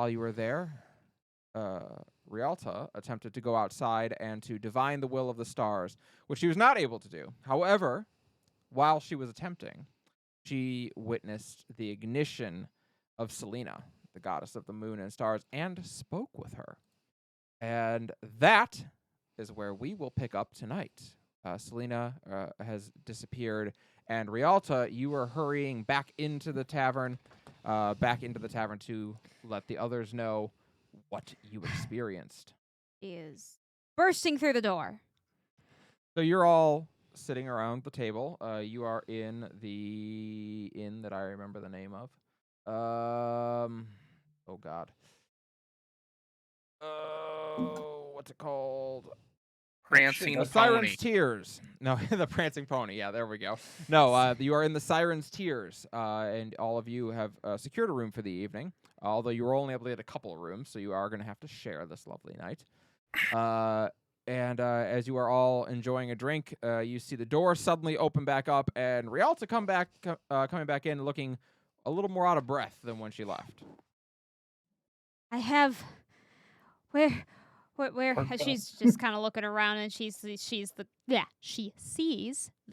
while you were there, Rialta attempted to go outside and to divine the will of the stars, which she was not able to do. However, while she was attempting, she witnessed the ignition of Selena, the goddess of the moon and stars, and spoke with her. And that is where we will pick up tonight. Selena has disappeared, and Rialta, you are hurrying back into the tavern to let the others know what you experienced. Is bursting through the door. So you're all sitting around the table. You are in the inn that I remember the name of. Oh God. Oh, what's it called? Prancing The Pony. Siren's Tears. No, the Prancing Pony. Yeah, there we go. No, you are in the Siren's Tears, and all of you have secured a room for the evening. Although you were only able to get a couple of rooms, so you are going to have to share this lovely night. And as you are all enjoying a drink, you see the door suddenly open back up, and Rialta coming back in, looking a little more out of breath than when she left. I have where she's just kind of looking around, and she sees the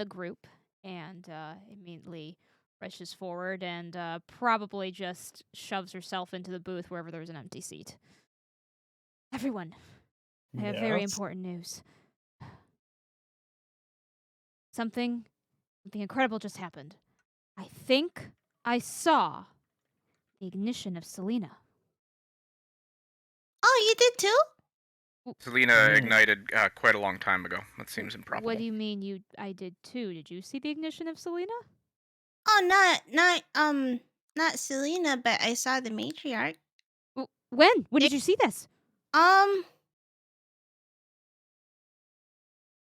group, and immediately rushes forward and probably just shoves herself into the booth wherever there's an empty seat. Everyone, I have very important news. Something incredible just happened. I think I saw the ignition of Selena. Oh, you did too? Selena ignited quite a long time ago. That seems improbable. What do you mean I did too? Did you see the ignition of Selena? Oh, not Selena, but I saw the matriarch. When? When did you see this?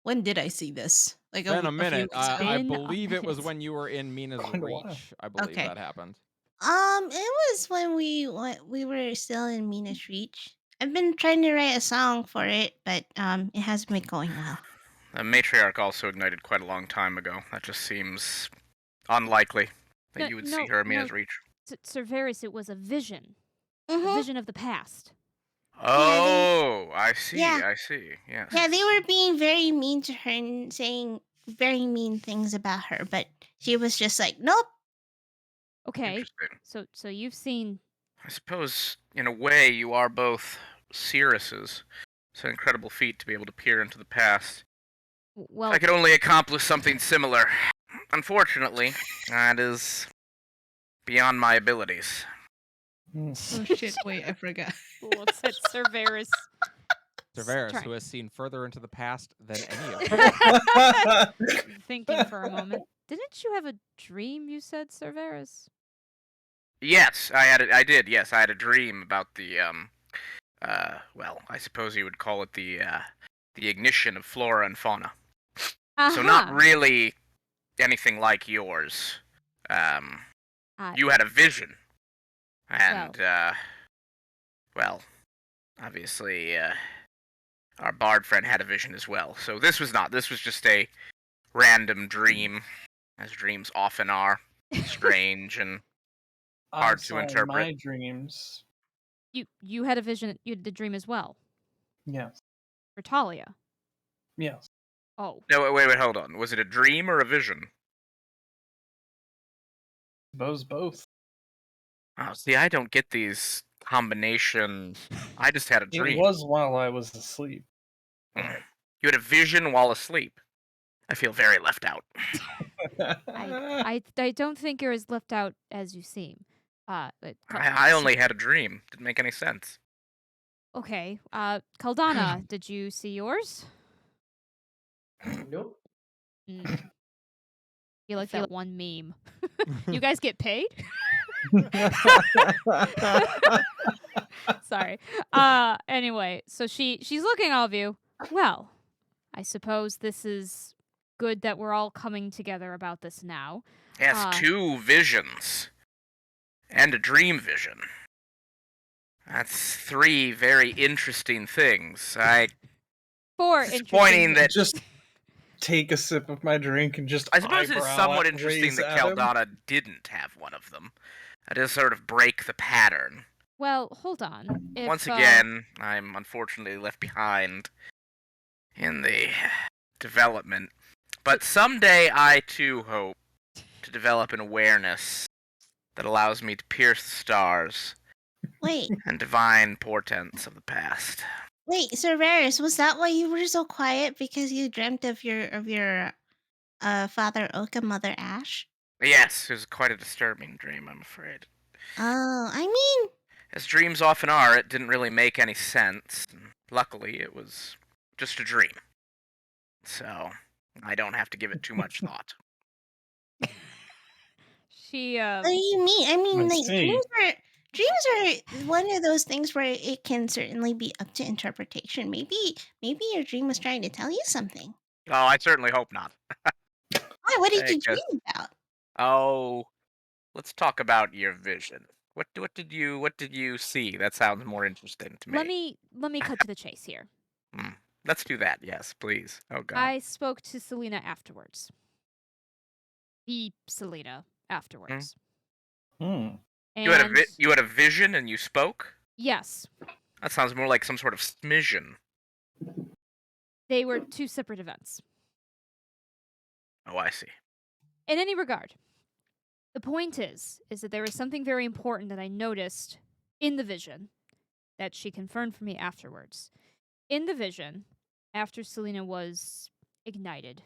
When did I see this? Like Been a minute. I Been a believe it was minute. when you were in Mina's reach. I believe that happened. It was when we were still in Mina's reach. I've been trying to write a song for it, but it hasn't been going well. The matriarch also ignited quite a long time ago. That just seems unlikely that you would see her in Mina's reach. Cerberus, it was a vision. Mm-hmm. A vision of the past. Oh, I see. Yeah. I see. Yes. Yeah, they were being very mean to her and saying very mean things about her, but she was just like, nope. Okay. So you've seen. I suppose, in a way, you are both Cirruses. It's an incredible feat to be able to peer into the past. Well, I could only accomplish something similar. Unfortunately, that is beyond my abilities. Oh shit, wait, I forgot. looks at Cerberus. Cerberus, who has seen further into the past than any of us. Thinking for a moment. Didn't you have a dream, you said, Cerberus? Yes, I did. Yes, I had a dream about the well, I suppose you would call it the ignition of flora and fauna. So not really anything like yours. You had a vision. And well, obviously our bard friend had a vision as well. So this was just a random dream, as dreams often are. Strange and hard to interpret. My dreams. You had a vision. You had the dream as well. Yes. For Talia. Yes. Oh. No, wait, hold on. Was it a dream or a vision? Both. Oh, see, I don't get these combination. I just had a dream. It was while I was asleep. You had a vision while asleep. I feel very left out. I don't think you're as left out as you seem. I only had a dream. Didn't make any sense. Okay. Caldana, did you see yours? Nope. I feel like that one meme. You guys get paid? Sorry. Anyway, so she's looking at all of you. Well, I suppose this is good that we're all coming together about this now. Yes, 2 visions. And a dream vision. That's 3 very interesting things. 4 disappointing that just take a sip of my drink and just I suppose it's somewhat interesting that Caldana didn't have one of them. That does sort of break the pattern. Well, hold on. If, Once again, I'm unfortunately left behind in the development. But someday I too hope to develop an awareness that allows me to pierce the stars Wait, and divine portents of the past. wait, Sir Varys, was that why you were so quiet? Because you dreamt of your father Oak and mother Ash? Yes, it was quite a disturbing dream, I'm afraid. Oh, I mean, As dreams often are, it didn't really make any sense. And luckily, it was just a dream. So, I don't have to give it too much thought. she, what do you mean? I mean, I like see. dreams are one of those things where it can certainly be up to interpretation. Maybe your dream was trying to tell you something. Oh, I certainly hope not. Why? What did I you guess. dream about? Oh, let's talk about your vision. What did you see? That sounds more interesting to me. let me cut to the chase here. Let's do that. Yes, please. Oh God. I spoke to Selena afterwards. The Selena afterwards. Hmm. You had And you had a vision and you spoke. yes, That sounds more like some sort of smidgen. they were two separate events. Oh, I see. In any regard, the point is that there is something very important that I noticed in the vision that she confirmed for me afterwards. In the vision, after Selena was ignited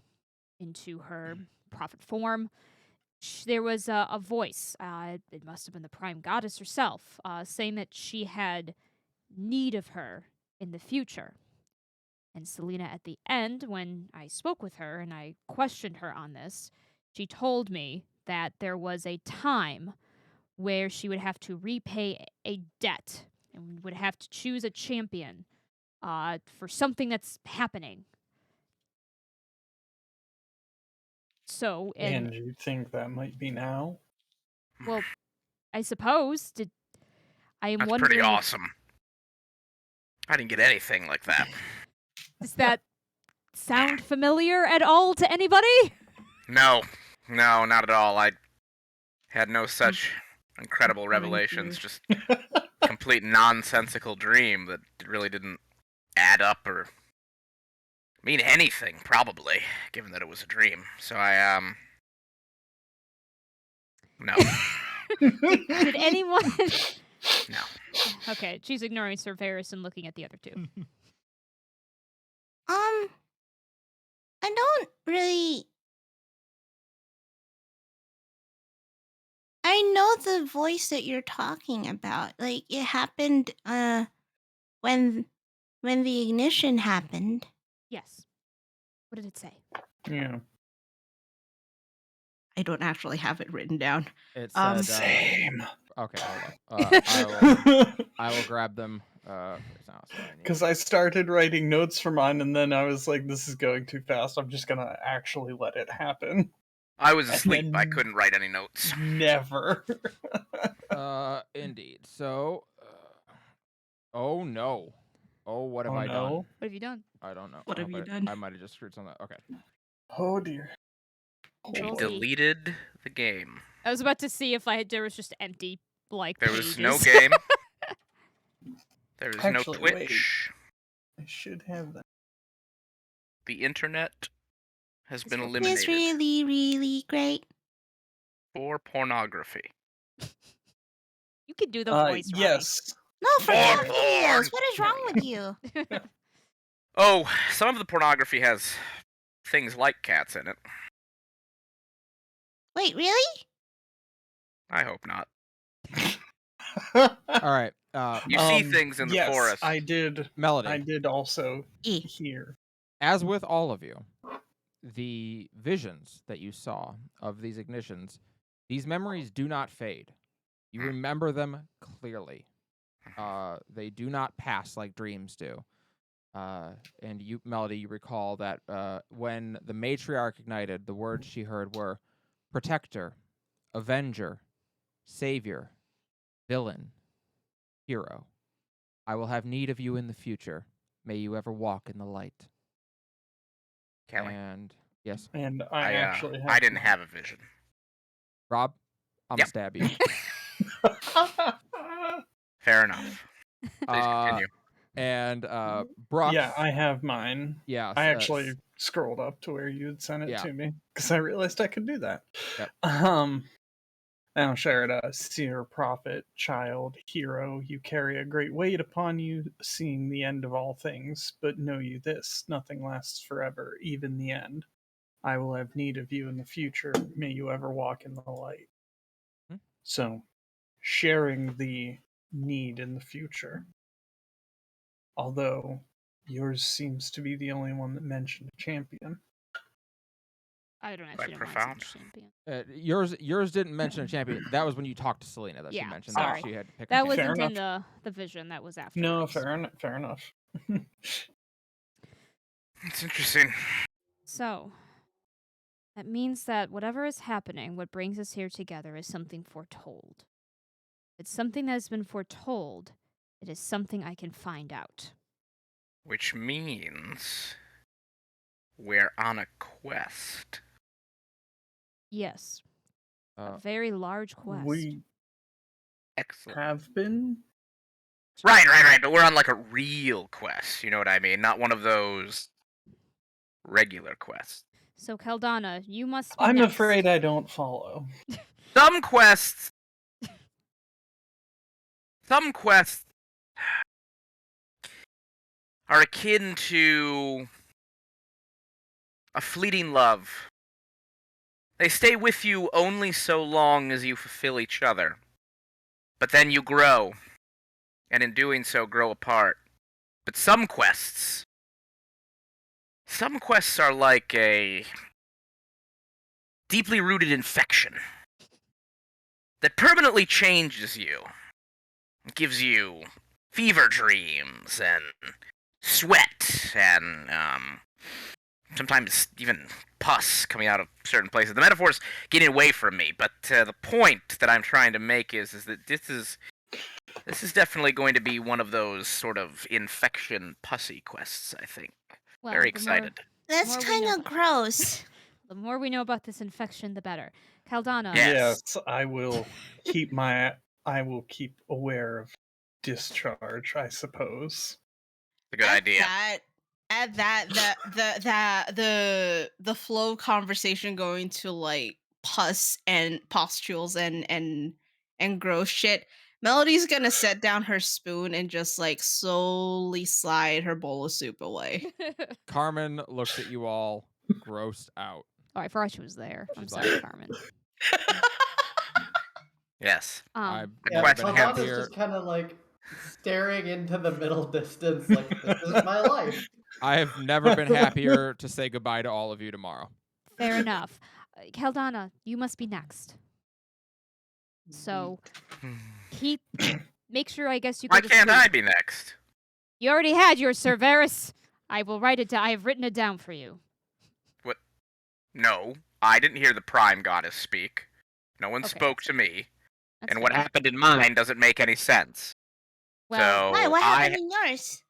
into her prophet form, there was a voice. It must have been the prime goddess herself, saying that she had need of her in the future. And Selena, at the end, when I spoke with her and I questioned her on this, she told me that there was a time where she would have to repay a debt and would have to choose a champion for something that's happening. So, And you think that might be now? well, I suppose I am That's wondering pretty if- awesome. I didn't get anything like that. does that sound familiar at all to anybody? No, not at all. I had no such incredible Coming revelations. through. Just complete nonsensical dream that really didn't add up or mean anything, probably, given that it was a dream. So no, Did anyone? no. Okay, she's ignoring Sir Varys and looking at the other two. I don't really. I know the voice that you're talking about. Like it happened when the ignition happened. Yes. What did it say? Yeah. I don't actually have it written down. It said, Same. okay, hold up. I will grab them. It's not what I need. Because I started writing notes for mine, and then I was like, "This is going too fast. I'm just gonna actually let it happen." I was And asleep. I then- couldn't write any notes. Never. Indeed. So, oh no. Oh, what have Oh, I done? no. What have you done? I don't know. What have you done? I might have just screwed something. Okay. Oh dear. She Control Z. deleted the game. I was about to see if there was just empty There was no pages. game. There was Actually, no Twitch. I should have that. The internet has been It's eliminated really, really great. for pornography. You could do the voice, Ronnie. Yes. No, for Porn, cat videos. porn. What is wrong with you? Oh, some of the pornography has things like cats in it. Wait, really? I hope not. All right. You see things in the yes, forest. I did. Melody. I did also Eh. hear. As with all of you, the visions that you saw of these ignitions, these memories do not fade. You remember them clearly. They do not pass like dreams do. And you, Melody, you recall that when the matriarch ignited, the words she heard were protector, avenger, savior, villain, hero. I will have need of you in the future. May you ever walk in the light. Kelly. And yes, And I actually have. I didn't have a vision. Rob, I'm Yep. gonna stab you. Fair enough. Please continue. And Brooks. Yeah, I have mine. Yeah, I actually scrolled up to where you had sent it Yeah. to me because I realized I could do that. Yep. Now, Sharada, seer, prophet, child, hero, you carry a great weight upon you, seeing the end of all things. But know you this: nothing lasts forever, even the end. I will have need of you in the future. May you ever walk in the light. Hmm. So, sharing the need in the future. Although yours seems to be the only one that mentioned a champion. I don't actually know profound. mine's a champion. Yours didn't mention a champion. That was when you talked to Selena that she Yeah, mentioned sorry. that she had to pick That a champion. wasn't Fair in the vision. That was after. No, fair enough. It's interesting. So, that means that whatever is happening, what brings us here together, is something foretold. If it's something that has been foretold, it is something I can find out. Which means we're on a quest. Yes. Uh, A very large quest. We Excellent. have been. Right. But we're on like a real quest. You know what I mean? Not one of those regular quests. So, Caldana, you must be I'm next. afraid I don't follow. Some quests are akin to a fleeting love. They stay with you only so long as you fulfill each other. But then you grow, and in doing so grow apart. But some quests are like a deeply rooted infection that permanently changes you. It gives you fever dreams and sweat and sometimes even pus coming out of certain places. The metaphor's getting away from me, but the point that I'm trying to make is that this is definitely going to be one of those sort of infection pussy quests, I think. Well, Very the excited. That's more we know- kind of gross. The more we know about this infection, the better. Caldana. Yes. Yes, I will keep aware of discharge, I suppose. It's a good idea. At that, the flow of conversation going to like pus and pustules and gross shit. Melody's gonna set down her spoon and just like slowly slide her bowl of soup away. Carmen looks at you all, grossed out. Oh, I forgot she was there. I'm She's sorry, like- Carmen. Yes. I've The Yeah, never question been Caldana's happier. just kind of like staring into the middle distance, like this is my life. I have never been happier to say goodbye to all of you tomorrow. Fair enough. Caldana, you must be next. So, make sure, I guess, you go Why to can't sleep. I be next? You already had your Cerberus. I will write it down. I have written it down for you. No, I didn't hear the Prime Goddess speak. No one Okay, spoke to me. That's And what fair. happened in mine doesn't make any sense. Well, Why? So What happened in yours?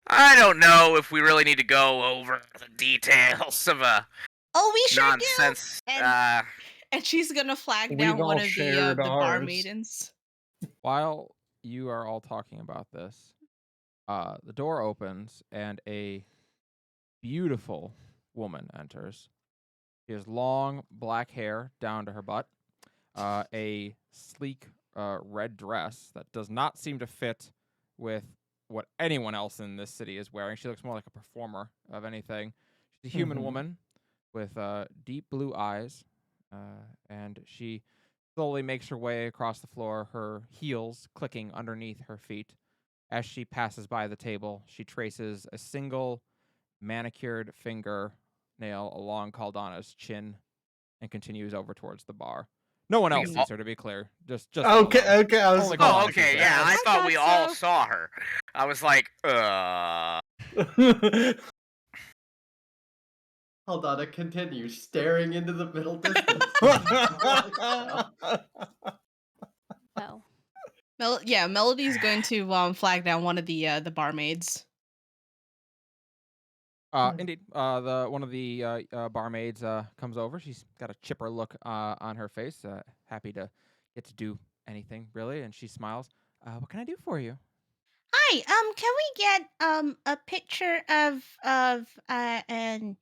I don't know if we really need to go over the details of a Oh, we sure nonsense. do. And And she's gonna flag We've down one all of the shared bar ours. maidens. While you are all talking about this, the door opens and a beautiful woman enters. She has long black hair down to her butt, a sleek red dress that does not seem to fit with what anyone else in this city is wearing. She looks more like a performer of anything. She's a human Mhm. woman with deep blue eyes, and she slowly makes her way across the floor, her heels clicking underneath her feet. As she passes by the table, she traces a single manicured finger nail along Caldana's chin and continues over towards the bar. No one We else all- sees her, to be clear. Just Okay, Caldana. okay. I was Only Oh, Caldana about to okay, sees yeah, that. I thought thought we all so. saw her. I was like, Caldana continues staring into the middle distance. well, Melody's going to flag down one of the barmaids. Indeed. The one of the barmaids comes over. She's got a chipper look on her face. Happy to get to do anything really. And she smiles. What can I do for you? Hi. Can we get a picture of and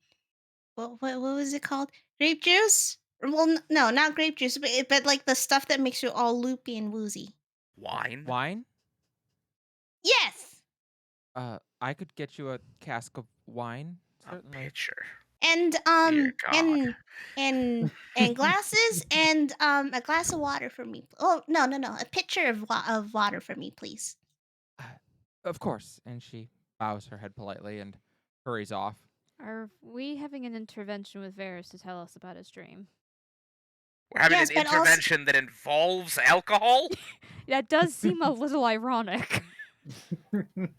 what was it called? Grape juice? Well, no, not grape juice, but like the stuff that makes you all loopy and woozy. Wine? Wine? Yes. I could get you a cask of wine, A certainly. pitcher. And Dear God. and glasses and a glass of water for me. Oh, no, a pitcher of water for me, please. Of course. And she bows her head politely and hurries off. Are we having an intervention with Varys to tell us about his dream? We're having Yes, an but also- intervention that involves alcohol? That does seem a little ironic.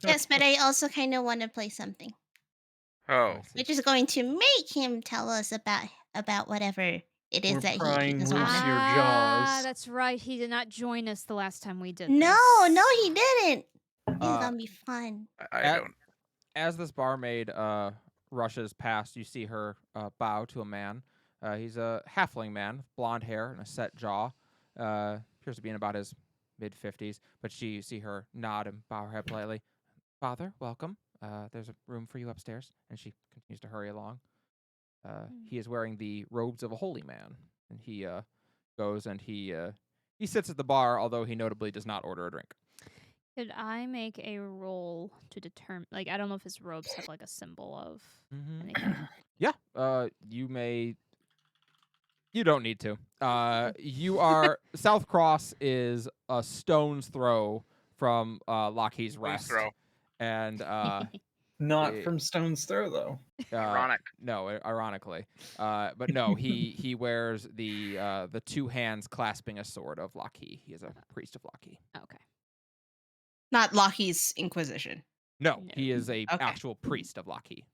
Yes, but I also kind of want to play something, Oh. I see. which is going to make him tell us about whatever it is We're that he prying doesn't loose want. your jaws. That's right. He did not join us the last time we did No, this. no, he didn't. It's Uh, gonna be fun. I At- don't. As this barmaid rushes past, you see her bow to a man. He's a halfling man, with blonde hair and a set jaw. Appears to be in about his mid-50s, but you see her nod and bow her head politely. Father, welcome. There's a room for you upstairs. And she continues to hurry along. He is wearing the robes of a holy man, and he goes and he sits at the bar, although he notably does not order a drink. Could I make a roll to determine? Like, I don't know if his robes have like a symbol of anything. Yeah, you may. You don't need to. You are South Cross is a stone's throw from Lockheed's Stone's Rest, throw. and Not Eh, from Stone's Throw, though. Ironic. No, ironically, but no, he wears the two hands clasping a sword of Lockheed. He is a priest of Lockheed. Okay. Not Lockheed's Inquisition. No, No. he is a Okay. actual priest of Lockheed.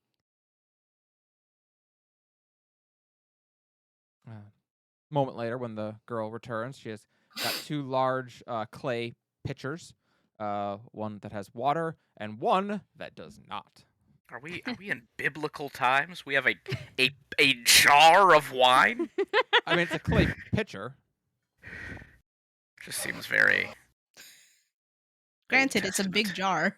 Moment later, when the girl returns, she has got two large clay pitchers, one that has water and one that does not. Are we in biblical times? We have a jar of wine? I mean, it's a clay pitcher. Just seems very Granted, it's a big Testament. jar.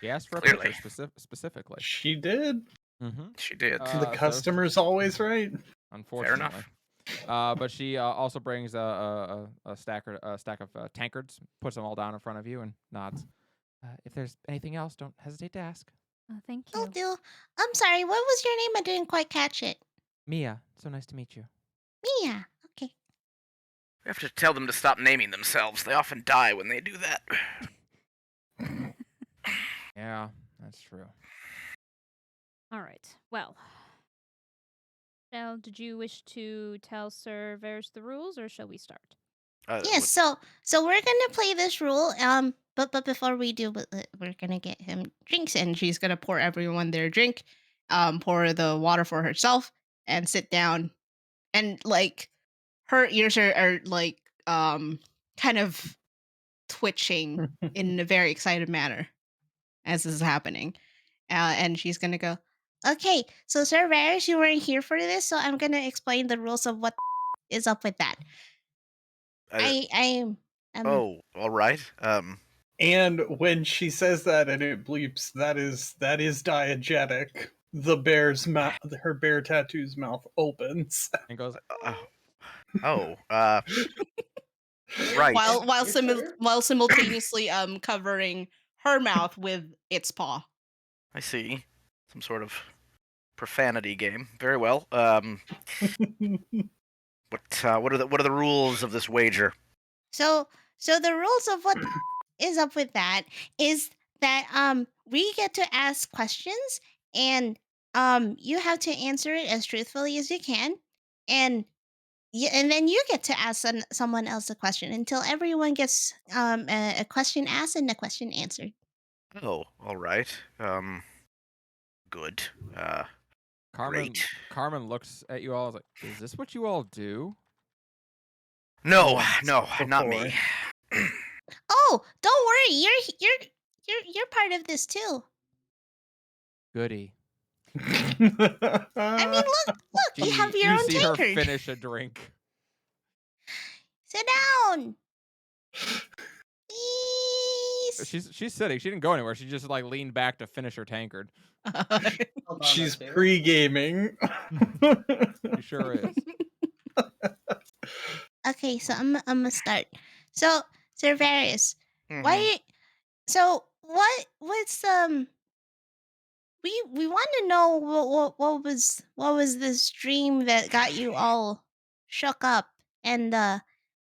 He asked for a Clearly. pitcher specifically. She did. Mm-hmm. She did. The so- customer's always right. Unfortunately. enough. But she also brings a stack of tankards, puts them all down in front of you, and nods. If there's anything else, don't hesitate to ask. Thank you. Oh, dear. I'm sorry. What was your name? I didn't quite catch it. Mia, so nice to meet you. Mia. Okay. We have to tell them to stop naming themselves. They often die when they do that. Yeah, that's true. All right. Well. Now, did you wish to tell Sir Varys the rules, or shall we start? Yes. So we're gonna play this rule. But before we do, we're gonna get him drinks, And she's gonna pour everyone their drink, pour the water for herself, and sit down. And like her ears are like kind of twitching in a very excited manner as this is happening. And she's gonna go, Okay, so Sir Varys, you weren't here for this, so I'm gonna explain the rules of what is up with that. I'm Oh, all right. And when she says that and it bleeps, that is diegetic. The bear's mouth, her bear tattoo's mouth opens. And goes, Right. while Yes, sir. while simultaneously covering her mouth with its paw. I see. Some sort of profanity game. Very well. What are the rules of this wager? so the rules of what is up with that is that we get to ask questions, and you have to answer it as truthfully as you can, and then you get to ask someone else a question until everyone gets a question asked and a question answered. Oh, all right. Good. Great. Carmen looks at you all and is like, is this what you all do? No, Once no, not me. Oh, don't worry, you're part of this too. Goody. I mean, look, you have your you own see her tankard. finish a drink. Sit down. She's sitting. She didn't go anywhere. She just like leaned back to finish her tankard. Hold on, She's okay. pre-gaming. She sure is. Okay, so I'm gonna start. So, Sir Various, why? So what's we want to know what was this dream that got you all shook up and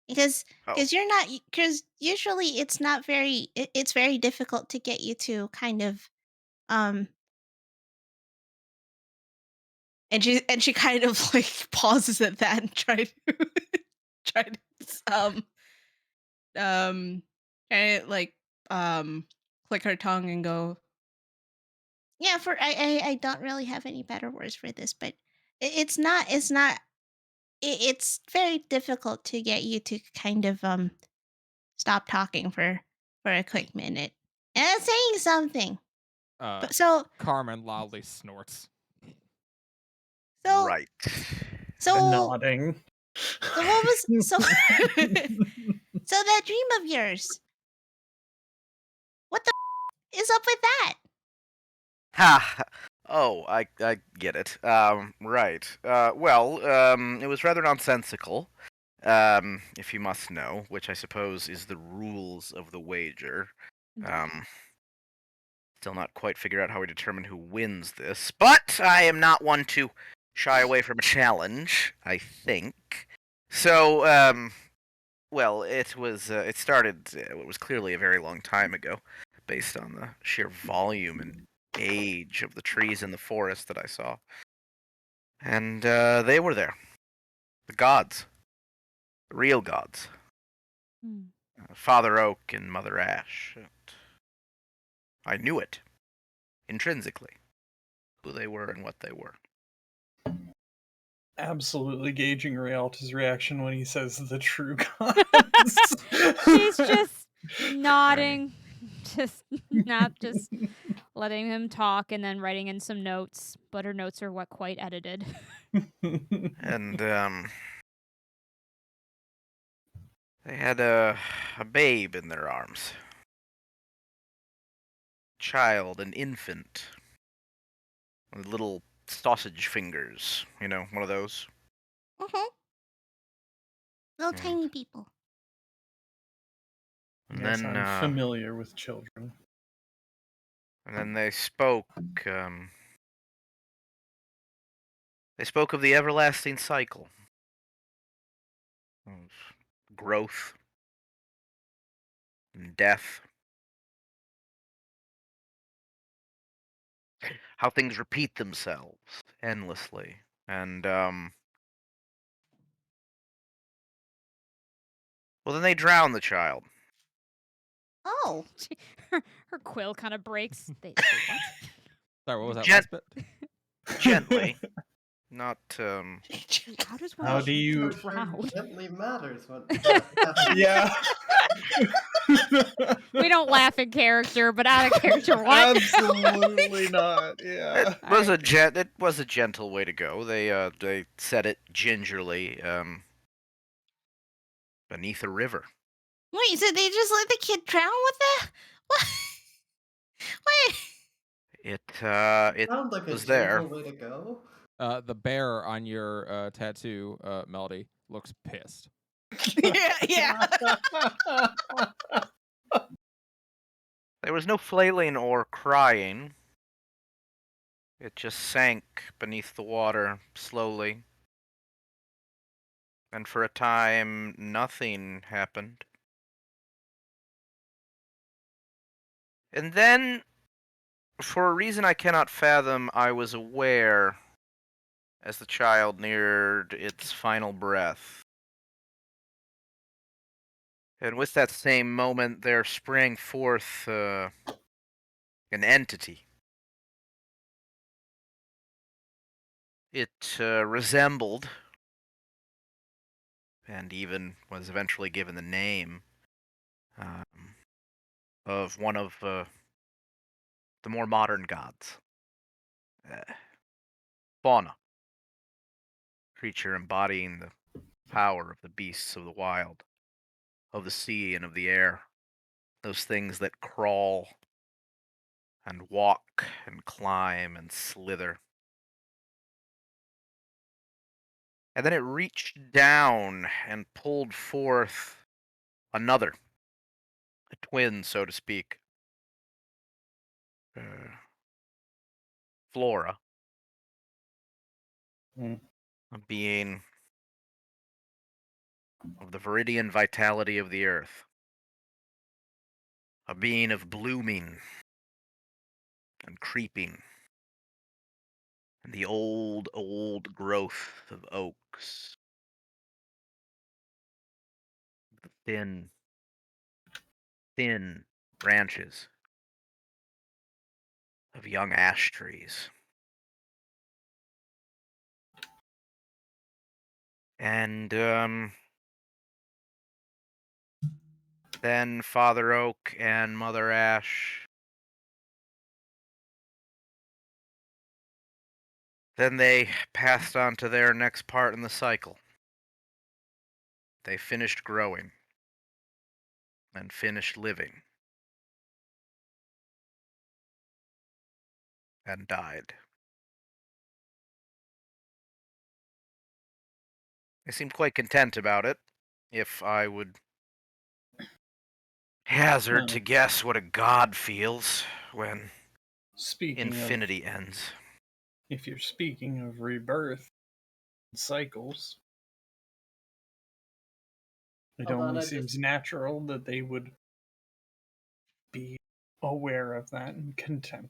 because Oh. you're not because usually it's not very it's very difficult to get you to kind of um and she kind of like pauses at that and try to kind of like click her tongue and go, yeah, for I don't really have any better words for this, but it's not it's very difficult to get you to kind of stop talking for a quick minute and saying something. But so Carmen loudly snorts. Right. Nodding. So what was so that dream of yours? What the is up with that? Ha! Oh, I get it. Right. It was rather nonsensical. If you must know, which I suppose is the rules of the wager. Still not quite figured out how we determine who wins this, but I am not one to shy away from a challenge, I think. So, it was clearly a very long time ago, based on the sheer volume and age of the trees in the forest that I saw. And, they were there. The gods. The real gods. Father Oak and Mother Ash. I knew it. Intrinsically. Who they were and what they were. Absolutely gauging Rialta's reaction when he says the true gods. She's just nodding, just not just letting him talk and then writing in some notes, but her notes are quite edited. And, they had a babe in their arms. Child, an infant. With little sausage fingers. You know, one of those. Little tiny people. And Yes, then, I'm familiar with children. And then they spoke of the everlasting cycle. Of growth. And death. How things repeat themselves endlessly. And, well, then they drown the child. Oh. Her quill kind of breaks. They what? Sorry, what was that last bit? Gently. Not, How do you... Gently matters when... Yeah. We don't laugh in character, but out of character, what? Absolutely not. Yeah. It was a gentle way to go. They said it gingerly, beneath a river. Wait, so they just let the kid drown with that? What? Wait. It Sounds like was a there. gentle way to go. The bear on your tattoo, Melody, looks pissed. yeah. There was no flailing or crying. It just sank beneath the water slowly. And for a time, nothing happened. And then, for a reason I cannot fathom, I was aware as the child neared its final breath. And with that same moment, there sprang forth an entity. It resembled, and even was eventually given the name, of one of the more modern gods. Fauna. Creature embodying the power of the beasts of the wild. of the sea and of the air. Those things that crawl and walk and climb and slither. And then it reached down and pulled forth another, a twin, so to speak. Flora, Mm. a being of the viridian vitality of the earth, a being of blooming and creeping, and the old, old growth of oaks, thin, thin branches of young ash trees. And then Father Oak and Mother Ash, then they passed on to their next part in the cycle. They finished growing and finished living and died. They seemed quite content about it, if I would hazard to Well, guess what a god feels when speaking infinity ends. if you're speaking of rebirth cycles, it Hold on, only I seems just natural that they would be aware of that and content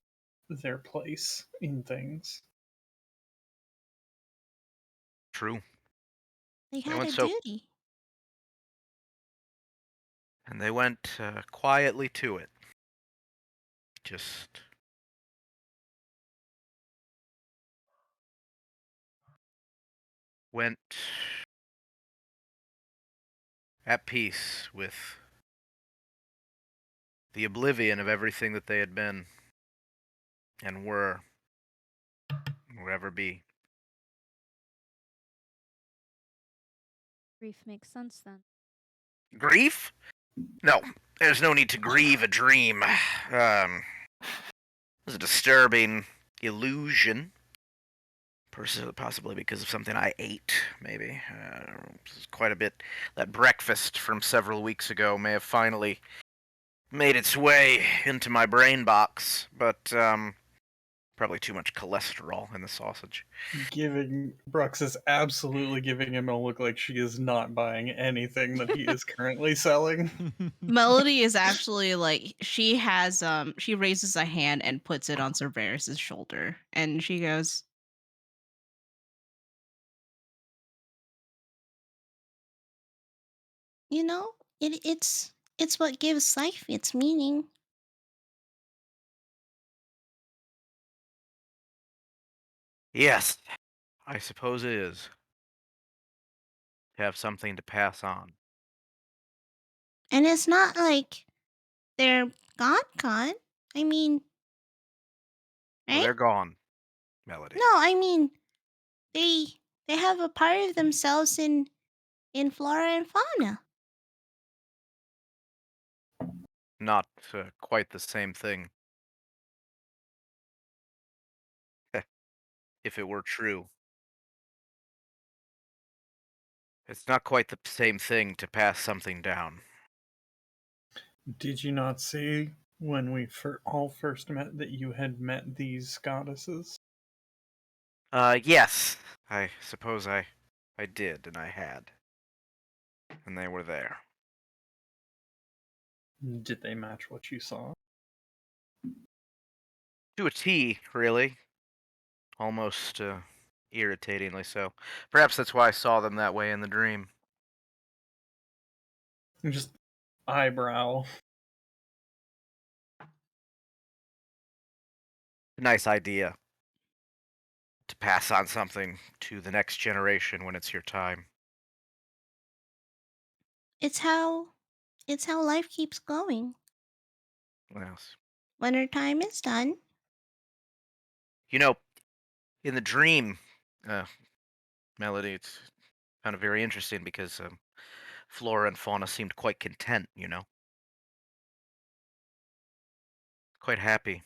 their place in things. True. They They had went a so, duty. and they went quietly to it. Just went at peace with the oblivion of everything that they had been and were, or ever be. Grief makes sense then. Grief? No, there's no need to grieve a dream. It was a disturbing illusion. Possibly because of something I ate, maybe. Quite a bit. That breakfast from several weeks ago may have finally made its way into my brain box, but probably too much cholesterol in the sausage. Brooks is absolutely giving him a look like she is not buying anything that he is currently selling. Melody is actually like she raises a hand and puts it on Cerberus's shoulder, and she goes, You know, it's what gives life its meaning. Yes, I suppose it is. To have something to pass on. And it's not like they're gone. I mean, Well, right? they're gone, Melody. No, I mean they they have a part of themselves in flora and fauna. Not quite the same thing. If it were true. It's not quite the same thing to pass something down. Did you not say when we all first met that you had met these goddesses? Yes. I suppose I did, and I had. And they were there. Did they match what you saw? To a T, really. Almost, irritatingly so. Perhaps that's why I saw them that way in the dream. Just eyebrow. Nice idea. To pass on something to the next generation when it's your time. It's how life keeps going. Yes. When her time is done, You know, in the dream, Melody, it's kind of very interesting because flora and fauna seemed quite content, you know? Quite happy.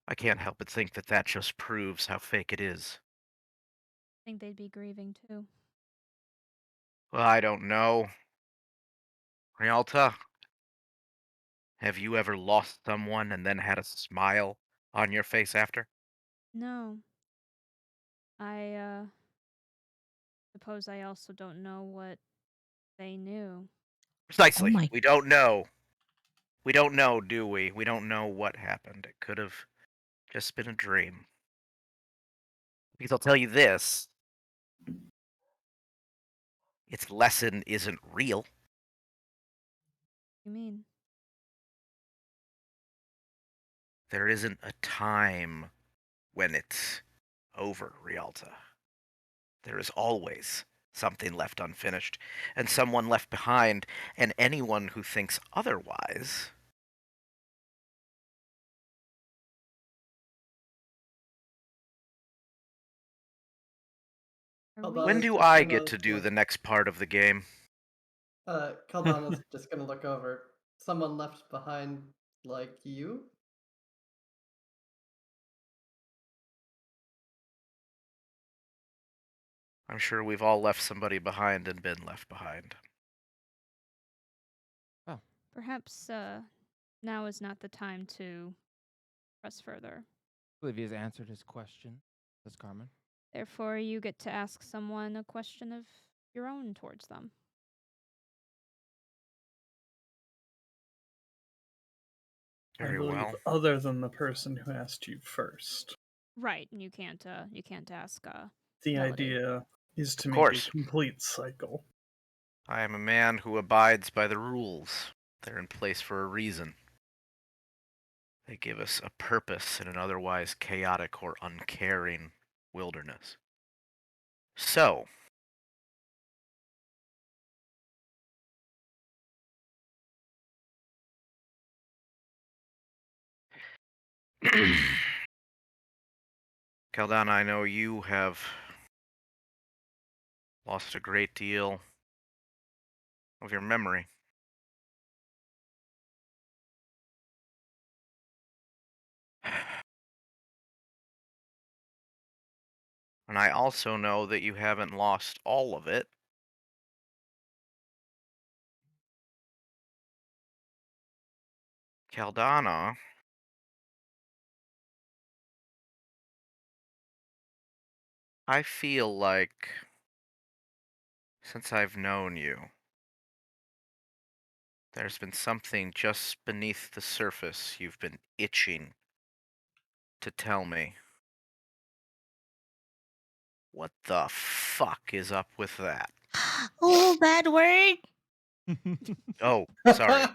I can't help but think that that just proves how fake it is. I think they'd be grieving too. Well, I don't know. Rialta, have you ever lost someone and then had a smile on your face after? No. I suppose I also don't know what they knew. Oh Precisely. my. We don't know. We don't know, do we? We don't know what happened. It could have just been a dream. Because I'll tell you this, its lesson isn't real. You mean? There isn't a time when it's over, Rialta. There is always something left unfinished, and someone left behind, and anyone who thinks otherwise. Are When we? Caldana's do just I get gonna to do like the next part of the game? Caldana's just gonna look over. Someone left behind like you? I'm sure we've all left somebody behind and been left behind. Perhaps now is not the time to press further. I believe he has answered his question, says Carmen. Therefore, you get to ask someone a question of your own towards them. I Very believe, well. other than the person who asked you first. Right, and you can't ask The Melody. idea is to Of make a course. complete cycle. I am a man who abides by the rules. They're in place for a reason. They give us a purpose in an otherwise chaotic or uncaring wilderness. So, Caldana, I know you have lost a great deal of your memory. And I also know that you haven't lost all of it. Caldana, I feel like since I've known you, there's been something just beneath the surface you've been itching to tell me. What the fuck is up with that? Oh, bad word. Oh, sorry.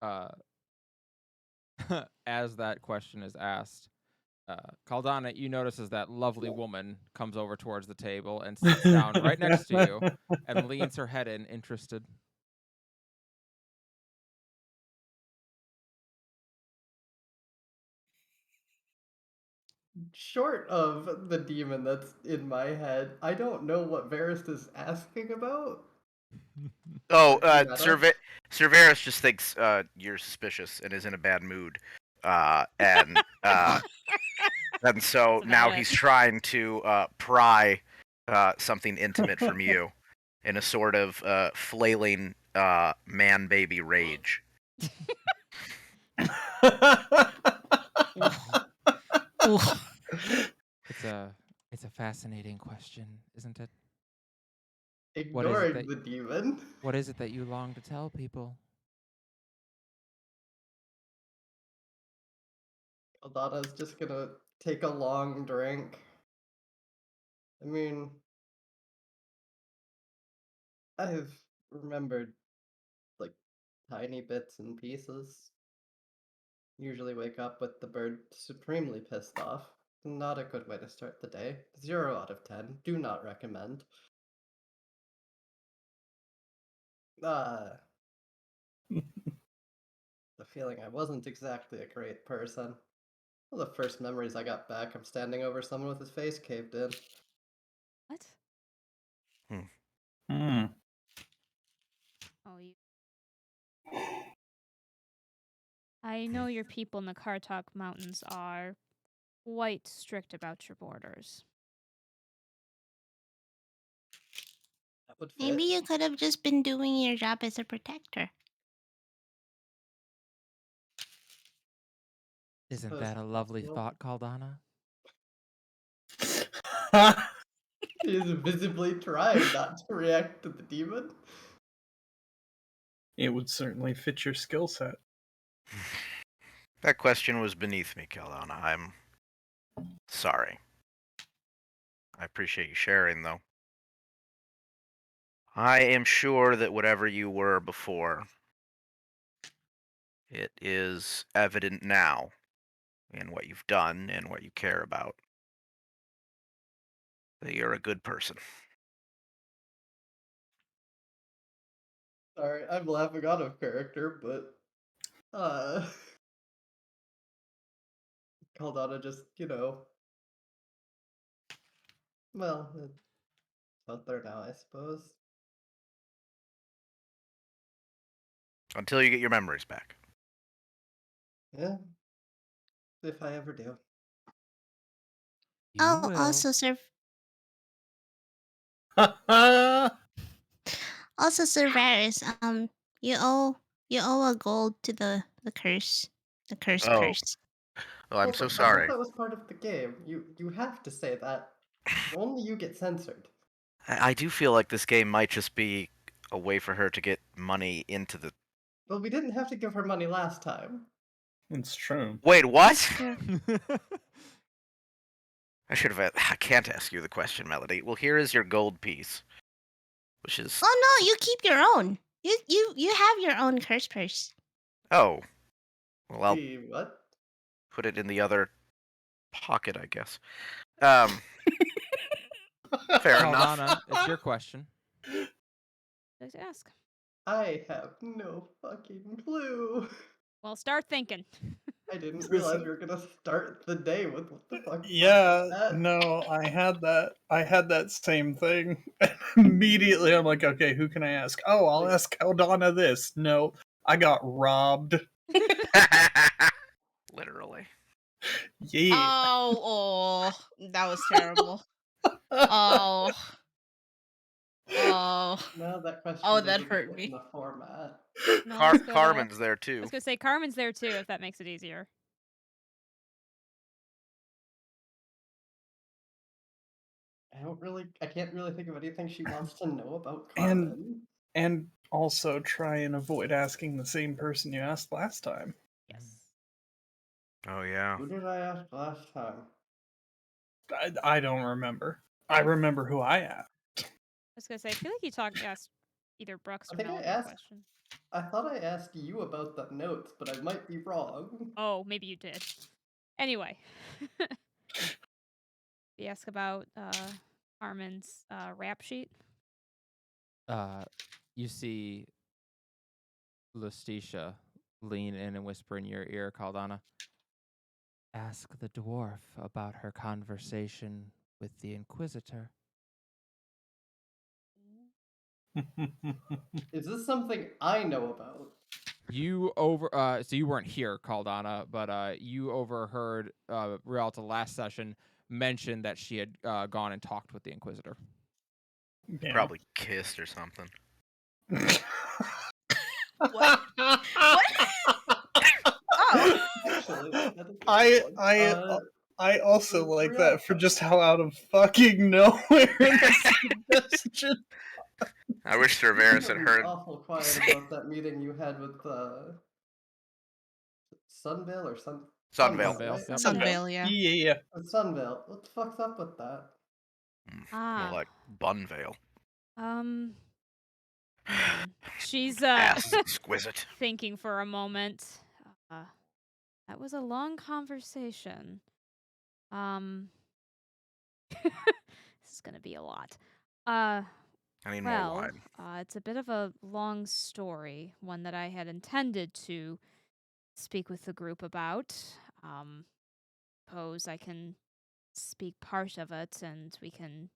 uh, as that question is asked, Caldana, you notice as that lovely woman comes over towards the table and sits down right next to you and leans her head in, interested. Short of the demon that's in my head, I don't know what Varist is asking about. Oh, Pretty meta. Cerberus just thinks you're suspicious and is in a bad mood. And so That's now about it. he's trying to pry something intimate from you in a sort of flailing man baby rage. It's a fascinating question, isn't it? Ignoring the demon. What is it that you long to tell people? Aldana's just gonna take a long drink. I mean, I've remembered like tiny bits and pieces. Usually wake up with the bird supremely pissed off. Not a good way to start the day. 0 out of 10. Do not recommend. The feeling I wasn't exactly a great person. Well, the first memories I got back, I'm standing over someone with his face caved in. What? Hmm. Oh, you. I know your people in the Kartok Mountains are quite strict about your borders. That would fit. Maybe you could have just been doing your job as a protector. Isn't Suppose that a it's lovely possible. thought, Caldana? He is visibly trying not to react to the demon. It would certainly fit your skill set. That question was beneath me, Caldana. I'm sorry. I appreciate you sharing, though. I am sure that whatever you were before, it is evident now in what you've done and what you care about. That you're a good person. Sorry, I'm laughing out of character, but Caldana just, well, it's out there now, I suppose. Until you get your memories back. Yeah. If I ever do. You will. Also, Sir Varys, you owe a gold to the curse, the cursed Oh. curse. Oh, I'm Well, so I thought sorry. that was part of the game. You have to say that. Only you get censored. I do feel like this game might just be a way for her to get money into the. Well, we didn't have to give her money last time. It's true. Wait, what? True. I should have. I can't ask you the question, Melody. Well, here is your gold piece, which is. Oh no, you keep your own. You have your own curse purse. Oh. Well, I'll The what? put it in the other pocket, I guess. Fair enough. Caldana, it's your question. Just ask. I have no fucking clue. Well, start thinking. I didn't realize we were gonna start the day with what the fuck. Yeah, That? no, I had that same thing. Immediately I'm like, okay, who can I ask? Oh, I'll Like- ask Caldana this. No, I got robbed. Literally. Yeah. Oh, that was terrible. Oh. Oh. No, that question Oh, that doesn't hurt fit me. in the format. No, let's go to- Carmen's there I too. was gonna say Carmen's there too, if that makes it easier. I can't really think of anything she wants to know about And- Carmen. And also try and avoid asking the same person you asked last time. Yes. Oh yeah. Who did I ask last time? I don't remember. I remember who I asked. I was gonna say, I feel like you asked either Brooks I or think I Melody a asked- question. I thought I asked you about the notes, but I might be wrong. Oh, maybe you did. Anyway. You ask about Carmen's rap sheet. You see Lustitia lean in and whisper in your ear, Caldana. Ask the dwarf about her conversation with the Inquisitor. Is this something I know about? So you weren't here, Caldana, but you overheard Rialta last session mention that she had gone and talked with the Inquisitor. Yeah. Probably kissed or something. What? What? Oh. Actually, that is a good one. I also Rialta. like that for just how out of fucking nowhere the suggestion. I wish Cerberus had Somebody's heard. awful quiet say- about that meeting you had with Sunvale or Sunvale. Sunvale, right? yep. Sunvale, yeah. Yeah. With Sunvale. What the fuck's up with that? More like Bunvale. Hmm, She's Ass exquisite. thinking for a moment. That was a long conversation. This is gonna be a lot. I need more Well, wine. it's a bit of a long story, one that I had intended to speak with the group about. suppose I can speak part of it, and we can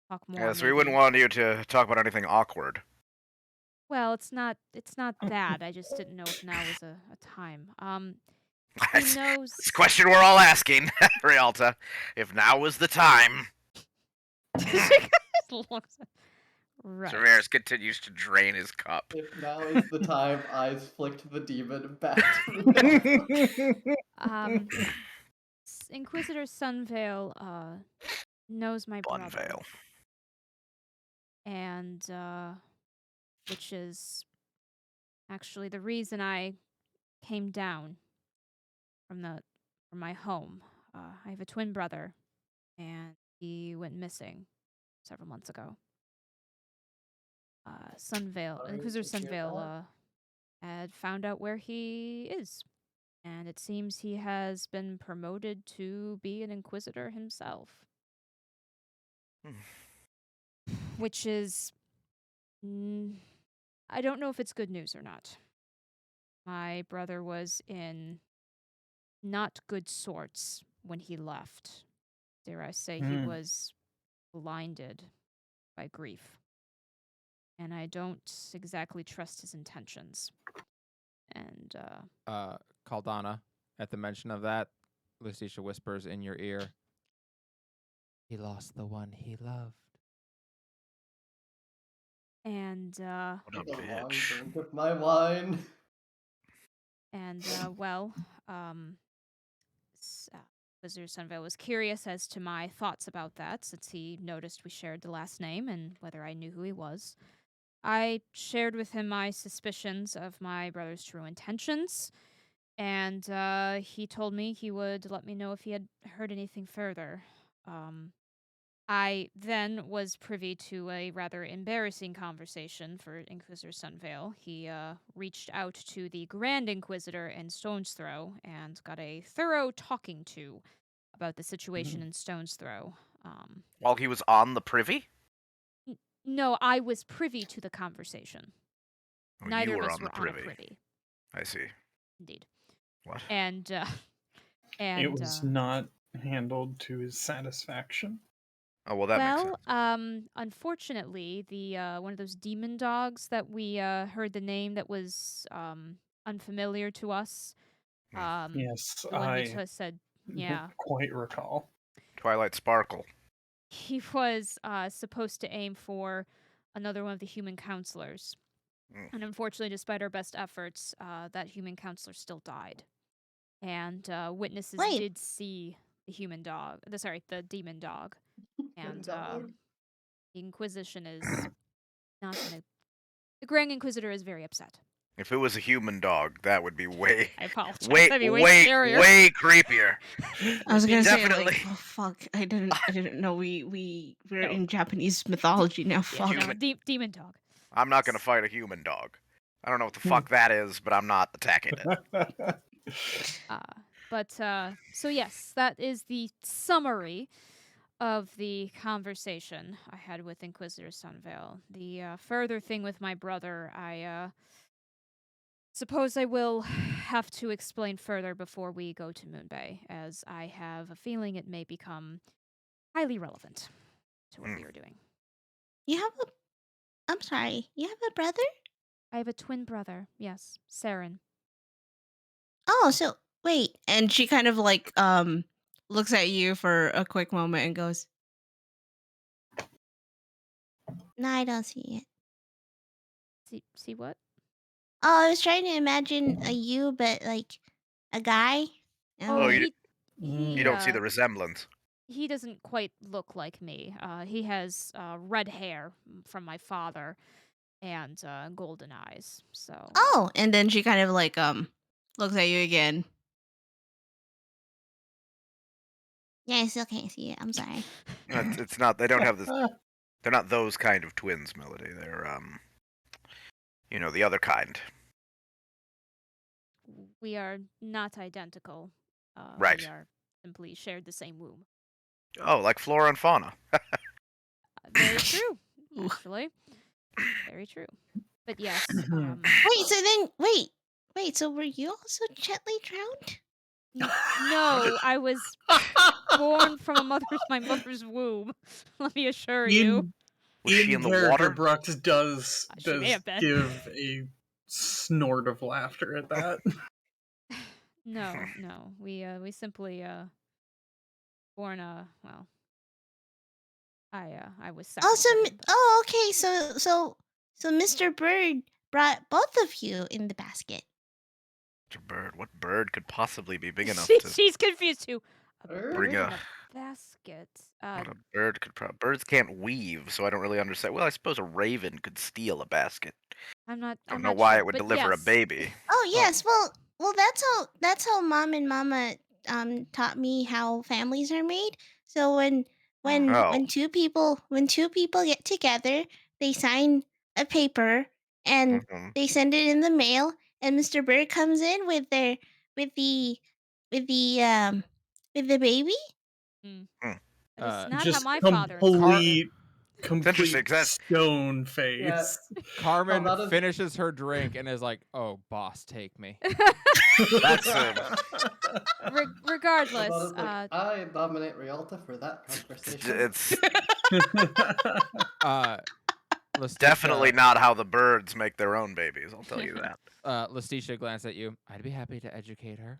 talk more. Yes, we wouldn't maybe. want you to talk about anything awkward. Well, it's not that. I just didn't know if now was a time. He That's knows. the question we're all asking, Rialta. If now was the time. Right. Severus continues to drain his cup. If now is the time, eyes flicked the demon back to me. Inquisitor Sunvale knows my brother, Bunvale. and which is actually the reason I came down from my home. I have a twin brother, and he went missing several months ago. Sorry Inquisitor to hear that. Sunvale had found out where he is, and it seems he has been promoted to be an Inquisitor himself. Which is... I don't know if it's good news or not. My brother was in not good sorts when he left. Dare I say he was blinded by grief. And I don't exactly trust his intentions. And, Caldana, at the mention of that, Lucicia whispers in your ear, "He lost the one he loved." And, What a Take a long bitch. drink of my wine. and, well, Wizard Sunvale was curious as to my thoughts about that, since he noticed we shared the last name and whether I knew who he was. I shared with him my suspicions of my brother's true intentions, and he told me he would let me know if he had heard anything further. I then was privy to a rather embarrassing conversation for Inquisitor Sunvale. He reached out to the Grand Inquisitor in Stone's Throw and got a thorough talking to about the situation in Stone's Throw. While he was on the privy? No, I was privy to the conversation. Oh, Neither you of were us on were the on a privy. privy. I see. Indeed. What? And It was not handled to his satisfaction. Oh, well, that makes sense. Unfortunately, the one of those demon dogs that we heard the name that was unfamiliar to us. Yes, The one I we said, yeah, quite recall. Twilight Sparkle. he was supposed to aim for another one of the human counselors, and unfortunately, despite our best efforts, that human counselor still died. And witnesses Wait. did see the demon dog. And the Inquisition is not gonna. The Grand Inquisitor is very upset. If it was a human dog, that would be way, I apologize. way, That'd be way way, scarier. way creepier. I was gonna say, Definitely. like, oh fuck, I didn't know we're No. in Japanese mythology now. Yeah, Fuck. no, demon dog. I'm not gonna fight a human dog. I don't know what the fuck that is, but I'm not attacking it. So yes, that is the summary of the conversation I had with Inquisitor Sunvale. The further thing with my brother, I suppose I will have to explain further before we go to Moonbay, as I have a feeling it may become highly relevant to what we are doing. I'm sorry, you have a brother? I have a twin brother, yes, Saren. Oh, so wait. And she kind of like looks at you for a quick moment and goes, No, I don't see it. See what? Oh, I was trying to imagine a you, but like a guy. Oh, you he don't see the resemblance. He doesn't quite look like me. He has red hair from my father and golden eyes. So. oh, and then she kind of like looks at you again. Yeah, I still can't see it. I'm sorry. It's not. They don't have this. They're not those kind of twins, Melody. They're the other kind. We are not identical. Right. We are simply shared the same womb. Oh, like flora and fauna. Very true, actually. Very true. But yes. Wait, so were you also gently drowned? No, I was born from my mother's womb. Let me assure you. Was she in the character, water? Brux does She may have been. give a snort of laughter at that. No. We simply born well. I was Also, second. okay. So Mr. Bird brought both of you in the basket. Mr. Bird. What bird could possibly be big enough to She's confused too. A Bird? bird bring in a? a basket. What a bird could birds can't weave, so I don't really understand. Well, I suppose a raven could steal a basket. I'm not. I don't I'm know not why sure, it would but deliver a yes. baby. Oh yes, well that's how Mom and Mama taught me how families are made. So when Oh. when two people get together, they sign a paper and Mhm. they send it in the mail, and Mr. Bird comes in with their with the with the baby. That is Uh, not how Just my father. complete interesting, 'cause that's- stone face. Carmen that is- finishes her drink and is like, "Oh, boss, take me." That's Regardless, About it, like, I nominate Rialta for that conversation. it's Lestitia, definitely not how the birds make their own babies. I'll tell you that. Lestitia glanced at you. I'd be happy to educate her.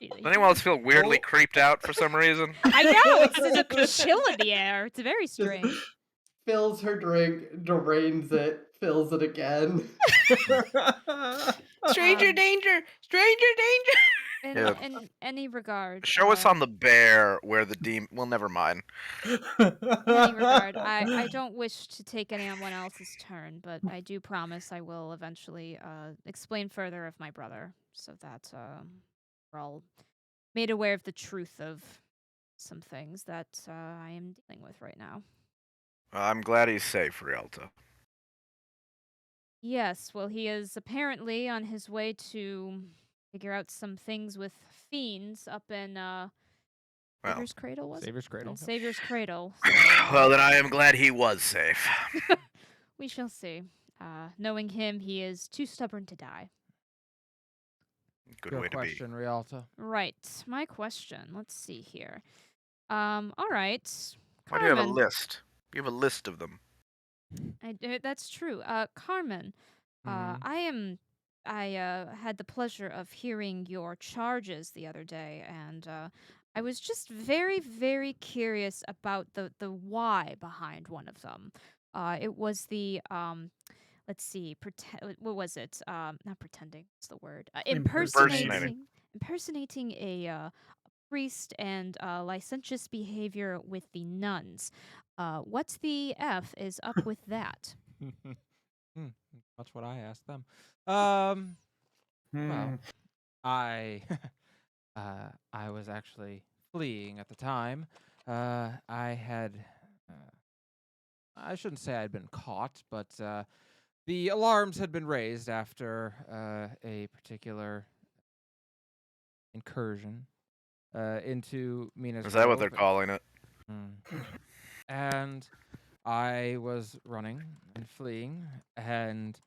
Does anyone else feel weirdly creeped out for some reason? I know it's a chill in the air. It's very strange. Fills her drink, drains it, fills it again. Stranger danger! Stranger danger! In any regard, Show us on the bear where the demon. Well, never mind. in any regard, I don't wish to take anyone else's turn, but I do promise I will eventually explain further of my brother, so that we're all made aware of the truth of some things that I am dealing with right now. I'm glad he's safe, Rialta. Yes, well, he is apparently on his way to figure out some things with fiends up in Savior's Cradle, was Savior's it? Cradle. In Yep. Savior's Cradle. Well, then I am glad he was safe. We shall see. Knowing him, he is too stubborn to die. Good Your way to be. question, Rialta. Right. My question. Let's see here. All right. Why do you have a Carmen. list? You have a list of them. That's true. Carmen, I had the pleasure of hearing your charges the other day, and I was just very, very curious about the why behind one of them. It was the let's see, what was it? Not pretending. What's the word? Impersonating. Impersonating a priest and licentious behavior with the nuns. What's the F is up with that? That's what I asked them. Well, Hmm. I I was actually fleeing at the time. I had I shouldn't say I'd been caught, but the alarms had been raised after a particular incursion into Mina's Is that what they're grove. calling it? And I was running and fleeing, and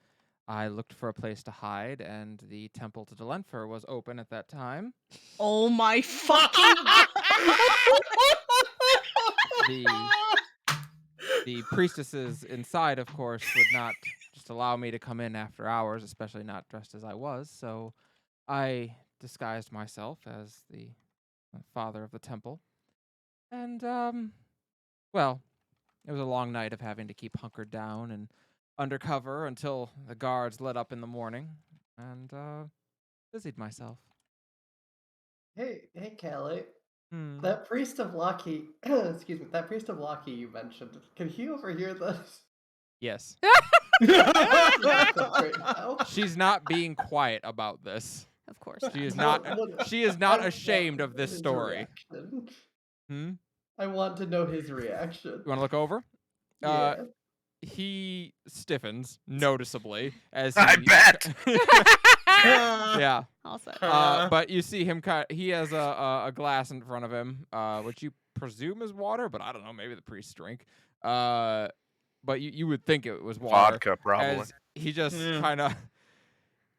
I looked for a place to hide, and the temple to Delenfer was open at that time. Oh my fucking The priestesses inside, of course, would not just allow me to come in after hours, especially not dressed as I was, so I disguised myself as the father of the temple. And, well, it was a long night of having to keep hunkered down and undercover until the guards let up in the morning, and busied myself. Hey, Callie. Hmm. That priest of Loki, excuse me, that priest of Loki you mentioned, can he overhear this? Yes. Right now? She's not being quiet about this. Of course. She is What- not. what- She is I not want ashamed to of know this his story. reaction. Hmm. I want to know his reaction. You want to look over? Yeah. He stiffens noticeably as I he. bet. Yeah. Also. But you see him. He has a glass in front of him, which you presume is water, but I don't know. Maybe the priests drink. But you would think it was water. Vodka, probably. As he just Yeah. kind of.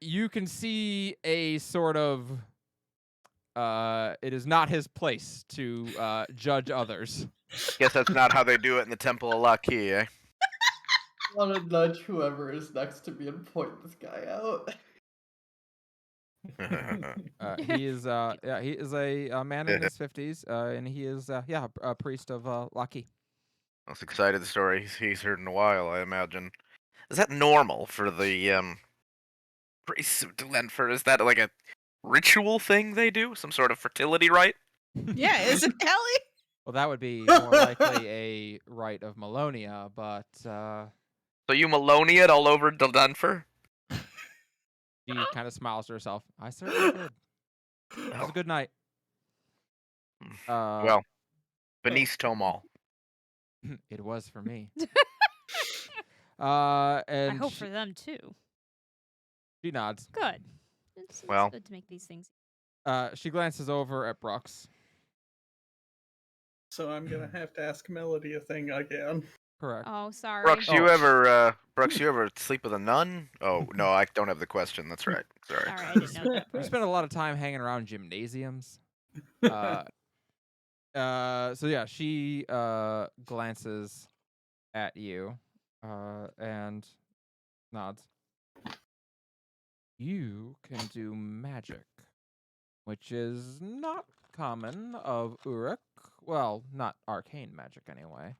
You can see a sort of. It is not his place to judge others. Guess that's not how they do it in the Temple of Laki, eh? I want to nudge whoever is next to me and point this guy out. He is he is a man in his 50s, and he is a priest of Laki. I was excited the story he's heard in a while, I imagine. Is that normal for the priests of Delenfer? Is that like a ritual thing they do? Some sort of fertility rite? Yeah, is it Kelly? Well, that would be more likely a rite of Malonia, but So you Maloney it all over Delenfer? she kind of smiles to herself. I certainly did. It was a good night. Well, Benice Tomal. It was for me. I And hope for them too. she nods. Good. It's Well. good to make these things. She glances over at Brooks. So I'm gonna have to ask Melody a thing again. Correct. Oh, sorry. Brooks, Oh. you ever sleep with a nun? Oh no, I don't have the question. That's right. Sorry. Sorry, I didn't know that. We spent a lot of time hanging around gymnasiums. So yeah, she glances at you and nods. You can do magic, which is not common of Uruk. Well, not arcane magic anyway.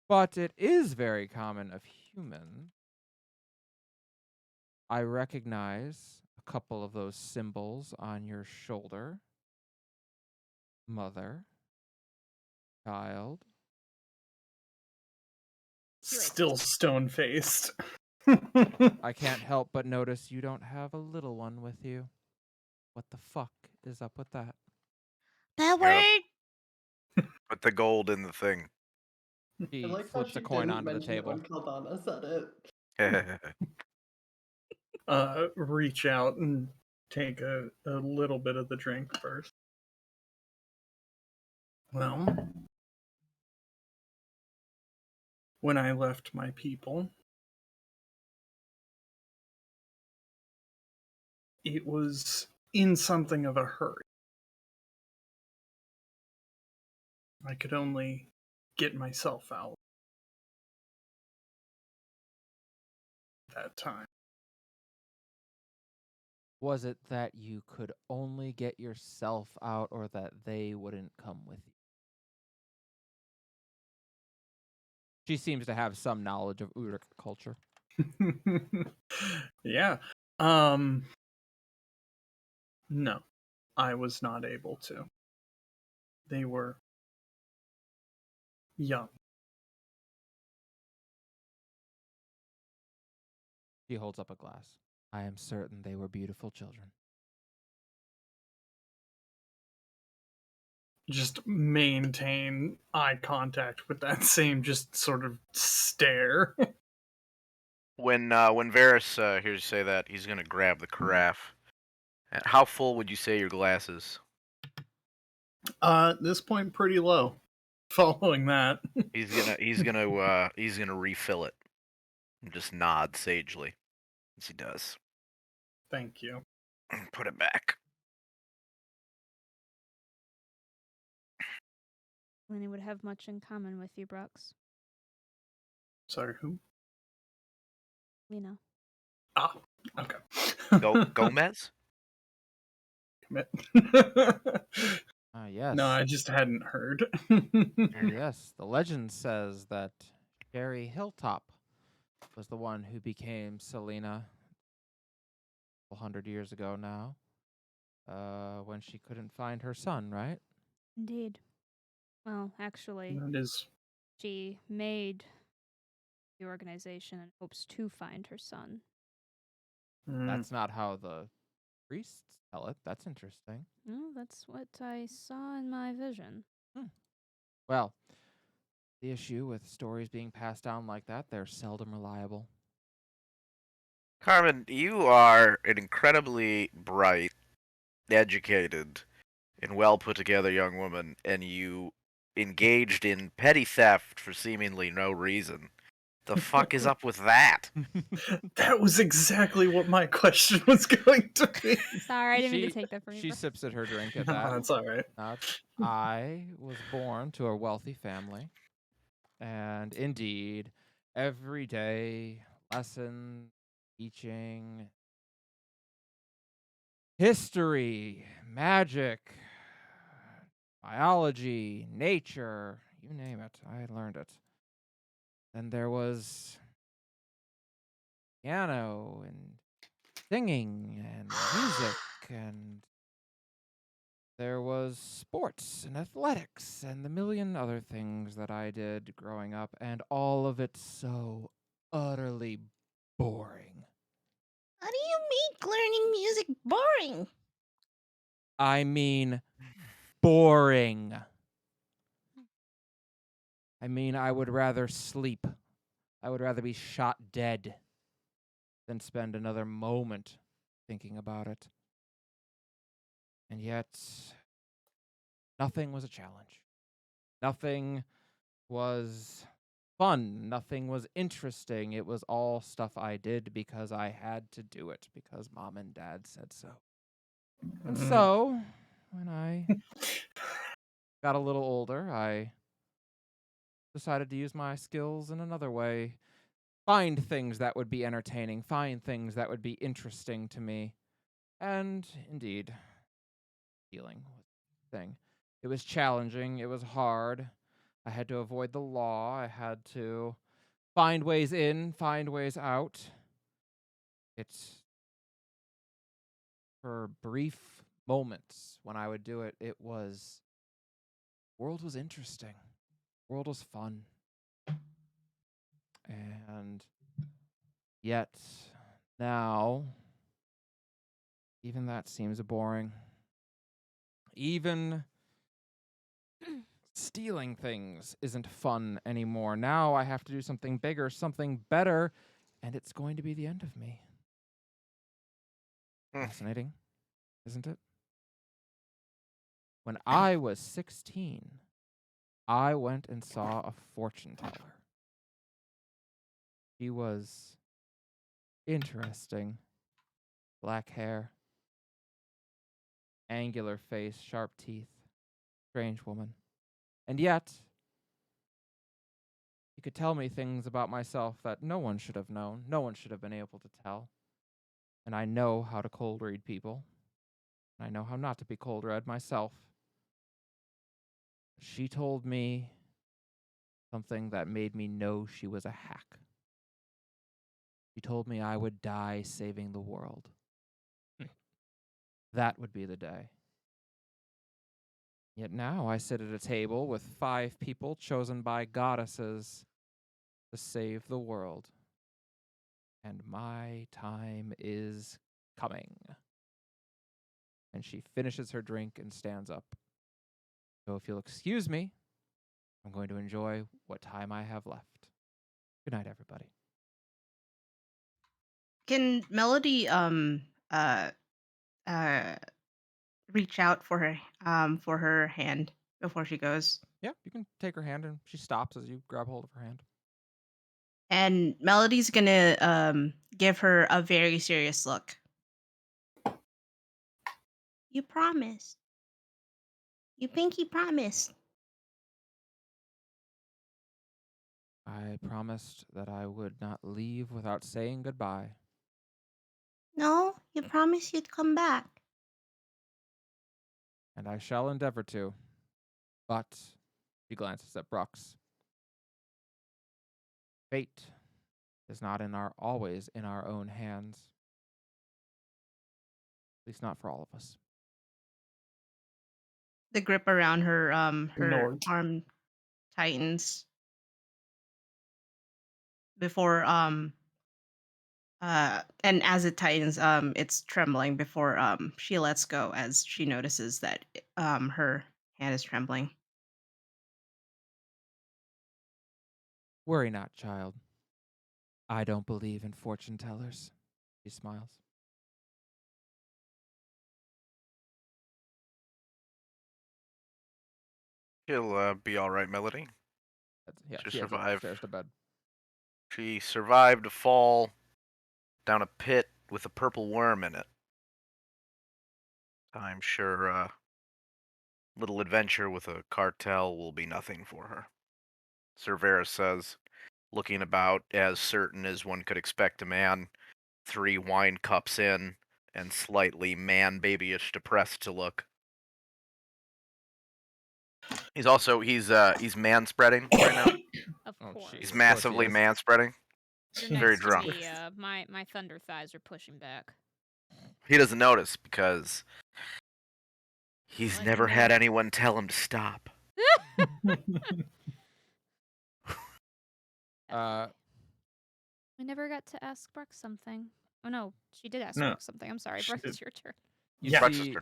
But it is very common of human. I recognize a couple of those symbols on your shoulder. Mother, child. Still stone faced. I can't help but notice you don't have a little one with you. What the fuck is up with that? That Yeah. word. Put the gold in the thing. She I like how flips she a coin didn't onto the mention it table. when Caldana said it. Reach out and take a little bit of the drink first. Well, when I left my people, it was in something of a hurry. I could only get myself out that time. Was it that you could only get yourself out or that they wouldn't come with you? She seems to have some knowledge of Uruk culture. Yeah. No, I was not able to. They were young. She holds up a glass. I am certain they were beautiful children. Just maintain eye contact with that same just sort of stare. When Varys hears you say that, he's gonna grab the carafe. How full would you say your glass is? At this point, pretty low. Following that, He's gonna refill it. And just nod sagely, as he does. thank you. Put it back. Lenny would have much in common with you, Brooks. Sorry, who? Lena. Ah, okay. Gomez? Commit. Yes. No, I just hadn't heard. Yes. The legend says that Sherry Hilltop was the one who became Selena 100 years ago now, when she couldn't find her son, right? Indeed. Well, actually, That is. she made the organization in hopes to find her son. That's not how the priests tell it. That's interesting. Well, that's what I saw in my vision. Well, the issue with stories being passed down like that, they're seldom reliable. Carmen, you are an incredibly bright, educated, and well put together young woman, and you engaged in petty theft for seemingly no reason. The fuck is up with that? That was exactly what my question was going to be. Sorry, I didn't mean to take that from you. She bro. sips at her drink at No, that. that's all right. I was born to a wealthy family, and indeed, every day, lesson, teaching, history, magic, biology, nature, you name it, I learned it. Then there was piano and singing and music, and there was sports and athletics and the million other things that I did growing up, and all of it so utterly boring. How do you make learning music boring? I mean, boring. I mean, I would rather sleep. I would rather be shot dead than spend another moment thinking about it. And yet, nothing was a challenge. Nothing was fun. Nothing was interesting. It was all stuff I did because I had to do it, because mom and dad said so. And so, when I got a little older, I decided to use my skills in another way. Find things that would be entertaining, find things that would be interesting to me. And indeed, healing was the thing. It was challenging, it was hard. I had to avoid the law, I had to find ways in, find ways out. It's for brief moments when I would do it, world was interesting. World was fun. And yet now even that seems boring. Even stealing things isn't fun anymore. Now I have to do something bigger, something better, and it's going to be the end of me. Fascinating, isn't it? When I was 16, I went and saw a fortune teller. She was interesting. Black hair, angular face, sharp teeth, strange woman. And yet, she could tell me things about myself that no one should have known, no one should have been able to tell. And I know how to cold read people. I know how not to be cold read myself. She told me something that made me know she was a hack. She told me I would die saving the world. That would be the day. Yet now I sit at a table with 5 people chosen by goddesses to save the world. And my time is coming. And she finishes her drink and stands up. So if you'll excuse me, I'm going to enjoy what time I have left. Good night, everybody. Can Melody uh uh reach out for her hand before she goes? Yeah, you can take her hand, and she stops as you grab hold of her hand. And Melody's gonna give her a very serious look. You promised. You pinky promised. I promised that I would not leave without saying goodbye. No, you promised you'd come back. And I shall endeavor to. But, she glances at Brooks. Fate is not always in our own hands. At least not for all of us. The grip around her Ignored. arm tightens before and as it tightens it's trembling before she lets go as she notices that her hand is trembling. Worry not, child. I don't believe in fortune tellers. She smiles. He'll be all right, Melody. Yeah, She'll she heads survive. upstairs to bed. She survived a fall down a pit with a purple worm in it. I'm sure a little adventure with a cartel will be nothing for her. Cervera says, looking about as certain as one could expect a man, 3 wine cups in, and slightly man-babyish depressed to look. He's man-spreading right now. Of Oh, course. jeez. He's Of course he massively is. man-spreading. You're Very next drunk. to me. My thunder thighs are pushing back. He doesn't notice because he's Let never him had know. anyone tell him to stop. We never got to ask Brooke something. Oh no, she did ask No, Brooke something. I'm sorry, she Brooke, did. it's your turn. You Yeah. see,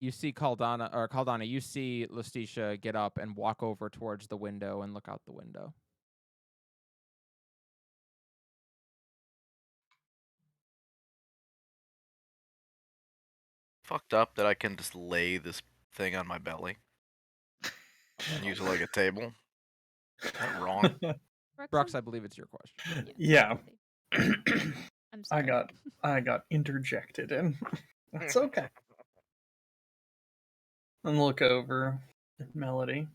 you see Caldana, you see Lustitia get up and walk over towards the window and look out the window. Fucked up that I can just lay this thing on my belly and use it like a table. Is that wrong? Brooks, I believe it's your question. Yeah. I'm sorry. I got interjected in. That's okay. And look over at Melody.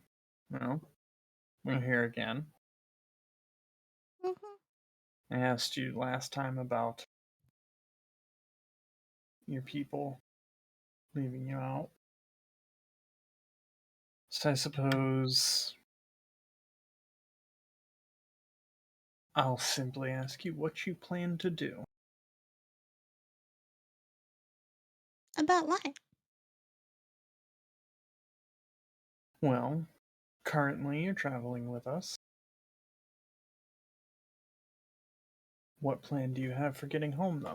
Well, we're here again. I asked you last time about your people leaving you out. So I suppose I'll simply ask you what you plan to do. About what? Well, currently you're traveling with us. What plan do you have for getting home, though?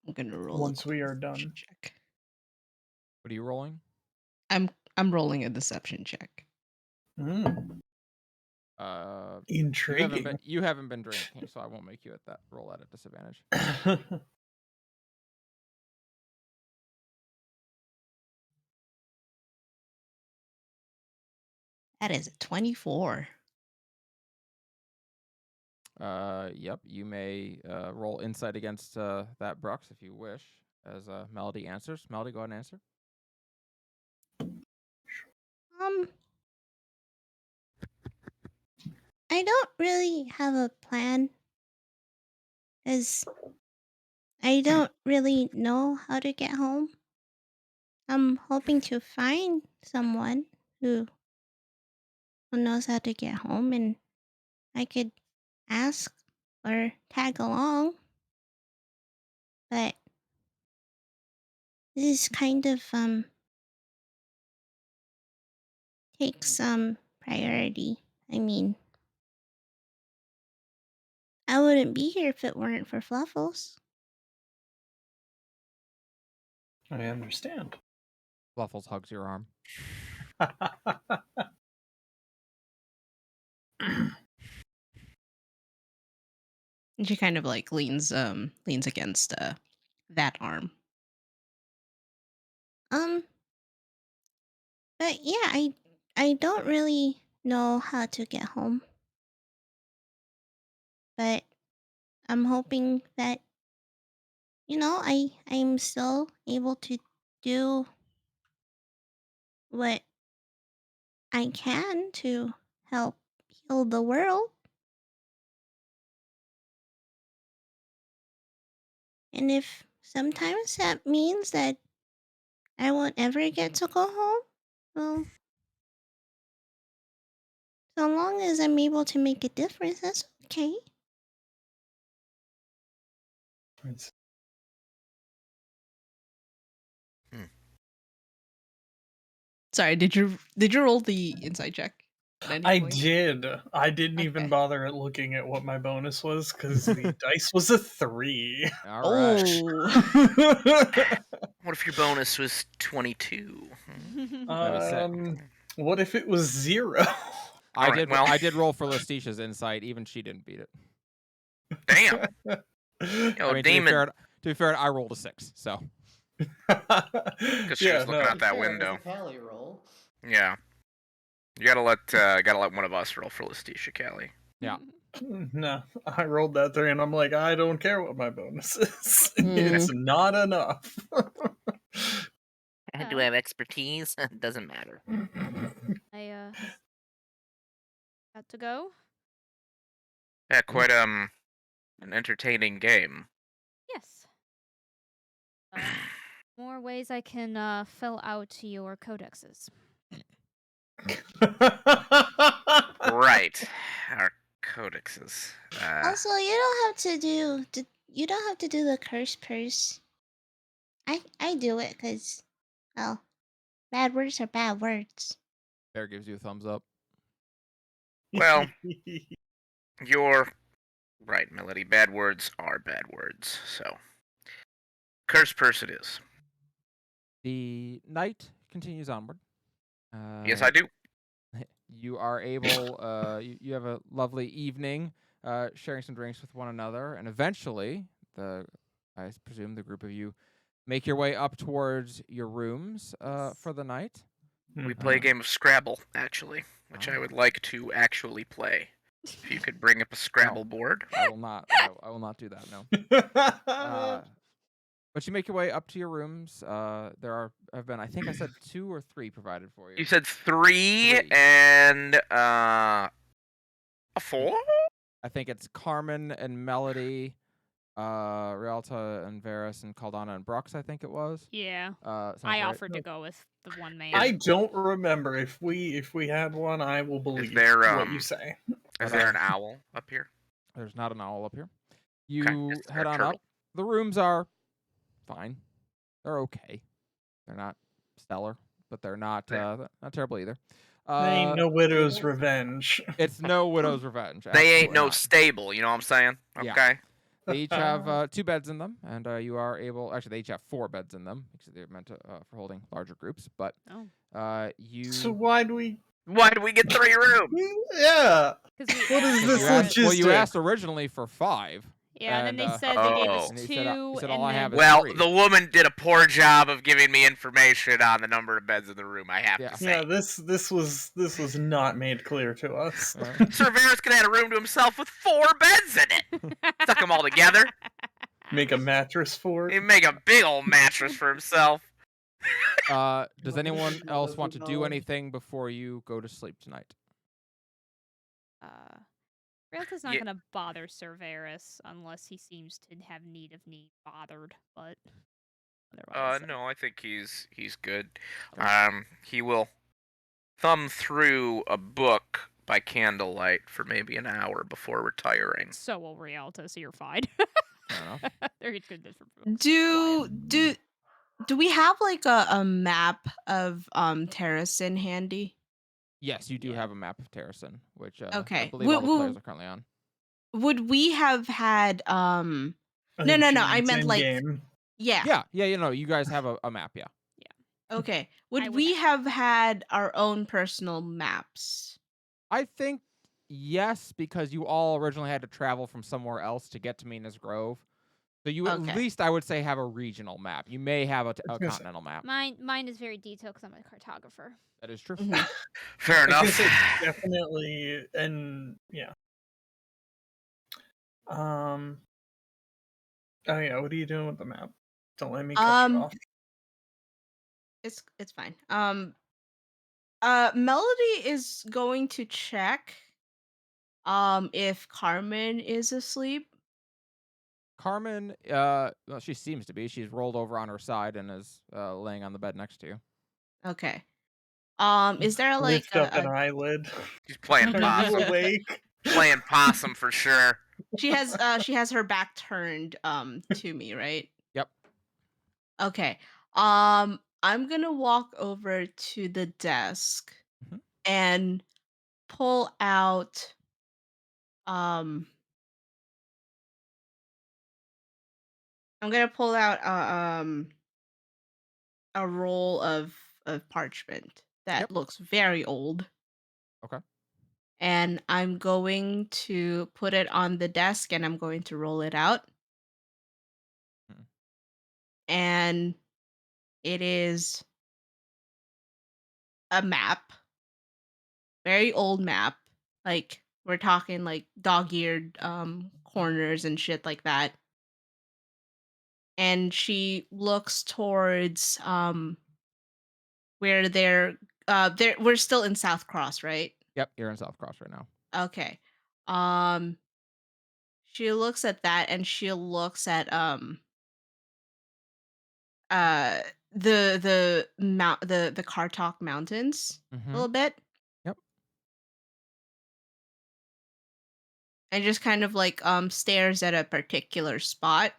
I'm gonna roll. Once we are done. Check. What are you rolling? I'm rolling a deception check. Intriguing. You haven't been drinking, so I won't make you roll at a disadvantage. That is a 24. Yep. You may roll insight against that Brooks if you wish. As Melody answers. Melody, go ahead and answer. I don't really have a plan, as I don't really know how to get home. I'm hoping to find someone who knows how to get home, and I could ask or tag along. But this is kind of takes some priority. I mean, I wouldn't be here if it weren't for Fluffles. I understand. Fluffles hugs your arm. And she kind of like leans against that arm. But yeah, I don't really know how to get home. But I'm hoping that I'm still able to do what I can to help heal the world. And if sometimes that means that I won't ever get to go home, well, so long as I'm able to make a difference, that's okay. It's- Sorry, did you roll the insight check? At any I point? did. I didn't even Okay. bother at looking at what my bonus was because the dice was a 3. All right. Oh. What if your bonus was 22? What if it was 0? I did roll for Lestitia's insight. Even she didn't beat it. Damn. I mean, Damon. to be fair, I rolled a 6. So. Because she was looking out that Sure, it was window. a tally roll. Yeah. You gotta let one of us roll for Letitia, Callie. Yeah. No, I rolled that 3 and I'm like, I don't care what my bonus is. It's not enough. Do I have expertise? Doesn't matter. I got to go. Yeah, quite an entertaining game. Yes. More ways I can fill out your codexes. Right, our codexes. Also, you don't have to do the curse purse. I do it because, well, bad words are bad words. Bear gives you a thumbs up. Well, you're right, Melody. Bad words are bad words. So, curse purse it is. The night continues onward. Yes, I do. You are able. You have a lovely evening, sharing some drinks with one another, and eventually, I presume the group of you make your way up towards your rooms for the night. We play a game of Scrabble, actually, which I would like to actually play. If you could bring up a Scrabble board. I will not. I will not do that. No. But you make your way up to your rooms. Have been, I think I said 2 or 3 provided for you. You said 3 3. and a 4? I think it's Carmen and Melody, Rialta and Varys and Caldana and Brooks, I think it was. Yeah. Sounds I right. offered to go with the one man. I don't remember. If we had one, I will believe what you say. Is there an owl up here? There's not an owl up here. Okay, You is there head a on turtle? up. The rooms are fine. They're okay. They're not stellar, but they're not terrible either. They ain't no widow's revenge. It's no widow's revenge. They ain't absolutely no not. stable, you know what I'm saying? Yeah. Okay. They each have 2 beds in them, and you are able. Actually, they each have 4 beds in them because they're meant to for holding larger groups. But you. So why do we get 3 rooms? Yeah. What is this logistic? Well, you asked originally for 5. Yeah, and then they said they gave us and he 2. said all I have is Well, 3. the woman did a poor job of giving me information on the number of beds in the room, I have to say. Yeah, this was not made clear to us. Sir Varys could have had a room to himself with 4 beds in it. Stuck them all together. Make a mattress for it. He'd make a big old mattress for himself. Does anyone else want to do anything before you go to sleep tonight? Rialta's not gonna bother Sir Varys unless he seems to have need of bothered, but otherwise. No, I think he's good. He will thumb through a book by candlelight for maybe an hour before retiring. So will Rialta, so you're fine. Fair enough. They're good for books. Do we have like a map of Terracin handy? Yes, you do have a map of Terracin, which I Okay. believe all the players are currently on. Would we have had No, I meant like game. Yeah. Yeah, you guys have a map, yeah. Okay. Would we have had our own personal maps? I think yes, because you all originally had to travel from somewhere else to get to Mina's Grove. So you at least, I would say, have a regional map. You may have a continental map. Mine is very detailed because I'm a cartographer. That is true. Fair enough. Definitely, and yeah. Oh yeah, what are you doing with the map? Don't let me cut you off. It's fine. Melody is going to check if Carmen is asleep. Carmen, well, she seems to be. She's rolled over on her side and is laying on the bed next to you. Okay. Is there like Lift up an eyelid? She's playing Are you possum. awake? Playing possum for sure. She has her back turned to me, right? Yep. Okay. I'm gonna walk over to the desk and pull out I'm gonna pull out a roll of parchment that looks very old. Okay. And I'm going to put it on the desk and I'm going to roll it out. And it is a map very old map. Like we're talking like dog-eared corners and shit like that. And she looks towards where they're we're still in South Cross, right? Yep, you're in South Cross right now. Okay. Um she looks at that and she looks at uh the Kartok Mountains a Mm-hmm. little bit Yep. and just kind of like stares at a particular spot.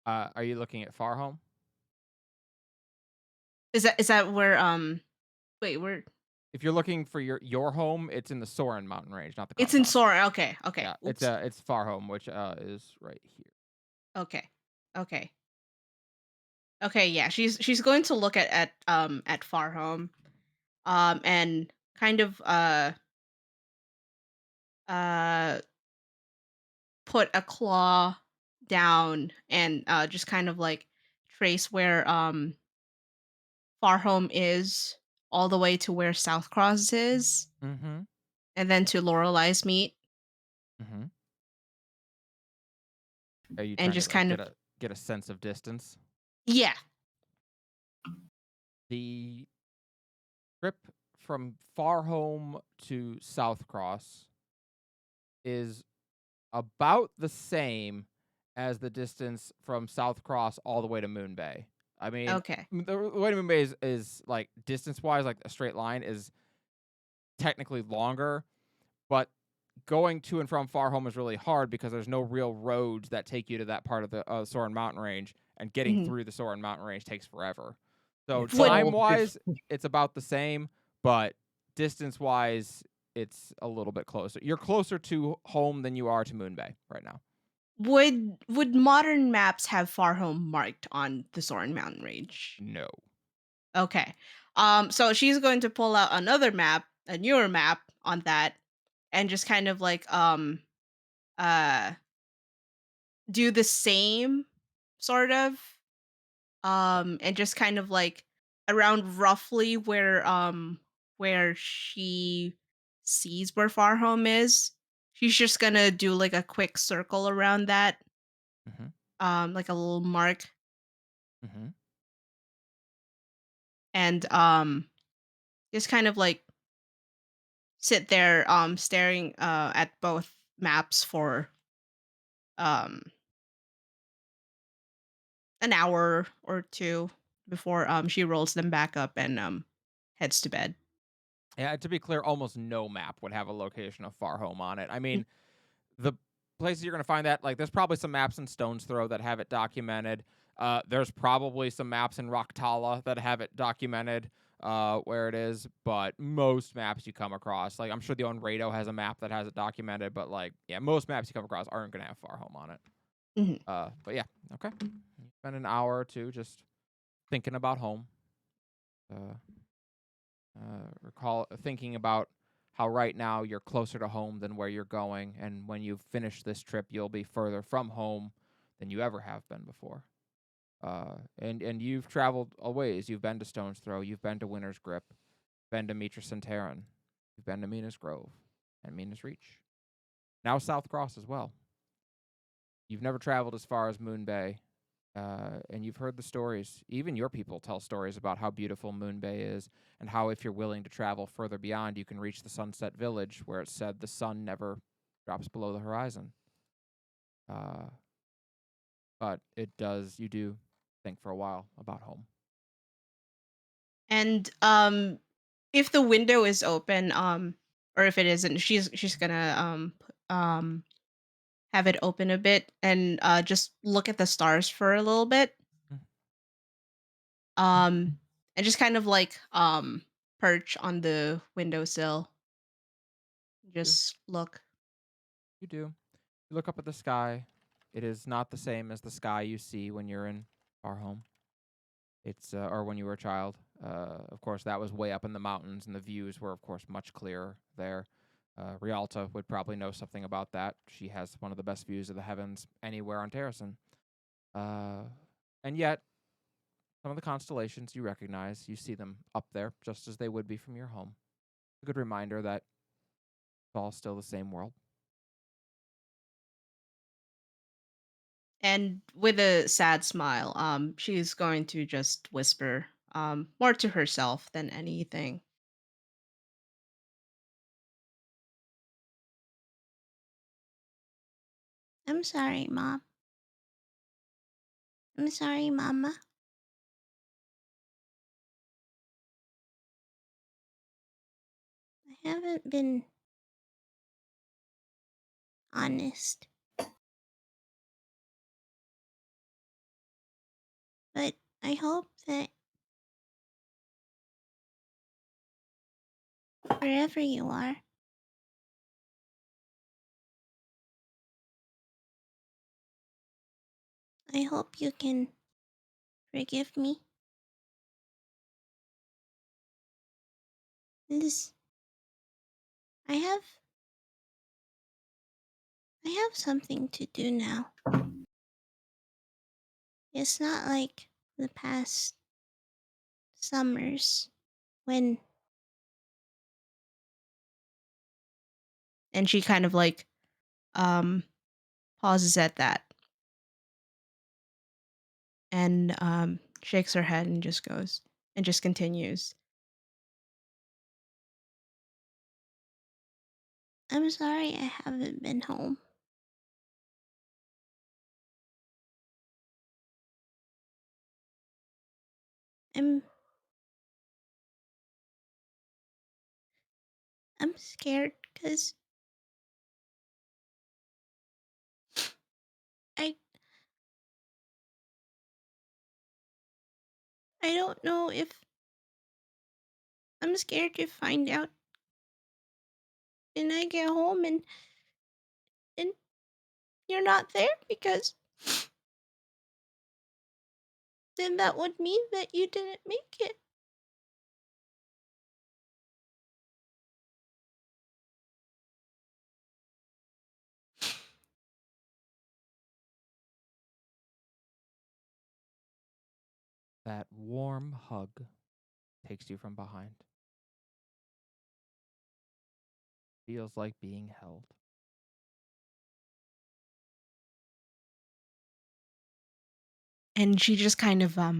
Are you looking at Far Home? Is that where wait, where If you're looking for your home, it's in the Soren mountain range, not the it's in Kartok. Sora. Okay, okay. Yeah, Oops. it's Far Home, which is right here. Okay. Okay. Okay, yeah. She's going to look at Far Home and kind of uh put a claw down and just kind of like trace where Far Home is all the way to where South Cross is Mm-hmm. and then to Lorelei's meet Mm-hmm. Are you and trying to just like kind of get a sense of distance? yeah. The trip from Far Home to South Cross is about the same as the distance from South Cross all the way to Moon Bay. I mean, Okay. the way to Moon Bay is like distance wise, like a straight line is technically longer, but going to and from Far Home is really hard because there's no real roads that take you to that part of the Soarin' Mountain Range, and getting Mhm. through the Soarin' Mountain Range takes forever. So It's Would time all wise, it's about the same, but distance wise, it's a little bit closer. You're closer to home than you are to Moon Bay right now. would modern maps have Far Home marked on the Soarin' Mountain Range? No. Okay. So she's going to pull out another map, a newer map on that, and just kind of like uh do the same sort of and just kind of like around roughly where she sees where Far Home is. She's just gonna do like a quick circle around that, Mm-hmm. like a little mark, Mm-hmm. and just kind of like sit there staring at both maps for um an hour or two before she rolls them back up and heads to bed. Yeah, to be clear, almost no map would have a location of Far Home on it. I Mm. mean, the places you're going to find that, like, there's probably some maps in Stone's Throw that have it documented. There's probably some maps in Rocktala that have it documented where it is, but most maps you come across, like, I'm sure the Onrado has a map that has it documented, but, like, yeah, most maps you come across aren't going to have Far Home on it. Mhm. But yeah, okay. You spend an hour or two just thinking about home. Uh, recall thinking about how right now you're closer to home than where you're going, and when you finish this trip, you'll be further from home than you ever have been before. And you've traveled a ways. You've been to Stone's Throw. You've been to Winter's Grip. Been to Mitra Centauran. You've been to Mina's Grove and Mina's Reach. Now South Cross as well. You've never traveled as far as Moon Bay, and you've heard the stories. Even your people tell stories about how beautiful Moon Bay is, and how if you're willing to travel further beyond, you can reach the Sunset Village, where it's said the sun never drops below the horizon. Uh, but it does. You do think for a while about home. And if the window is open, or if it isn't, she's gonna have it open a bit and just look at the stars for a little bit. Mm. Um and just kind of like perch on the windowsill. You do. Just look. You do. You look up at the sky. It is not the same as the sky you see when you're in our home. It's or when you were a child. Of course, that was way up in the mountains, and the views were, of course, much clearer there. Rialta would probably know something about that. She has one of the best views of the heavens anywhere on Terrasen. Uh, and yet, some of the constellations you recognize, you see them up there just as they would be from your home. a good reminder that it's all still the same world. And with a sad smile, she's going to just whisper, more to herself than anything. I'm sorry, Mom. I'm sorry, Mama. I haven't been honest. But I hope that wherever you are, I hope you can forgive me. This I have I have something to do now. It's not like the past summers when And she kind of like um pauses at that and shakes her head and just goes and just continues. I'm sorry I haven't been home. I'm I'm scared cuz I I don't know if I'm scared to find out and I get home and you're not there because then that would mean that you didn't make it. That warm hug takes you from behind. Feels like being held. And she just kind of uh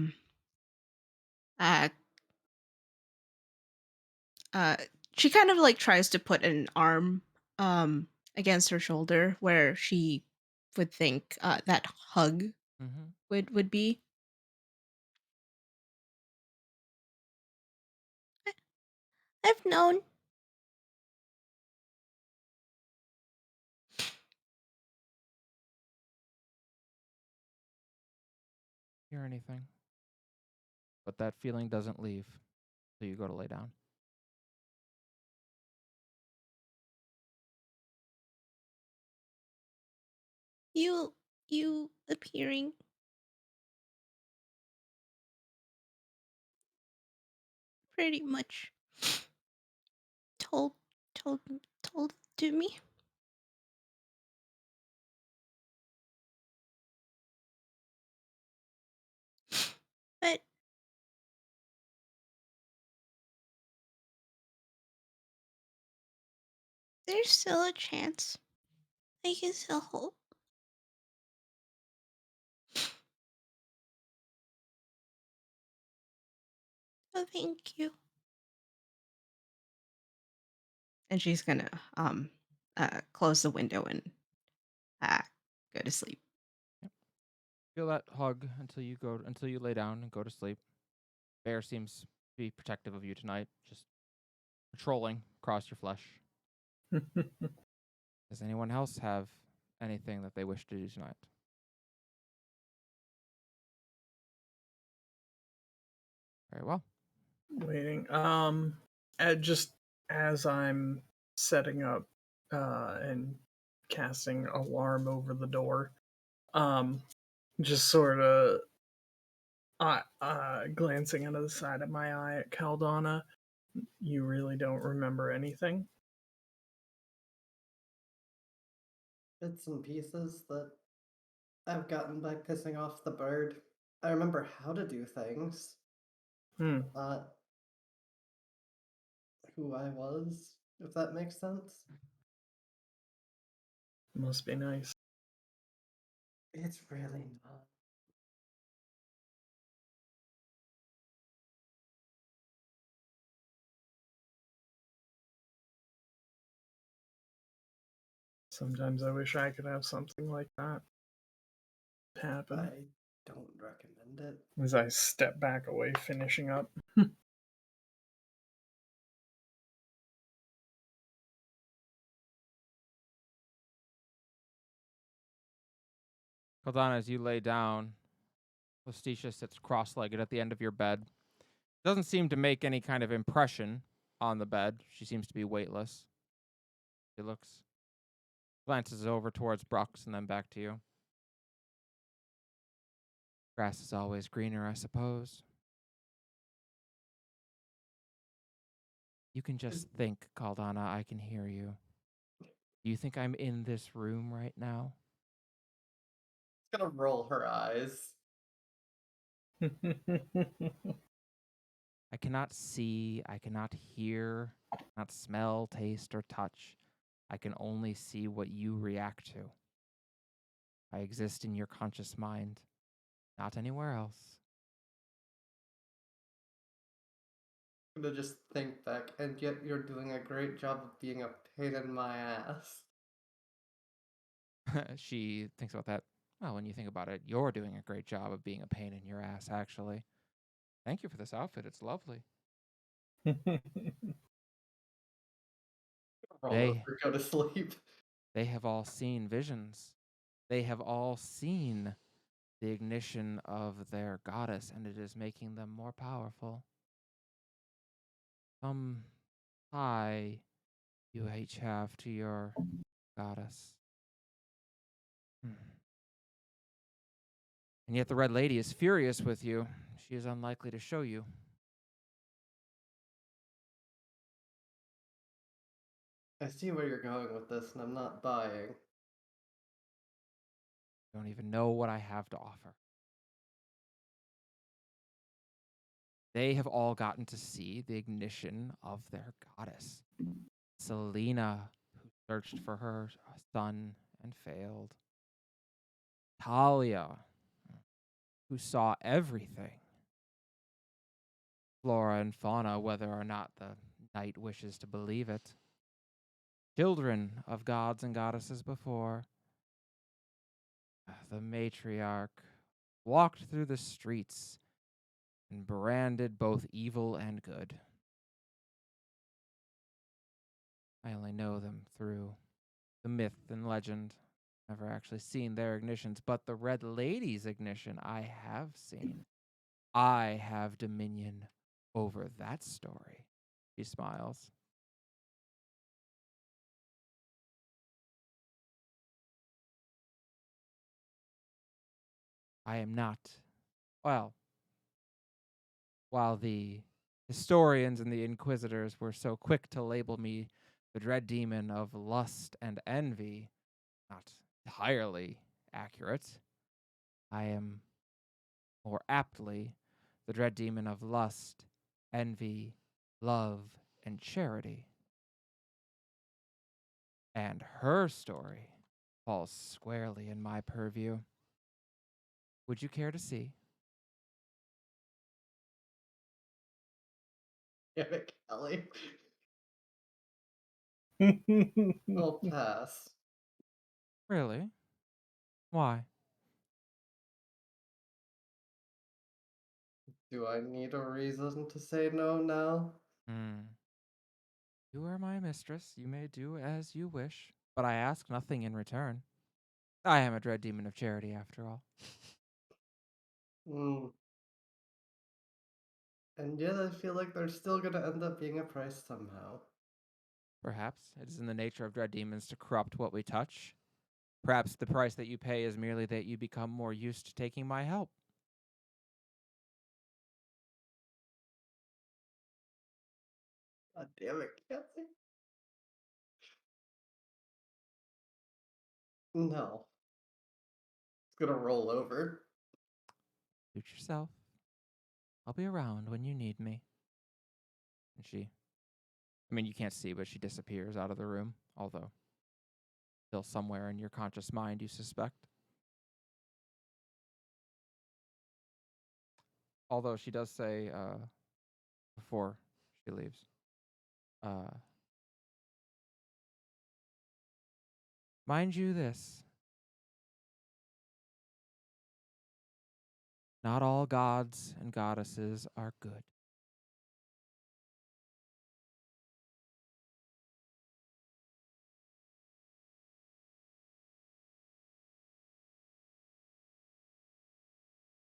uh she kind of like tries to put an arm um against her shoulder where she would think that hug Mm-hmm. would be. I've known. Hear anything? But that feeling doesn't leave, so you go to lay down. You appearing pretty much told told told to me. But there's still a chance. I can still hope. So thank you. And she's gonna close the window and uh go to sleep. Yep. Feel that hug until you lay down and go to sleep. Bear seems to be protective of you tonight, just patrolling across your flesh. Does anyone else have anything that they wish to do tonight? Very well. Waiting. Just as I'm setting up and casting alarm over the door, um, just sort of glancing out of the side of my eye at Caldana. You really don't remember anything? Bits and pieces that I've gotten by pissing off the bird. I remember how to do things. Hmm. Uh, who I was, if that makes sense. Must be nice. It's really not. Sometimes I wish I could have something like that happen. I don't recommend it. As I step back away, finishing up. Caldana, as you lay down, Lustitia sits cross-legged at the end of your bed. Doesn't seem to make any kind of impression on the bed. She seems to be weightless. She glances over towards Brooks and then back to you. Grass is always greener, I suppose. You can just think, Caldana, I can hear you. Do you think I'm in this room right now? It's gonna roll her eyes. I cannot see, I cannot hear, not smell, taste, or touch. I can only see what you react to. I exist in your conscious mind, not anywhere else. I'm gonna just think back, and yet you're doing a great job of being a pain in my ass. She thinks about that. Well, when you think about it, you're doing a great job of being a pain in your ass, actually. Thank you for this outfit. It's lovely. Roll They over, go to sleep. they have all seen visions. They have all seen the ignition of their goddess, and it is making them more powerful. Some tie you each have to your goddess. And yet the Red Lady is furious with you. She is unlikely to show you. I see where you're going with this, and I'm not buying. You don't even know what I have to offer. They have all gotten to see the ignition of their goddess. Selena, who searched for her son and failed. Talia, who saw everything. Flora and fauna, whether or not the knight wishes to believe it. Children of gods and goddesses before. The matriarch walked through the streets and branded both evil and good. I only know them through the myth and legend. Never actually seen their ignitions, but the Red Lady's ignition I have seen. I have dominion over that story. She smiles. I am not, well, while the historians and the inquisitors were so quick to label me the dread demon of lust and envy, not entirely accurate. I am more aptly the dread demon of lust, envy, love, and charity. And her story falls squarely in my purview. Would you care to see? Damn it, Kelly. I'll pass. Really? Why? Do I need a reason to say no now? You are my mistress. You may do as you wish, but I ask nothing in return. I am a dread demon of charity, after all. Hmm. And yet I feel like there's still gonna end up being a price somehow. Perhaps it is in the nature of dread demons to corrupt what we touch. Perhaps the price that you pay is merely that you become more used to taking my help. God damn it, Kelly. No. It's gonna roll over. Suit yourself. I'll be around when you need me. And she I mean, you can't see, but she disappears out of the room, although still somewhere in your conscious mind, you suspect. Although she does say before she leaves, mind you this, not all gods and goddesses are good.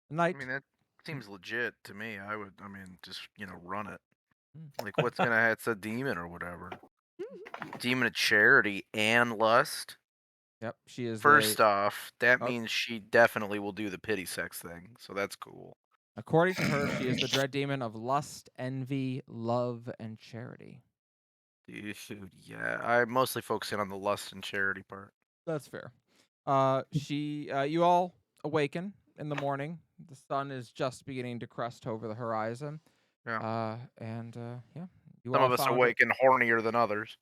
I Night. mean, that seems legit to me. I mean, just, run it. Mm. Like, what's gonna it's a demon or whatever. Demon of charity and lust? Yep, she is First off, that Oh. means she definitely will do the pity sex thing, so that's cool. According to her, she is the dread demon of lust, envy, love, and charity. Dude, yeah, I mostly focus in on the lust and charity part. That's fair. You all awaken in the morning. The sun is just beginning to crest over the horizon. Yeah. Yeah, you Some all of us found awaken hornier than others.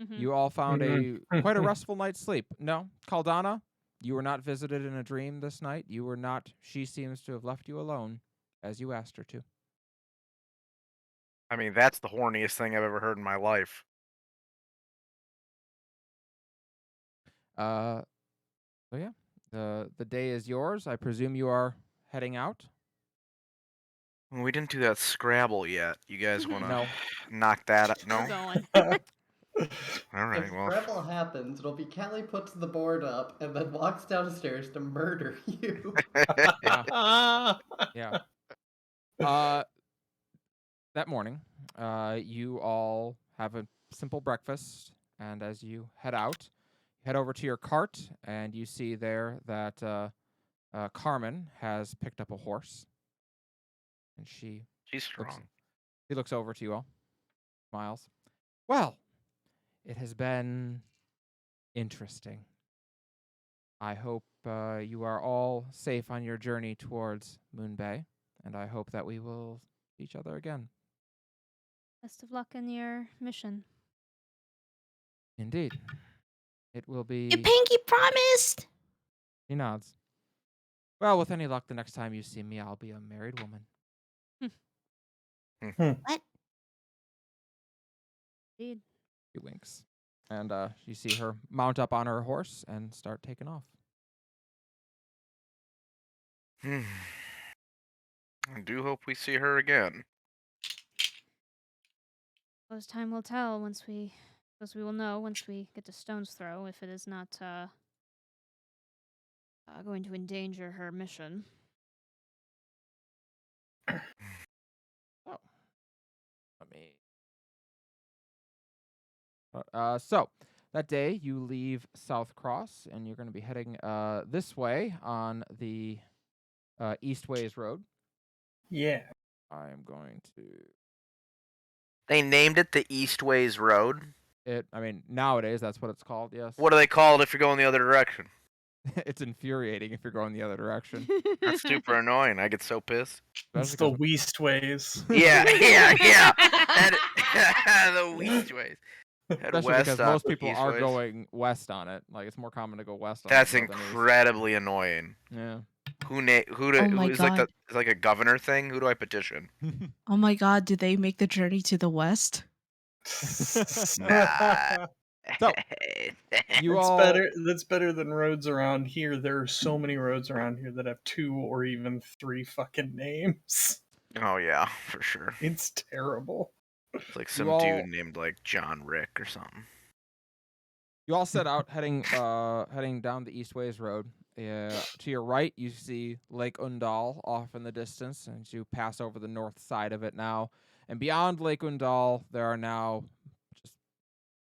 you all found Mhm. quite a restful night's sleep. No, Caldana, you were not visited in a dream this night. You were not. She seems to have left you alone, as you asked her to. I mean, that's the horniest thing I've ever heard in my life. So yeah, the day is yours. I presume you are heading out. We didn't do that Scrabble yet. You guys want to No. knock that up? We're No? going. All right, If well. Scrabble happens, it'll be Callie puts the board up and then walks downstairs to murder you. Yeah. That morning, you all have a simple breakfast, and as you head out, you head over to your cart, and you see there that Carmen has picked up a horse, and She's looks, strong. she looks over to you all, smiles. Well, it has been interesting. I hope you are all safe on your journey towards Moon Bay, and I hope that we will see each other again. Best of luck in your mission. Indeed. It will be. You pinky promised. He nods. Well, with any luck, the next time you see me, I'll be a married woman. What? Indeed. He winks. And you see her mount up on her horse and start taking off. I do hope we see her again. Suppose time will tell once we. Suppose we will know once we get to Stone's Throw if it is not going to endanger her mission. Oh. Let me. So, that day you leave South Cross and you're going to be heading this way on the Eastways Road. Yeah. I am going to. They named it the Eastways Road. I mean, nowadays that's what it's called. Yes. What do they call it if you're going the other direction? It's infuriating if you're going the other direction. That's super annoying. I get so pissed. It's the Weast ways. Yeah. The Eastways. Head Especially west because on most people are Eastways. going west on it. Like it's more common to go west on That's it than east. incredibly annoying. Yeah. Oh my Who's like God. it's like a governor thing? Who do I petition? Oh my God, do they make the journey to the west? Nah. So, you That's all better. That's better than roads around here. There are so many roads around here that have 2 or even 3 fucking names. Oh yeah, for sure. It's terrible. It's like some all- dude named like John Rick or something. You all set out heading down the Eastways Road. To your right, you see Lake Undal off in the distance, and you pass over the north side of it now. And beyond Lake Undal, there are now just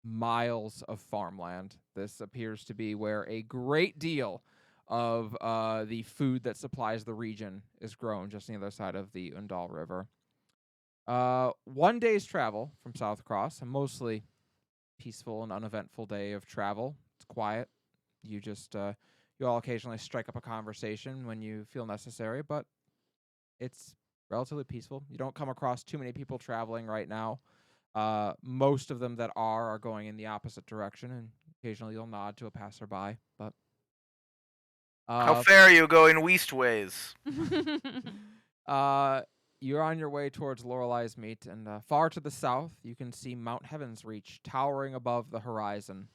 miles of farmland. This appears to be where a great deal of the food that supplies the region is grown, just on the other side of the Undal River. 1 day's travel from South Cross, a mostly peaceful and uneventful day of travel. It's quiet. You just you all occasionally strike up a conversation when you feel necessary, but it's relatively peaceful. You don't come across too many people traveling right now. Most of them that are going in the opposite direction, and occasionally you'll nod to a passerby. But How fare you going westways? You're on your way towards Lorelei's Meet, and far to the south, you can see Mount Heaven's Reach towering above the horizon.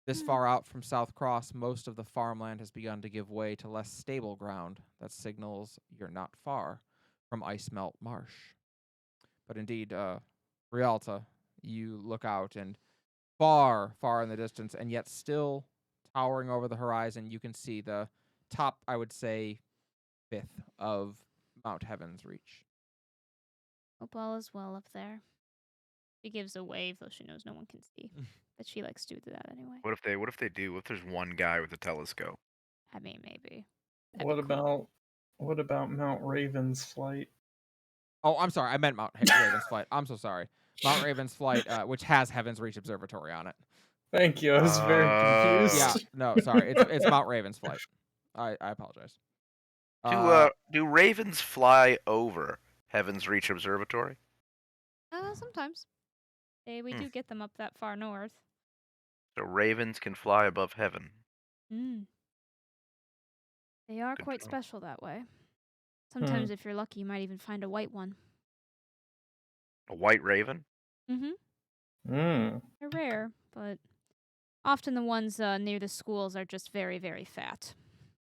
This far out from South Cross, most of the farmland has begun to give way to less stable ground that signals you're not far from Icemelt Marsh. But indeed, Rialta, you look out, and far, far in the distance, and yet still towering over the horizon, you can see the top, I would say, fifth of Mount Heaven's Reach. Hope all is well up there. She gives a wave, though she knows no one can see. But she likes to do that anyway. What if they do? What if there's one guy with a telescope? I mean, maybe. What about Mount Raven's flight? Oh, I'm sorry. I meant Mount Raven's Flight. I'm so sorry. Mount Raven's Flight, which has Heaven's Reach Observatory on it. Thank you. I was very confused. Yeah, no, sorry. It's Mount Raven's Flight. I apologize. Do ravens fly over Heaven's Reach Observatory? Sometimes. We do get them up that far north. So ravens can fly above heaven. They are Good quite to know. special that way. Sometimes, if you're lucky, you might even find a white one. A white raven? They're rare, but often the ones near the schools are just very, very fat.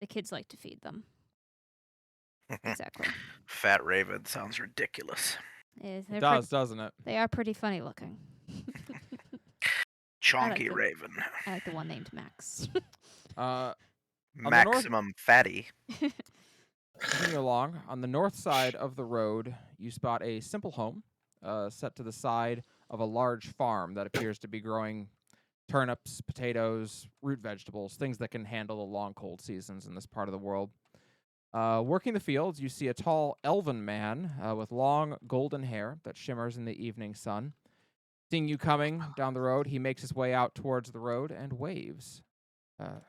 The kids like to feed them. Exactly. Fat raven sounds ridiculous. It does, doesn't it? They are pretty funny looking. Chonky raven. I like the one named Max. Maximum fatty. Continue along. On the north side of the road, you spot a simple home set to the side of a large farm that appears to be growing turnips, potatoes, root vegetables, things that can handle the long cold seasons in this part of the world. Working the fields, you see a tall elven man with long golden hair that shimmers in the evening sun. Seeing you coming down the road, he makes his way out towards the road and waves.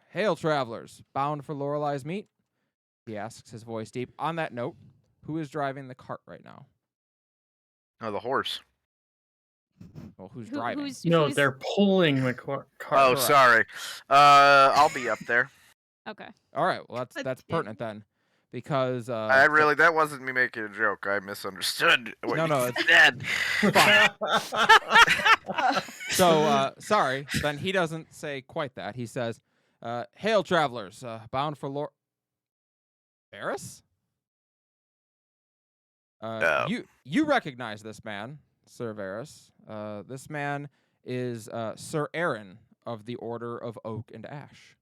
Hail, travelers, bound for Lorelei's Meet? He asks, his voice deep. On that note, who is driving the cart right now? Oh, the horse. Well, who's driving? They're pulling the cart. Oh, sorry. I'll be up there. Okay. All right. Well, that's pertinent then, because that wasn't me making a joke. I misunderstood what you said. So sorry. Then he doesn't say quite that. He says, "Hail, travelers, bound for Varys? You recognize this man, Sir Varys. This man is Sir Aaron of the Order of Oak and Ash.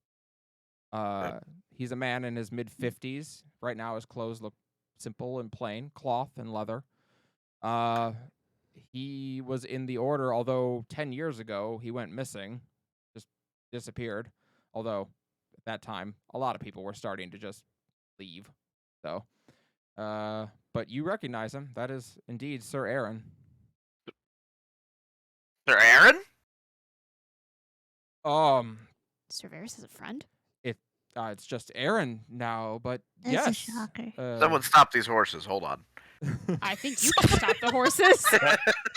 He's a man in his mid-50s. Right now his clothes look simple and plain, cloth and leather. He was in the Order, although 10 years ago he went missing, just disappeared. Although at that time a lot of people were starting to just leave. So, but you recognize him. That is indeed Sir Aaron. Sir Aaron? Sir Varys is a friend? It's just Aaron now, but That's yes. a shocker. Someone stop these horses. Hold on. I think you can stop the horses.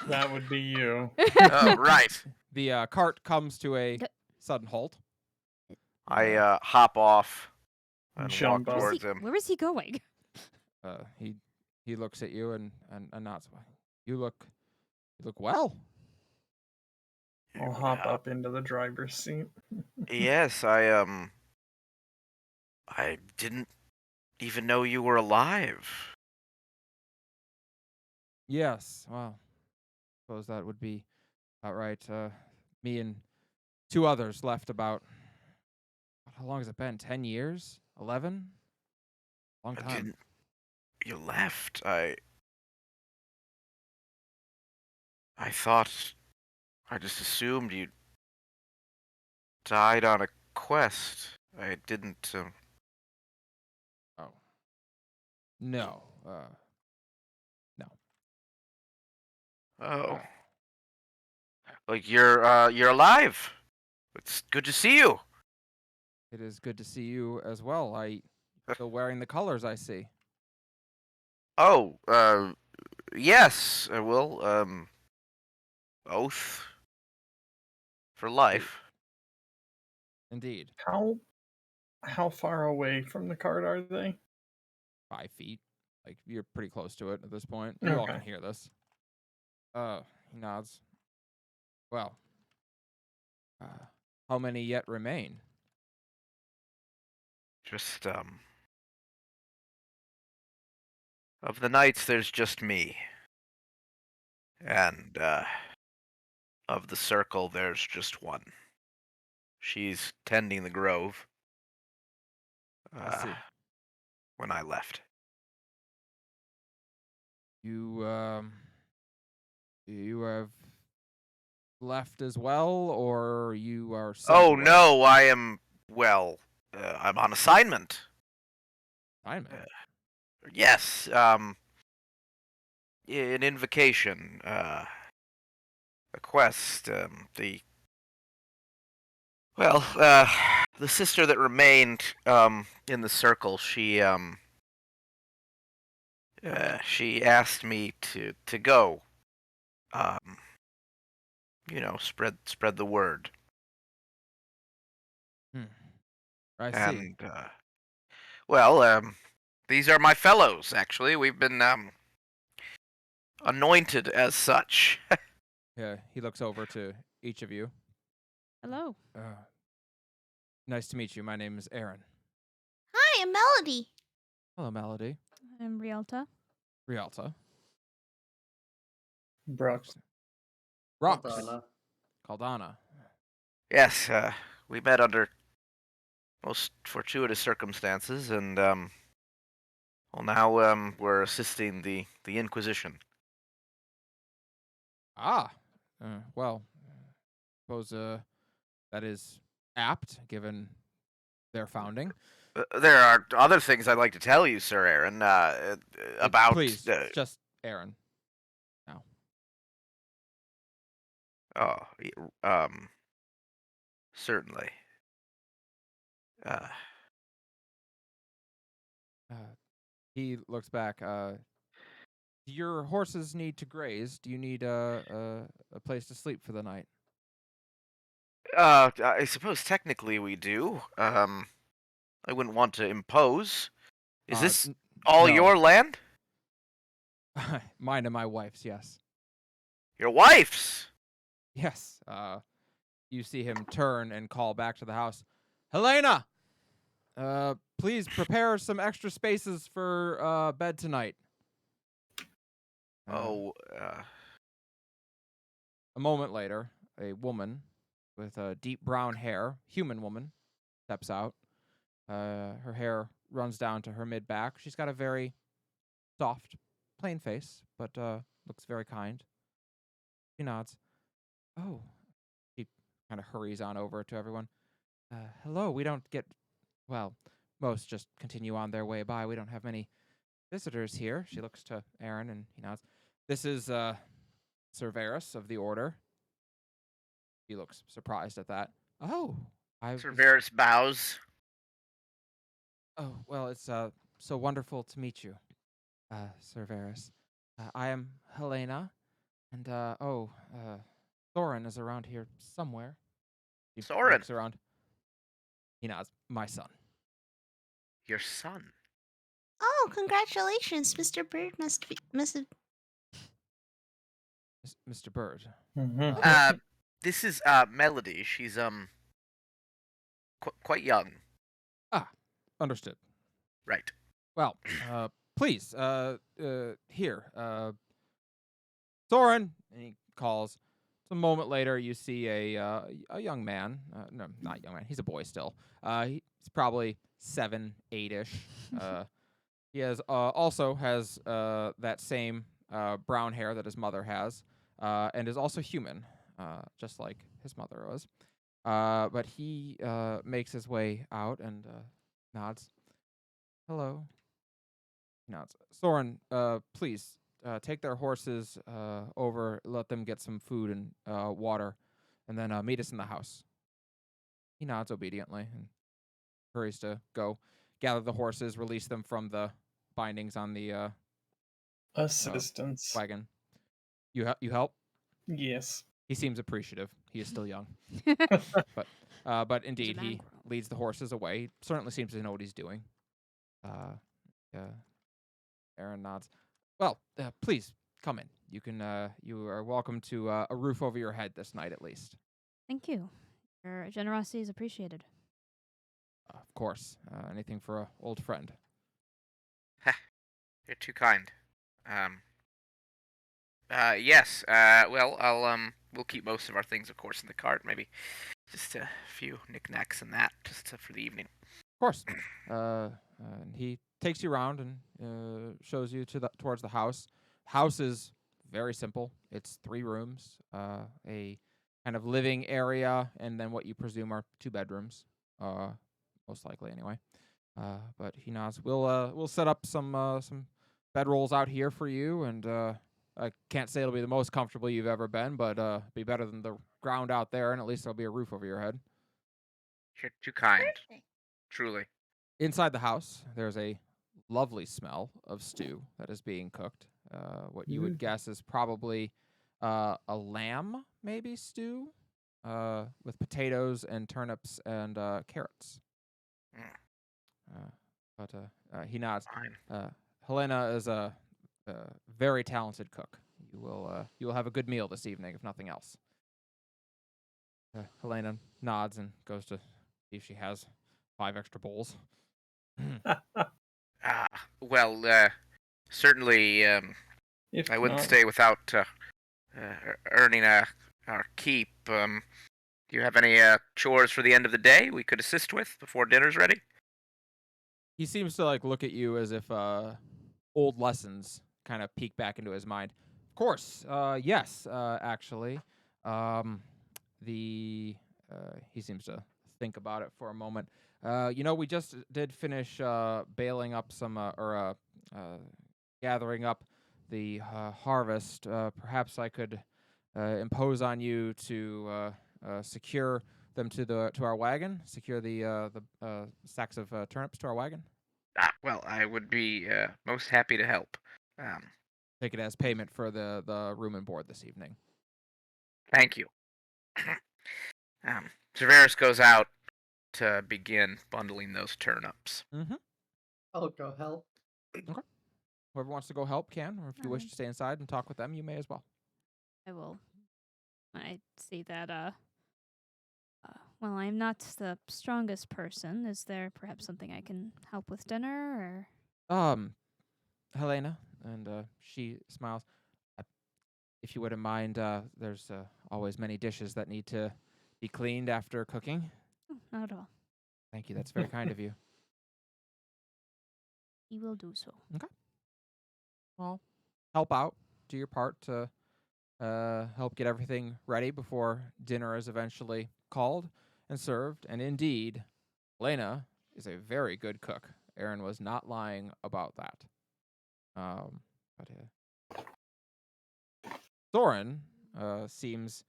That would be you. Oh, right. The cart comes to a sudden halt. I hop off and Jump walk off. towards him. Where is he going? He looks at you and nods. You look well. I'll hop up into the driver's seat. Yes, I didn't even know you were alive. Yes. Well, suppose that would be about right. Me and two others left about. How long has it been? 10 years? 11? Long time. You left. I thought. I just assumed you died on a quest. I didn't. Oh. No. No. Oh. Like you're alive. It's good to see you. It is good to see you as well. Still wearing the colors, I see. Oh, yes, I will. Oath for life. Indeed. How far away from the cart are they? 5 feet. Like, you're pretty close to it at this point. You all Okay. can hear this. He nods. Well, how many yet remain? Just, of the knights, there's just me. And, of the circle, there's just one. She's tending the grove. I see. When I left. You have left as well, or you are sent Oh, away? no, I am, well, I'm on assignment. Assignment? Yes, an invocation, a quest, the sister that remained, in the circle, she asked me to go, spread the word. I see. And, these are my fellows, actually. We've been, anointed as such. Yeah, he looks over to each of you. Hello. Nice to meet you. My name is Aaron. Hi, I'm Melody. Hello, Melody. I'm Rialta. Rialta. Brooks. Rox. Aldana. Caldana. Yes, we met under most fortuitous circumstances, and, now, we're assisting the Inquisition. Ah. Well, suppose that is apt, given their founding. There are other things I'd like to tell you, Sir Aaron, about... Please, just Aaron. Now. Certainly. He looks back. Do your horses need to graze? Do you need a place to sleep for the night? I suppose technically we do. I wouldn't want to impose. Is this all no. your land? Mine and my wife's, yes. Your wife's? Yes. You see him turn and call back to the house. Helena! Please prepare some extra spaces for bed tonight. A moment later, a woman with deep brown hair, human woman, steps out. Her hair runs down to her mid-back. She's got a very soft, plain face, but looks very kind. She nods. Oh. She kind of hurries on over to everyone. Hello, we don't get... Well, most just continue on their way by. We don't have many visitors here. She looks to Aaron and he nods. This is Cerberus of the Order. He looks surprised at that. Oh, Cerberus bows. Oh, well, it's so wonderful to meet you, Cerberus. I am Helena, and Thorin is around here somewhere. He Thorin? looks around. He nods. My son. Your son? Oh, congratulations, Mr. Bird must have... Mr. Bird. Mm-hmm. This is Melody. She's quite young. Ah, understood. Right. Well, please, here, Thorin. And he calls. A moment later, you see a young man. No, not young man. He's a boy still. He's probably 7, 8-ish. He also has that same brown hair that his mother has, and is also human, just like his mother was. But he makes his way out and nods. Hello. He nods. Thorin, please. Take their horses over, let them get some food and water, and then meet us in the house. He nods obediently and hurries to go gather the horses, release them from the bindings on the Assistance. wagon. You help? Yes. He seems appreciative. He is still young. But indeed, man he grown. leads the horses away. He certainly seems to know what he's doing. Aaron nods. Well, please come in. You can. You are welcome to a roof over your head this night, at least. Thank you. Your generosity is appreciated. Of course. Anything for an old friend. You're too kind. Yes. Well, we'll keep most of our things, of course, in the cart. Maybe just a few knickknacks and that, just for the evening. Of course. And he takes you around and shows you towards the house. House is very simple. It's 3 rooms, a kind of living area, and then what you presume are 2 bedrooms, most likely anyway. But he nods. We'll set up some bedrolls out here for you, and I can't say it'll be the most comfortable you've ever been, but be better than the ground out there, and at least there'll be a roof over your head. You're too kind. Perfect. Truly. Inside the house, there's a lovely smell of stew that is being cooked. What you would guess is probably a lamb, maybe stew, with potatoes and turnips and carrots. But he nods. Fine. Helena is a very talented cook. You will have a good meal this evening, if nothing else. Helena nods and goes to see if she has 5 extra bowls. Well, certainly, If I wouldn't not, stay without earning our keep. Do you have any chores for the end of the day we could assist with before dinner's ready? He seems to look at you as if old lessons kind of peek back into his mind. Of course, yes, actually. He seems to think about it for a moment. We just did finish baling up some gathering up the harvest. Perhaps I could impose on you to secure them to our wagon. Secure the sacks of turnips to our wagon. Well, I would be most happy to help. Take it as payment for the room and board this evening. Thank you. Severus goes out to begin bundling those turnips. Mm-hmm. I'll go help. Whoever wants to go help can, or if you wish Alright. to stay inside and talk with them, you may as well. I will. I see that. Well, I'm not the strongest person. Is there perhaps something I can help with dinner, or? Helena, and she smiles. If you wouldn't mind, there's always many dishes that need to be cleaned after cooking. Oh, not at all. Thank you. That's very kind of you. He will do so. Well, help out. Do your part to help get everything ready before dinner is eventually called and served. And indeed, Helena is a very good cook. Aaron was not lying about that. Thorin seems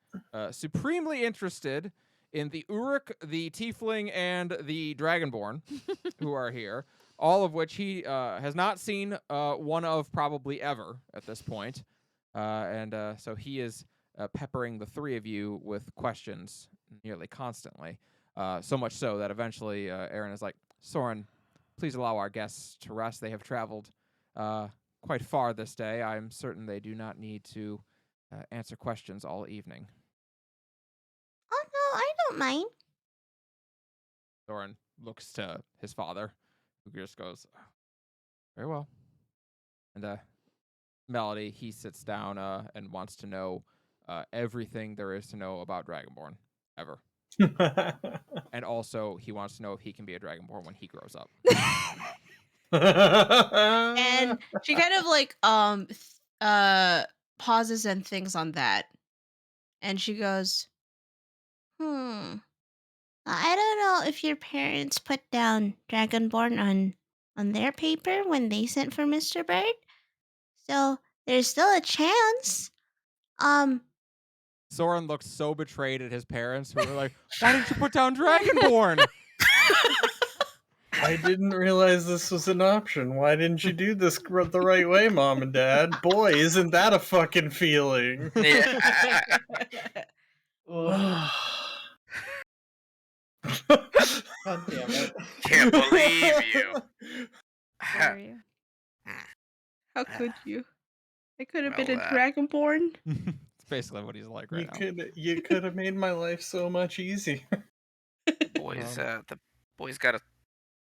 supremely interested in the Uruk, the Tiefling, and the Dragonborn who are here, all of which he has not seen one of probably ever at this point. So he is peppering the 3 of you with questions nearly constantly, so much so that eventually Aaron is like, Soren, please allow our guests to rest. They have traveled quite far this day. I'm certain they do not need to answer questions all evening. Oh no, I don't mind. Thorin looks to his father, who just goes, very well. And Melody, he sits down and wants to know everything there is to know about Dragonborn, ever. And also, he wants to know if he can be a Dragonborn when he grows up. And she kind of pauses and thinks on that. And she goes, I don't know if your parents put down Dragonborn on their paper when they sent for Mr. Bird. So there's still a chance. Soren looks so betrayed at his parents, who were like, why didn't you put down Dragonborn? I didn't realize this was an option. Why didn't you do this the right way, Mom and Dad? Boy, isn't that a fucking feeling. Yeah. Ugh, God damn it. Can't believe you. Dare you? How could you? I could have been Well, a dragonborn. It's basically what he's like right now. You could have made my life so much easier. the boy's got a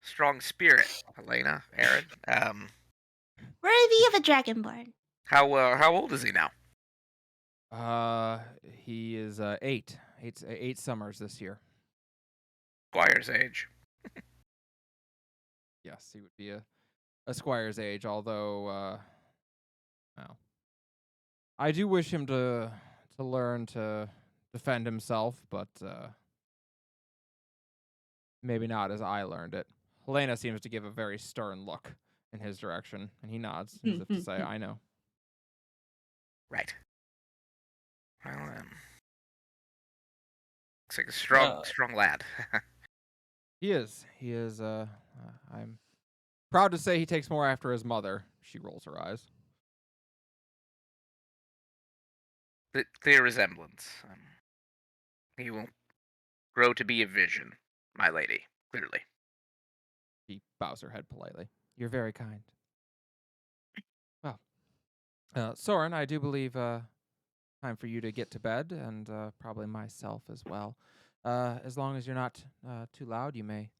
strong spirit. Helena, Aaron. Worthy of a dragonborn. How old is he now? He is 8. 8 summers this year. Squire's age. Yes, he would be a squire's age. Although, well, I do wish him to learn to defend himself, but maybe not as I learned it. Helena seems to give a very stern look in his direction, and he nods as if to say, "I know." Right. Well, looks like a strong lad. He is. He is. I'm proud to say he takes more after his mother. She rolls her eyes. Clear resemblance. He will grow to be a vision, my lady. Clearly. She bows her head politely. You're very kind. Well, Soren, I do believe time for you to get to bed, and probably myself as well. As long as you're not too loud, you may.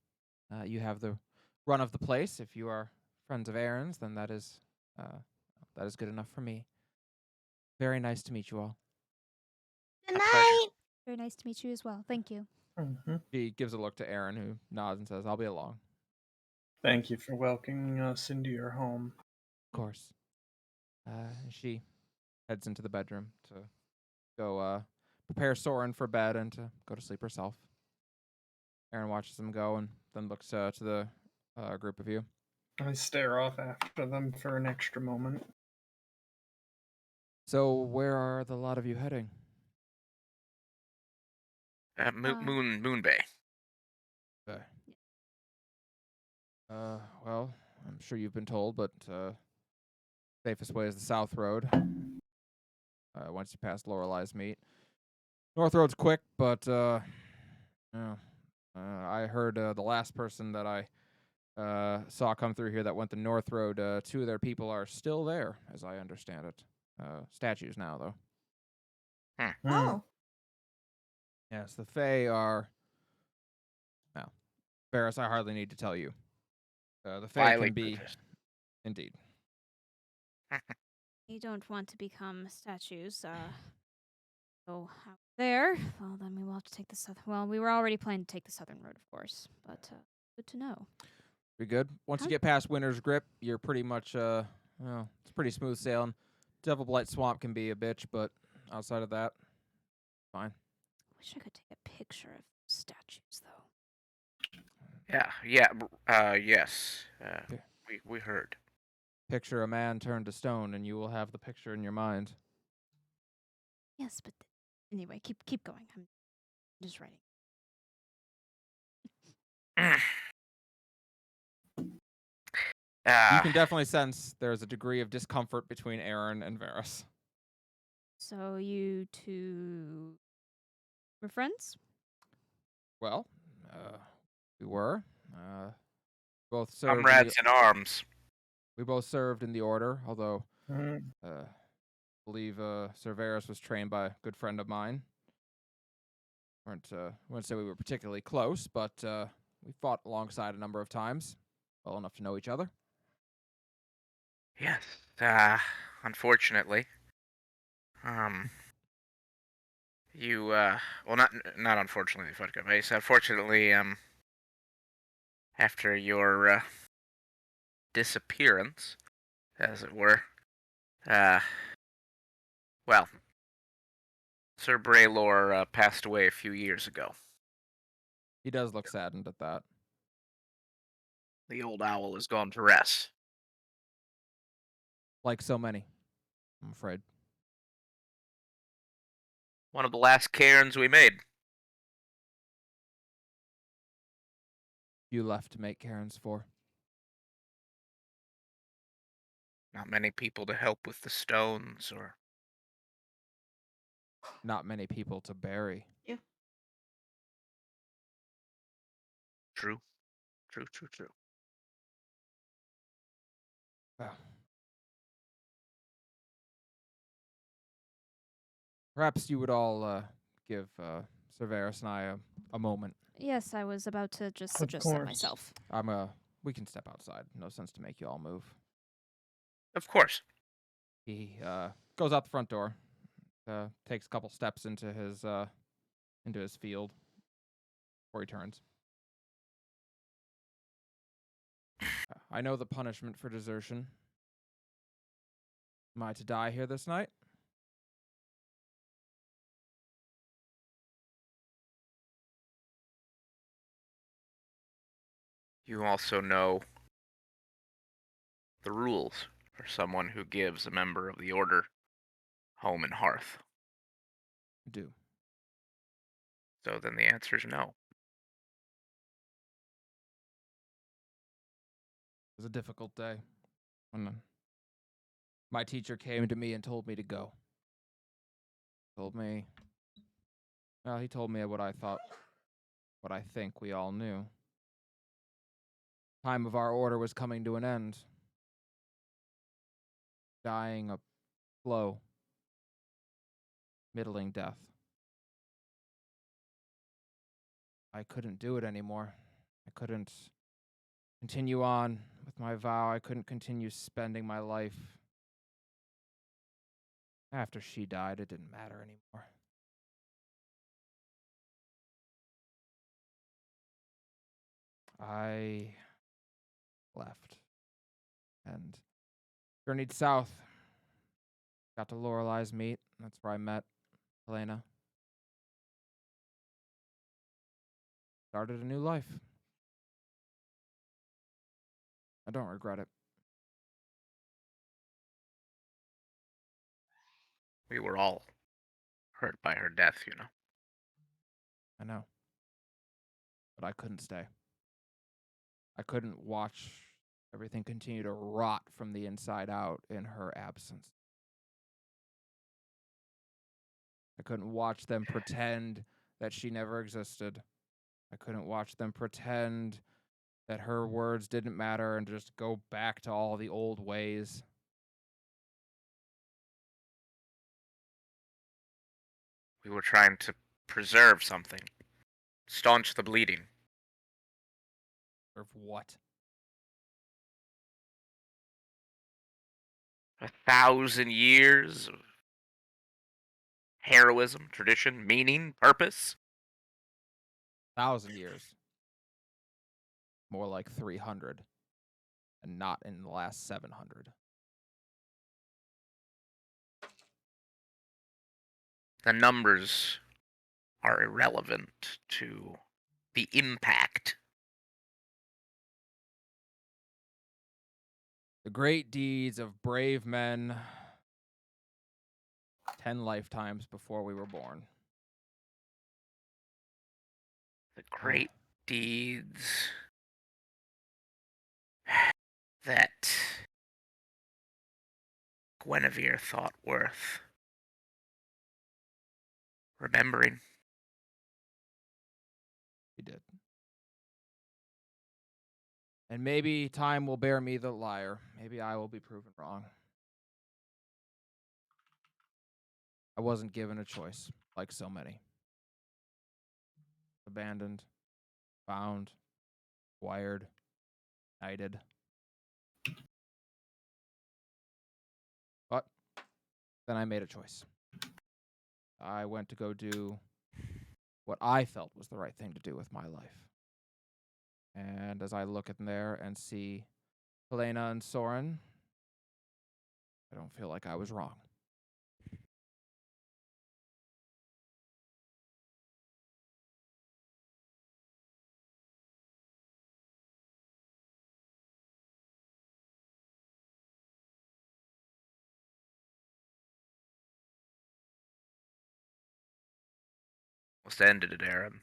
You have the run of the place. If you are friends of Aaron's, then that is good enough for me. Very nice to meet you all. Good A pleasure. night. Very nice to meet you as well. Thank you. She gives a look to Aaron, who nods and says, "I'll be along." Thank you for welcoming us into your home. Of course. She heads into the bedroom to go prepare Soren for bed and to go to sleep herself. Aaron watches them go and then looks to the group of you. I stare off after them for an extra moment. So where are the lot of you heading? Moon Bay. Okay. Well, I'm sure you've been told, but safest way is the South Road. Once you pass Lorelei's Meet. North Road's quick, but I heard the last person that I saw come through here that went the North Road, 2 of their people are still there, as I understand it. Statues now, though. Oh. Yes, the Fae are... Well, Varys, I hardly need to tell you. The Fae can Violate be... purpose. Indeed. You don't want to become statues. So out there. Well, then we will have to take the south. Well, we were already planning to take the southern road, of course. But good to know. Pretty good. Once you get past Winter's Grip, you're pretty much, it's pretty smooth sailing. Devil Blight Swamp can be a bitch, but outside of that, fine. Wish I could take a picture of statues, though. Yes. Okay. We heard. Picture a man turned to stone, and you will have the picture in your mind. Yes, but anyway, keep going. I'm just writing. You can definitely sense there's a degree of discomfort between Aaron and Varys. So you two were friends? Well, we were. Both served. Comrades in arms. We both served in the order, although Mm. I believe Sir Varys was trained by a good friend of mine. Wouldn't say we were particularly close, but we fought alongside a number of times, well enough to know each other. Yes. Unfortunately. You well, not unfortunately, Fudka. Unfortunately, after your disappearance, as it were, well, Sir Braylor passed away a few years ago. He does look saddened at that. The old owl has gone to rest. Like so many, I'm afraid. One of the last cairns we made. You left to make cairns for? Not many people to help with the stones, or Not many people to bury. true. True. Well, perhaps you would all give Cerberus and I a moment. Yes, I was about to just Of suggest that course. myself. We can step outside. No sense to make you all move. Of course. He goes out the front door, takes a couple steps into his field before he turns. I know the punishment for desertion. Am I to die here this night? You also know the rules for someone who gives a member of the Order home and hearth. I do. So then the answer is no. It was a difficult day. When my teacher came to me and told me to go. He told me what I think we all knew. Time of our order was coming to an end. Dying a slow, middling death. I couldn't do it anymore. I couldn't continue on with my vow. I couldn't continue spending my life. After she died, it didn't matter anymore. I left and journeyed south. Got to Lorelei's meet. That's where I met Helena. Started a new life. I don't regret it. We were all hurt by her death, you know. I know. But I couldn't stay. I couldn't watch everything continue to rot from the inside out in her absence. I couldn't watch them pretend that she never existed. I couldn't watch them pretend that her words didn't matter and just go back to all the old ways. We were trying to preserve something. Staunch the bleeding. Or what? 1,000 years of heroism, tradition, meaning, purpose. 1,000 years. More like 300. And not in the last 700. The numbers are irrelevant to the impact. The great deeds of brave men 10 lifetimes before we were born. The great deeds that Guinevere thought worth remembering. He did. And maybe time will bear me the liar. Maybe I will be proven wrong. I wasn't given a choice, like so many. Abandoned, found, wired, knighted. But then I made a choice. I went to go do what I felt was the right thing to do with my life. And as I look in there and see Helena and Soren, I don't feel like I was wrong. Almost ended it, Aaron.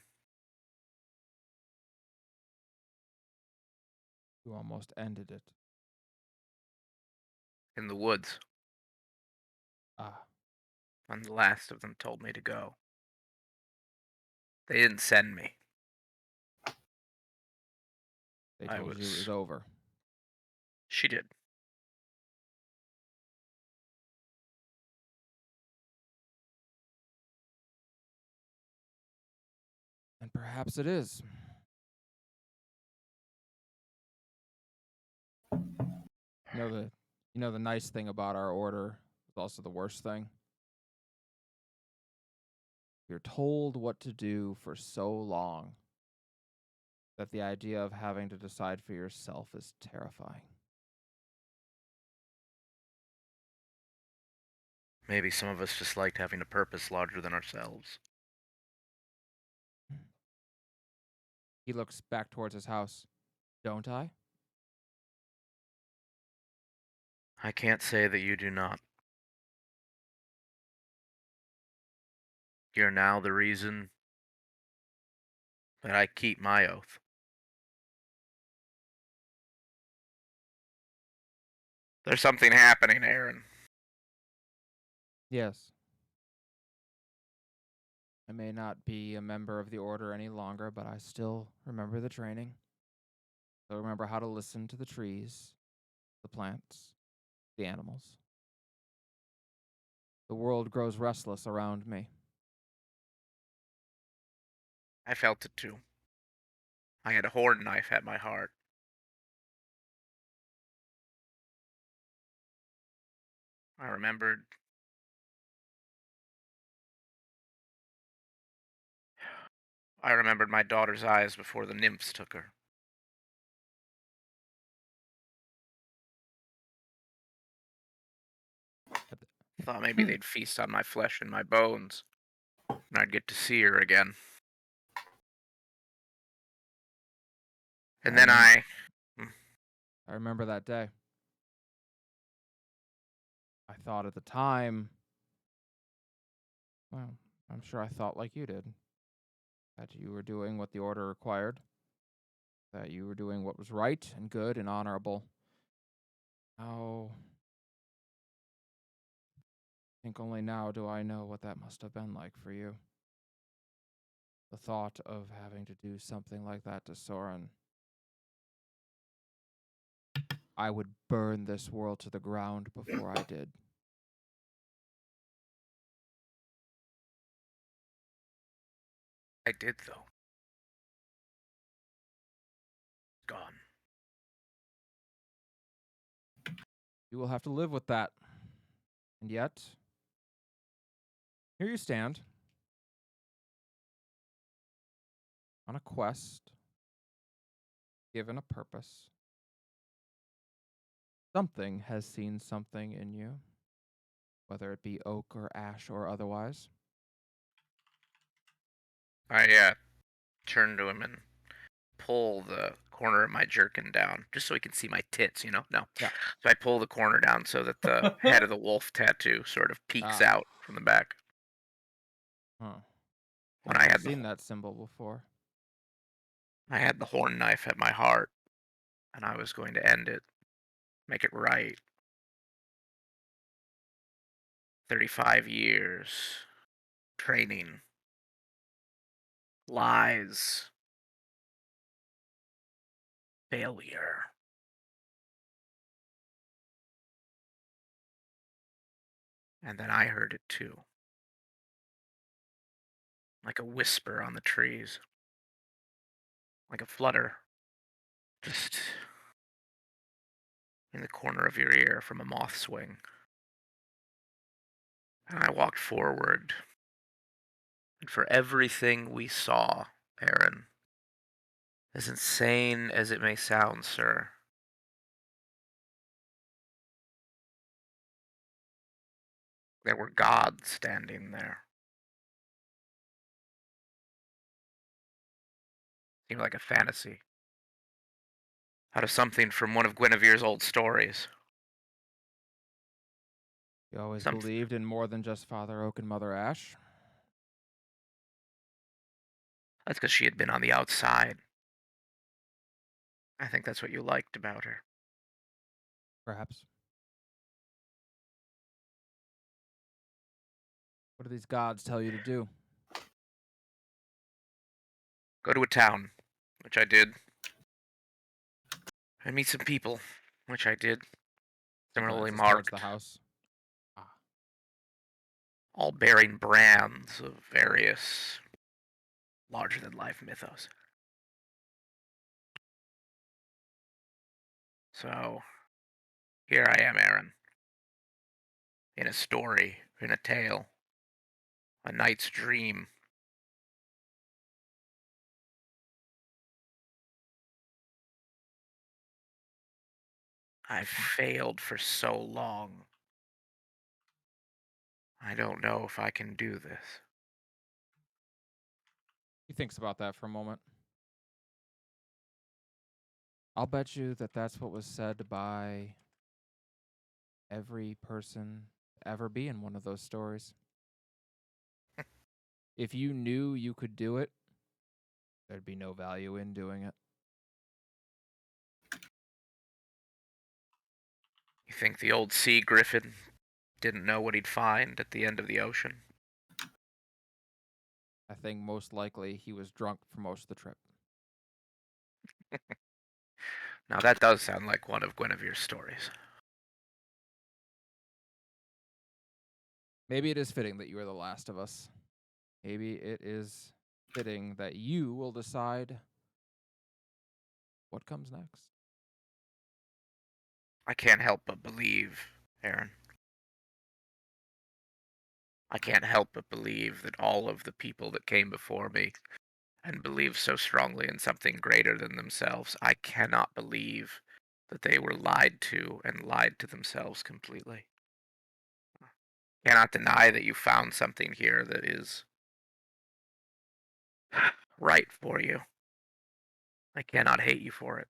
You almost ended it. In the woods, Ah, when the last of them told me to go. They didn't send me. they I told you it was was. over. She did. And perhaps it is. The nice thing about our order is also the worst thing. You're told what to do for so long that the idea of having to decide for yourself is terrifying. Maybe some of us just liked having a purpose larger than ourselves. He looks back towards his house. Don't I? I can't say that you do not. You're now the reason that I keep my oath. There's something happening, Aaron. Yes. I may not be a member of the order any longer, but I still remember the training. I remember how to listen to the trees, the plants, the animals. The world grows restless around me. I felt it too. I had a horn knife at my heart. I remembered. I remembered my daughter's eyes before the nymphs took her. Thought maybe they'd feast on my flesh and my bones, and I'd get to see her again. And then I remember that day. I thought at the time, well, I'm sure I thought like you did, that you were doing what the order required, that you were doing what was right and good and honorable. Now, I think only now do I know what that must have been like for you. The thought of having to do something like that to Soren. I would burn this world to the ground before I did. I did, though. Gone. You will have to live with that. And yet, here you stand on a quest, given a purpose. Something has seen something in you, whether it be oak or ash or otherwise. I turn to him and pull the corner of my jerkin down, just so he can see my tits, you know? No. Yeah. So I pull the corner down so that the head of the wolf tattoo sort of peeks out from the back. Huh. When I've I never had seen that symbol before. I had the horn knife at my heart, and I was going to end it, make it right. 35 years, training, lies, failure. And then I heard it too, like a whisper on the trees, like a flutter, just in the corner of your ear from a moth's wing. And I walked forward, and for everything we saw, Aaron, as insane as it may sound, sir, there were gods standing there. Seemed like a fantasy. Out of something from one of Guinevere's old stories. You always Some- believed in more than just Father Oak and Mother Ash. That's because she had been on the outside. I think that's what you liked about her. Perhaps. What do these gods tell you to do? Go to a town, which I did, and meet some people, which I did. Similarly Glances towards the marked, house. Ah, all bearing brands of various larger-than-life mythos. So, here I am, Aaron. In a story, in a tale, a night's dream. I've failed for so long. I don't know if I can do this. he thinks about that for a moment. I'll bet you that that's what was said by every person to ever be in one of those stories. If you knew you could do it, there'd be no value in doing it. You think the old sea griffin didn't know what he'd find at the end of the ocean? I think most likely he was drunk for most of the trip. Now that does sound like one of Guinevere's stories. Maybe it is fitting that you are the last of us. Maybe it is fitting that you will decide what comes next. I can't help but believe, Aaron. I can't help but believe that all of the people that came before me and believed so strongly in something greater than themselves, I cannot believe that they were lied to and lied to themselves completely. Cannot deny that you found something here that is right for you. I cannot hate you for it,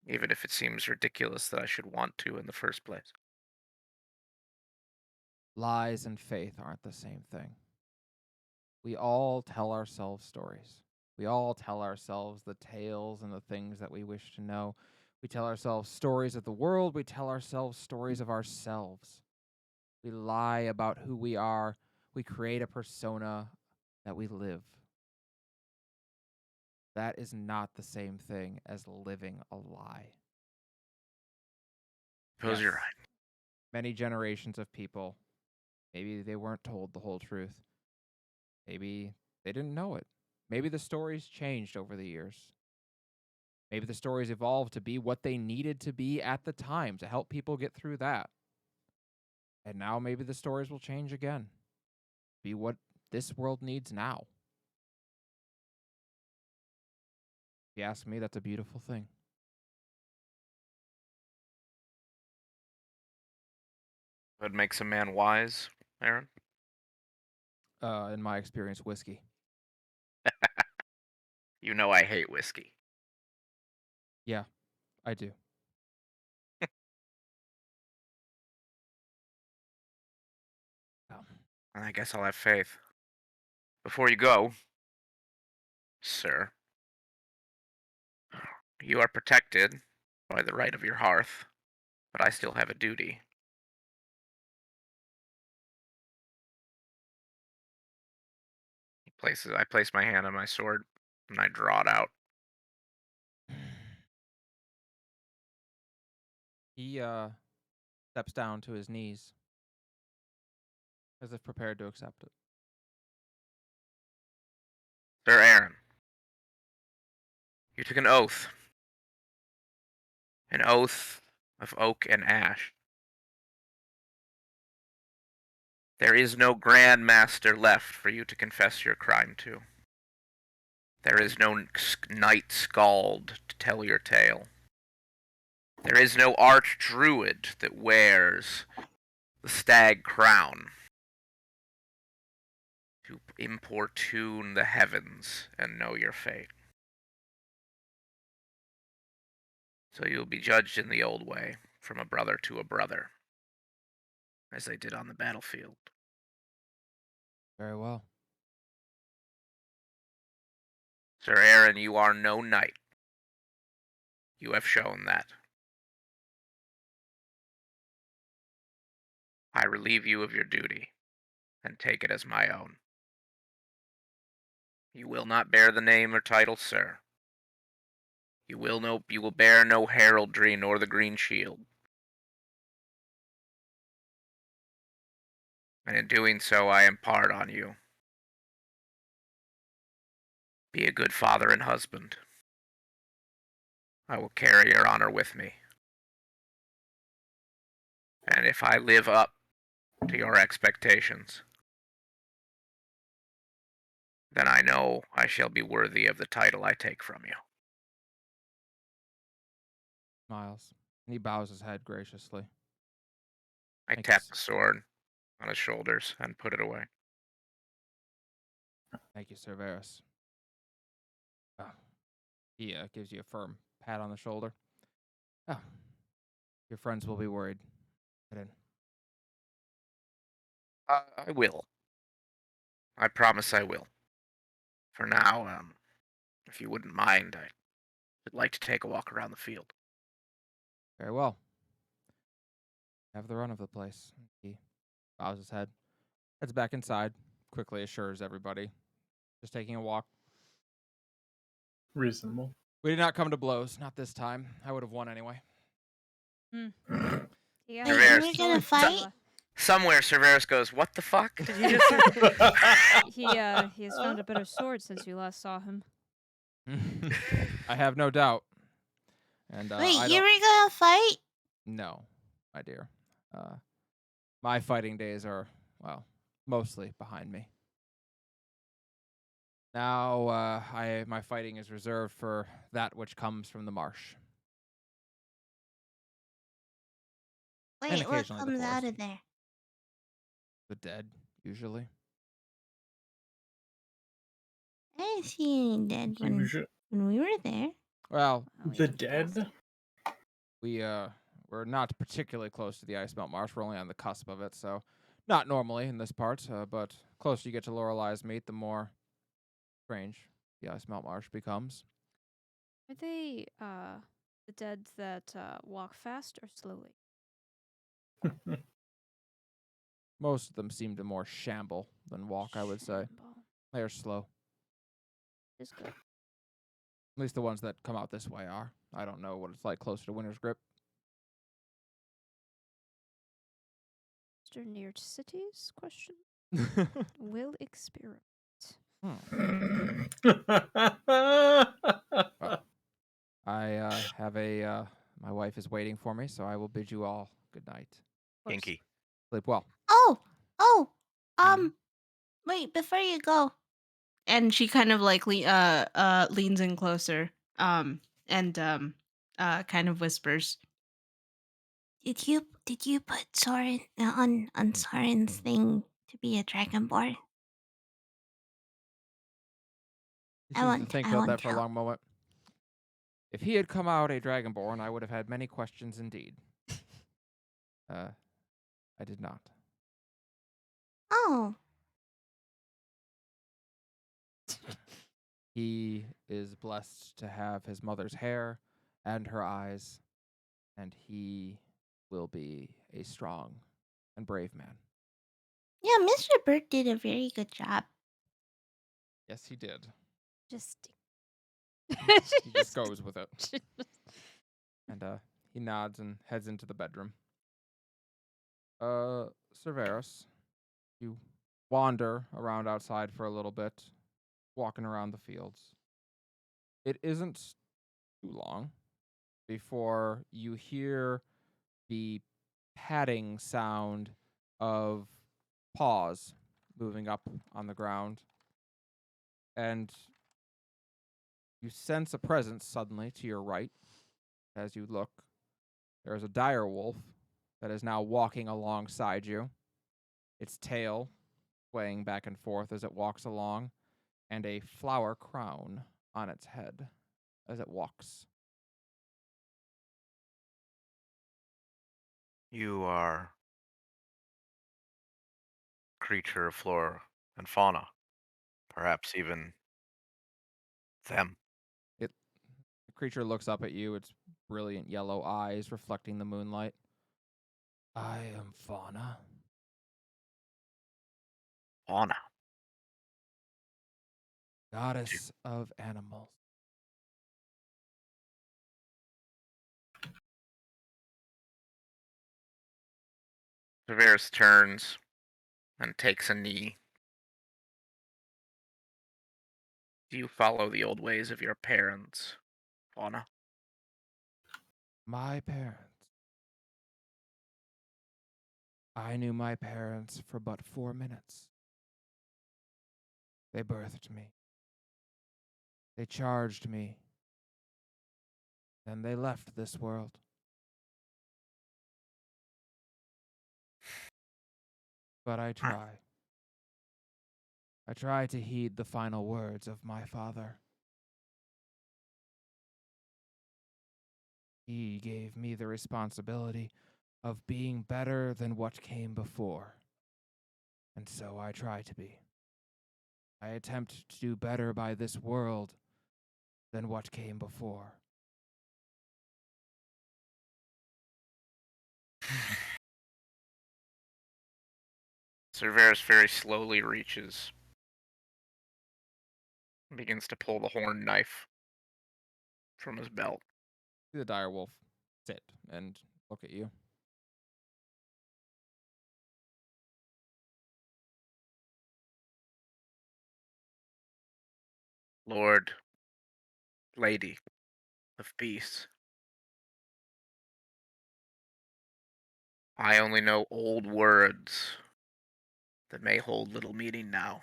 even if it seems ridiculous that I should want to in the first place. Lies and faith aren't the same thing. We all tell ourselves stories. We all tell ourselves the tales and the things that we wish to know. We tell ourselves stories of the world. We tell ourselves stories of ourselves. We lie about who we are. We create a persona that we live. That is not the same thing as living a lie. Suppose you're right. Many generations of people, maybe they weren't told the whole truth. Maybe they didn't know it. Maybe the stories changed over the years. Maybe the stories evolved to be what they needed to be at the time to help people get through that. And now maybe the stories will change again. Be what this world needs now. If you ask me, that's a beautiful thing. What makes a man wise, Aaron? In my experience, whiskey. You know I hate whiskey. Yeah, I do. I guess I'll have faith. Before you go, sir, you are protected by the right of your hearth, but I still have a duty. I place my hand on my sword, and I draw it out. He steps down to his knees as if prepared to accept it. Sir Aaron, you took an oath of oak and ash. There is no Grand Master left for you to confess your crime to. There is no knight scald to tell your tale. There is no arch-druid that wears the stag crown to importune the heavens and know your fate. So you'll be judged in the old way, from a brother to a brother, as they did on the battlefield. Very well. Sir Aaron, you are no knight. You have shown that. I relieve you of your duty, and take it as my own. You will not bear the name or title, sir. You will bear no heraldry nor the green shield. And in doing so, I impart on you. Be a good father and husband. I will carry your honor with me. And if I live up to your expectations, then I know I shall be worthy of the title I take from you. Smiles, and he bows his head graciously. I Thank you, tap the sword on his shoulders and put it away. Thank you, Sir Varys. He gives you a firm pat on the shoulder. Oh, your friends will be worried. Get in. I will. I promise I will. For now, if you wouldn't mind, I would like to take a walk around the field. Very well. Have the run of the place. He bows his head. Heads back inside. Quickly assures everybody. Just taking a walk. Reasonable. We did not come to blows. Not this time. I would have won anyway. Yeah. Wait, Cerberus. you were gonna fight? Somewhere, Cerberus goes, "What the fuck did he just say?" He has found a better sword since you last saw him. I have no doubt. And Wait, I you don't. were gonna fight? No, my dear. My fighting days are, well, mostly behind me. Now, my fighting is reserved for that which comes from the marsh. And Wait, what occasionally the comes out forest. of there? The dead, usually. I didn't see any dead when we were there. Well, Oh, we The haven't passed dead? it. we're not particularly close to the Icemelt Marsh. We're only on the cusp of it, so not normally in this part, but closer you get to Lorelei's meet, the more strange the Icemelt Marsh becomes. Are they the dead that walk fast or slowly? Most of them seem to more shamble than walk, I would say. Shamble. They are slow. Is good. At least the ones that come out this way are. I don't know what it's like closer to Winter's Grip. Is there near cities? Question. Will experiment. I have my wife is waiting for me, so I will bid you all good night. Kinky. Sleep well. Oh, Mhm. wait, before you go. And she kind of like leans in closer and kind of whispers. Did you put Soren on Soren's thing to be a dragonborn? He I seems to want think I about want that for a help. long moment. If he had come out a dragonborn, I would have had many questions indeed. I did not. Oh, He is blessed to have his mother's hair and her eyes, and he will be a strong and brave man. yeah, Mr. Burt did a very good job. Yes, he did. Just. He just goes with it. And he nods and heads into the bedroom. Cerberus, you wander around outside for a little bit, walking around the fields. It isn't too long before you hear the padding sound of paws moving up on the ground. And you sense a presence suddenly to your right. As you look, there is a dire wolf that is now walking alongside you, its tail swaying back and forth as it walks along, and a flower crown on its head as it walks. You are a creature of flora and fauna. Perhaps even them. The creature looks up at you, its brilliant yellow eyes reflecting the moonlight. I am Fauna. Fauna. Goddess of animals. Severus turns and takes a knee. Do you follow the old ways of your parents, Fauna? My parents. I knew my parents for but 4 minutes. They birthed me. They charged me. Then they left this world. But I try. I try to heed the final words of my father. He gave me the responsibility of being better than what came before. And so I try to be. I attempt to do better by this world than what came before. Severus very slowly reaches and begins to pull the horn knife from his belt. See the direwolf sit and look at you. Lord, Lady of Peace, I only know old words that may hold little meaning now.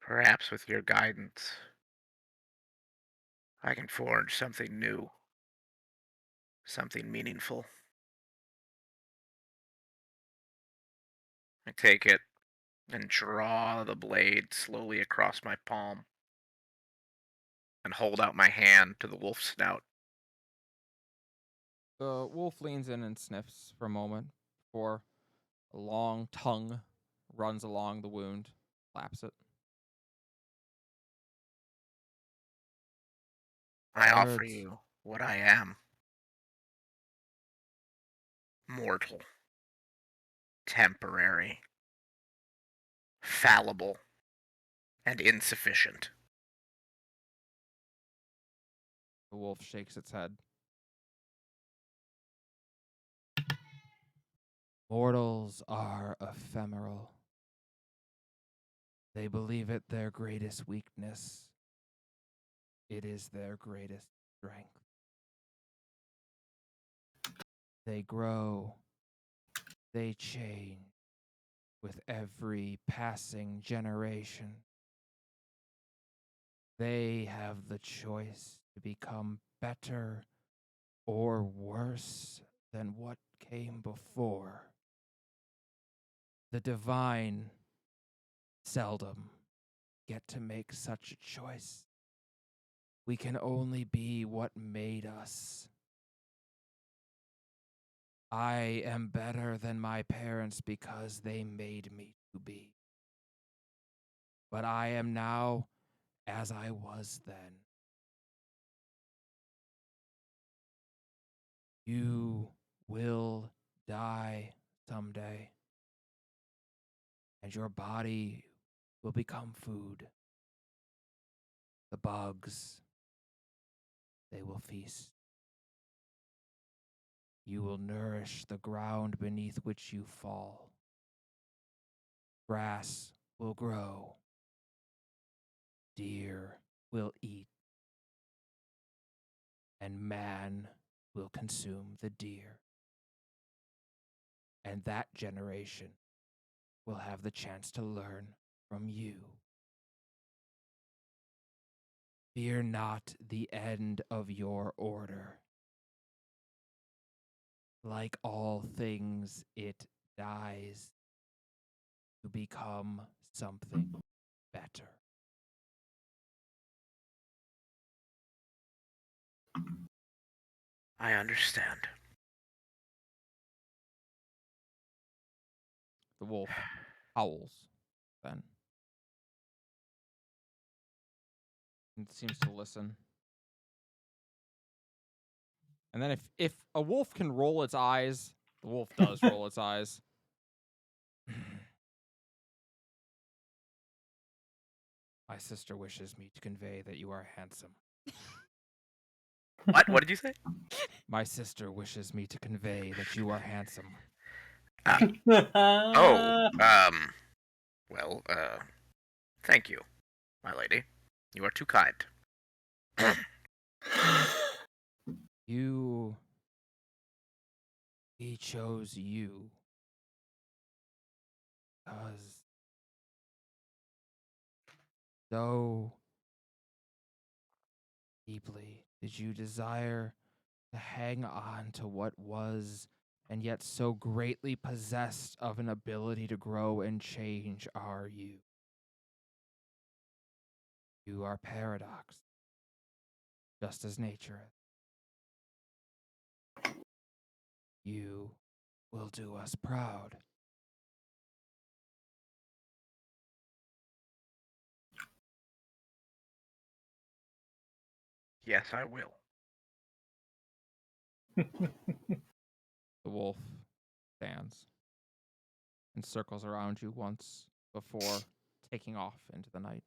Perhaps with your guidance, I can forge something new, something meaningful. I take it and draw the blade slowly across my palm and hold out my hand to the wolf's snout. The wolf leans in and sniffs for a moment before a long tongue runs along the wound, laps it. I offer Words. you what I am. Mortal. Temporary. Fallible. And insufficient. The wolf shakes its head. Mortals are ephemeral. They believe it their greatest weakness. It is their greatest strength. They grow. They change with every passing generation. They have the choice to become better or worse than what came before. The divine seldom get to make such a choice. We can only be what made us. I am better than my parents because they made me to be. But I am now as I was then. You will die someday, and your body will become food. The bugs, they will feast. You will nourish the ground beneath which you fall. Grass will grow. Deer will eat. And man will consume the deer. And that generation will have the chance to learn from you. Fear not the end of your order. Like all things, it dies to become something better. I understand. The wolf howls then. and seems to listen. And then if a wolf can roll its eyes, the wolf does roll its eyes. My sister wishes me to convey that you are handsome. What? What did you say? My sister wishes me to convey that you are handsome. Oh, well, thank you, my lady. You are too kind. He chose you because so deeply did you desire to hang on to what was, and yet so greatly possessed of an ability to grow and change are you. You are paradox, just as nature is. You will do us proud. Yes, I will. The wolf stands and circles around you once before taking off into the night.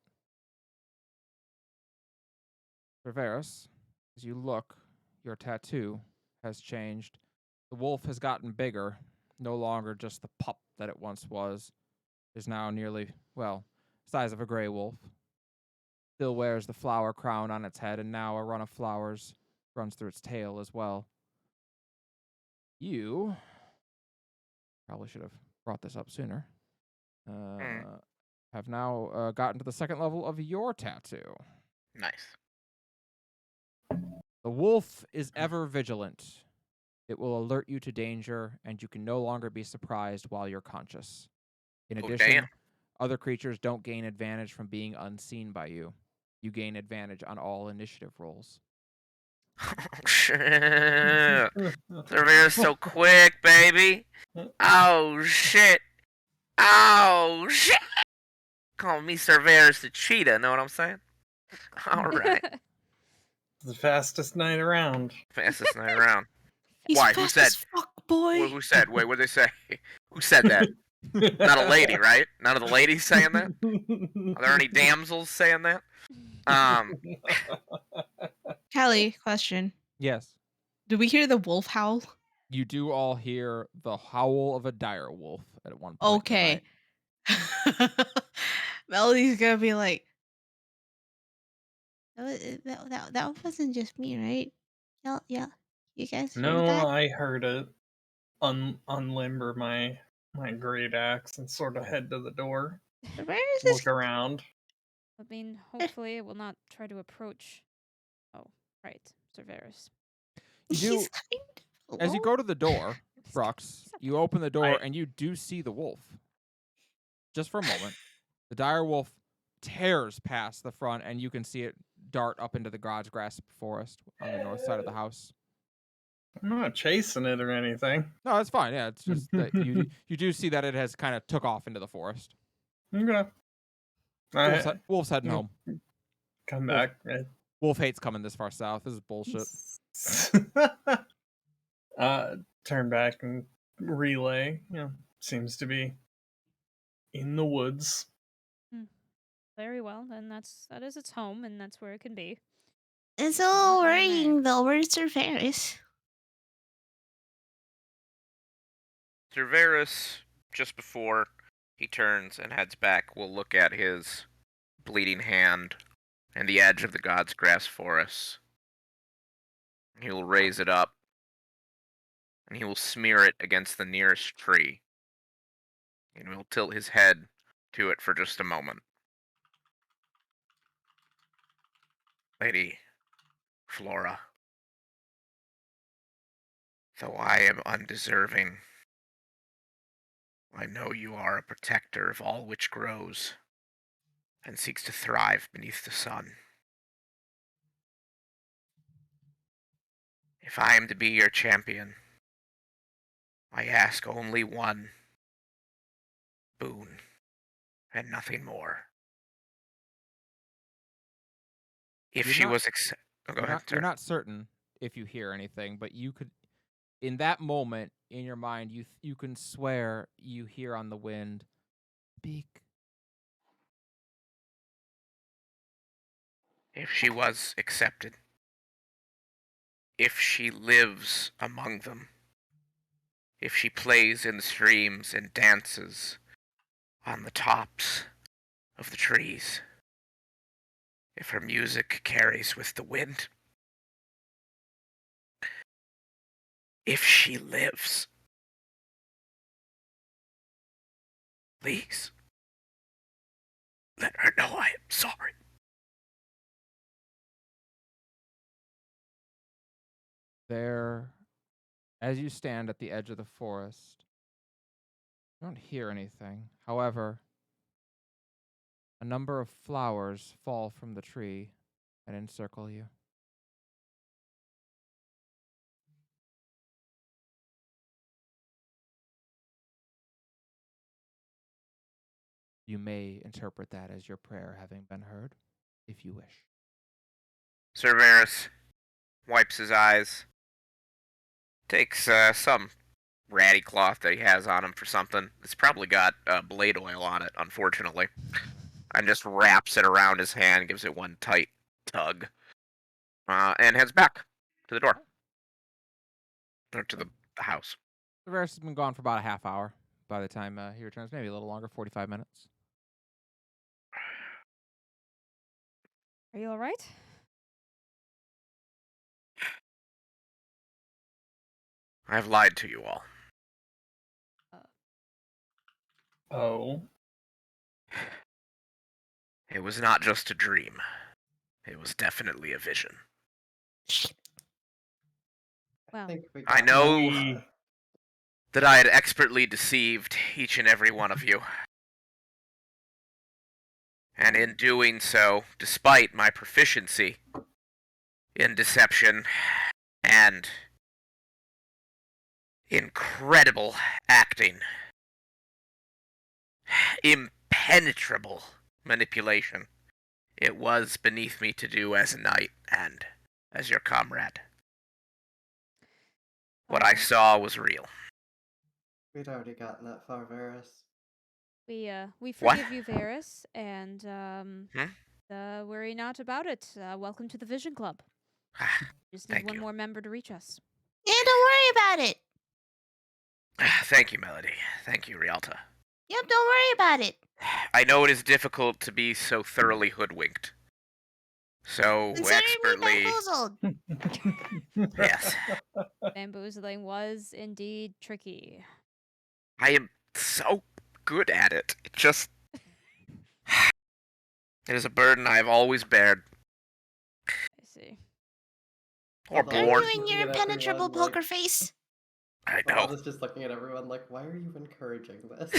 Reveris, as you look, your tattoo has changed. The wolf has gotten bigger, no longer just the pup that it once was. It is now nearly, well, size of a gray wolf. Still wears the flower crown on its head, and now a run of flowers runs through its tail as well. You probably should have brought this up sooner. Have now gotten to the second level of your tattoo. Nice. The wolf is ever vigilant. It will alert you to danger, and you can no longer be surprised while you're conscious. In Oh, addition, damn. other creatures don't gain advantage from being unseen by you. You gain advantage on all initiative rolls. Oh, shit. Surveyor's so quick, baby. Oh, shit. Oh, shit. Call me Surveyor's the cheetah, know what I'm saying? All right. The fastest night around. Fastest night around. He's Why? Who fast said? as fuck, boy. Who said? Wait, what did they say? Who said that? Not a lady, right? None of the ladies saying that? Are there any damsels saying that? Callie, question. Yes. Do we hear the wolf howl? You do all hear the howl of a dire wolf at one point. Okay. Melody's gonna be like, that wasn't just me, right? Yeah. You guys heard No, that? I heard it. Unlimber my great axe and sort of head to the door. Where is this? Look around. I mean, hopefully it will not try to approach. Oh, right, Cerberus. You do, He's kind of as you alone. go to the door, Brux, you open the door and you do see the wolf. Just for a moment, the dire wolf tears past the front, and you can see it dart up into the God's Grasp forest on the north side of the house. I'm not chasing it or anything. No, that's fine. Yeah, it's just that you do see that it has kind of took off into the forest. Okay. Wolf's heading home. Come Wolf. back. Wolf hates coming this far south. This is bullshit. Turn back and relay. Seems to be in the woods. Very well, then that is its home, and that's where it can be. It's all worrying though. Where's Ferris? Cerberus, just before he turns and heads back, will look at his bleeding hand and the edge of the God's Grass forest. He will raise it up, and he will smear it against the nearest tree. And will tilt his head to it for just a moment. Lady Flora, though I am undeserving, I know you are a protector of all which grows and seeks to thrive beneath the sun. If I am to be your champion, I ask only one boon and nothing more. If You're she not- was oh, go ahead. You're Sorry. not certain if you hear anything, but you could, in that moment, in your mind, you can swear you hear on the wind, "Speak." If she was accepted. If she lives among them. If she plays in the streams and dances on the tops of the trees. If her music carries with the wind. If she lives. Please. Let her know I am sorry. There, as you stand at the edge of the forest, you don't hear anything. However, a number of flowers fall from the tree and encircle you. You may interpret that as your prayer having been heard, if you wish. Cerberus wipes his eyes, takes some ratty cloth that he has on him for something. It's probably got blade oil on it, unfortunately, and just wraps it around his hand, gives it one tight tug, and heads back to the door. Or to the house. Cerberus has been gone for about a half hour by the time he returns, maybe a little longer, 45 minutes. Are you all right? I've lied to you all. Oh. It was not just a dream. It was definitely a vision. Well, I know We- that I had expertly deceived each and every one of you. And in doing so, despite my proficiency in deception and incredible acting, impenetrable manipulation, it was beneath me to do as a knight and as your comrade. What I saw was real. We'd already gotten that far, Varys. we What? forgive you, Varys, and worry not about it. Welcome to the Vision Club. Just need Thank one you. more member to reach us. Yeah, don't worry about it. Thank you, Melody. Thank you, Rialta. Yep, don't worry about it. I know it is difficult to be so thoroughly hoodwinked. So Consider expertly. me bamboozled. Yes. Bamboozling was indeed tricky. I am so good at it. It just. It is a burden I have always bared. I see. Or Although borne. I'm Doing looking your at impenetrable everyone, poker face. I Bob know. is just looking at everyone like, why are you encouraging this?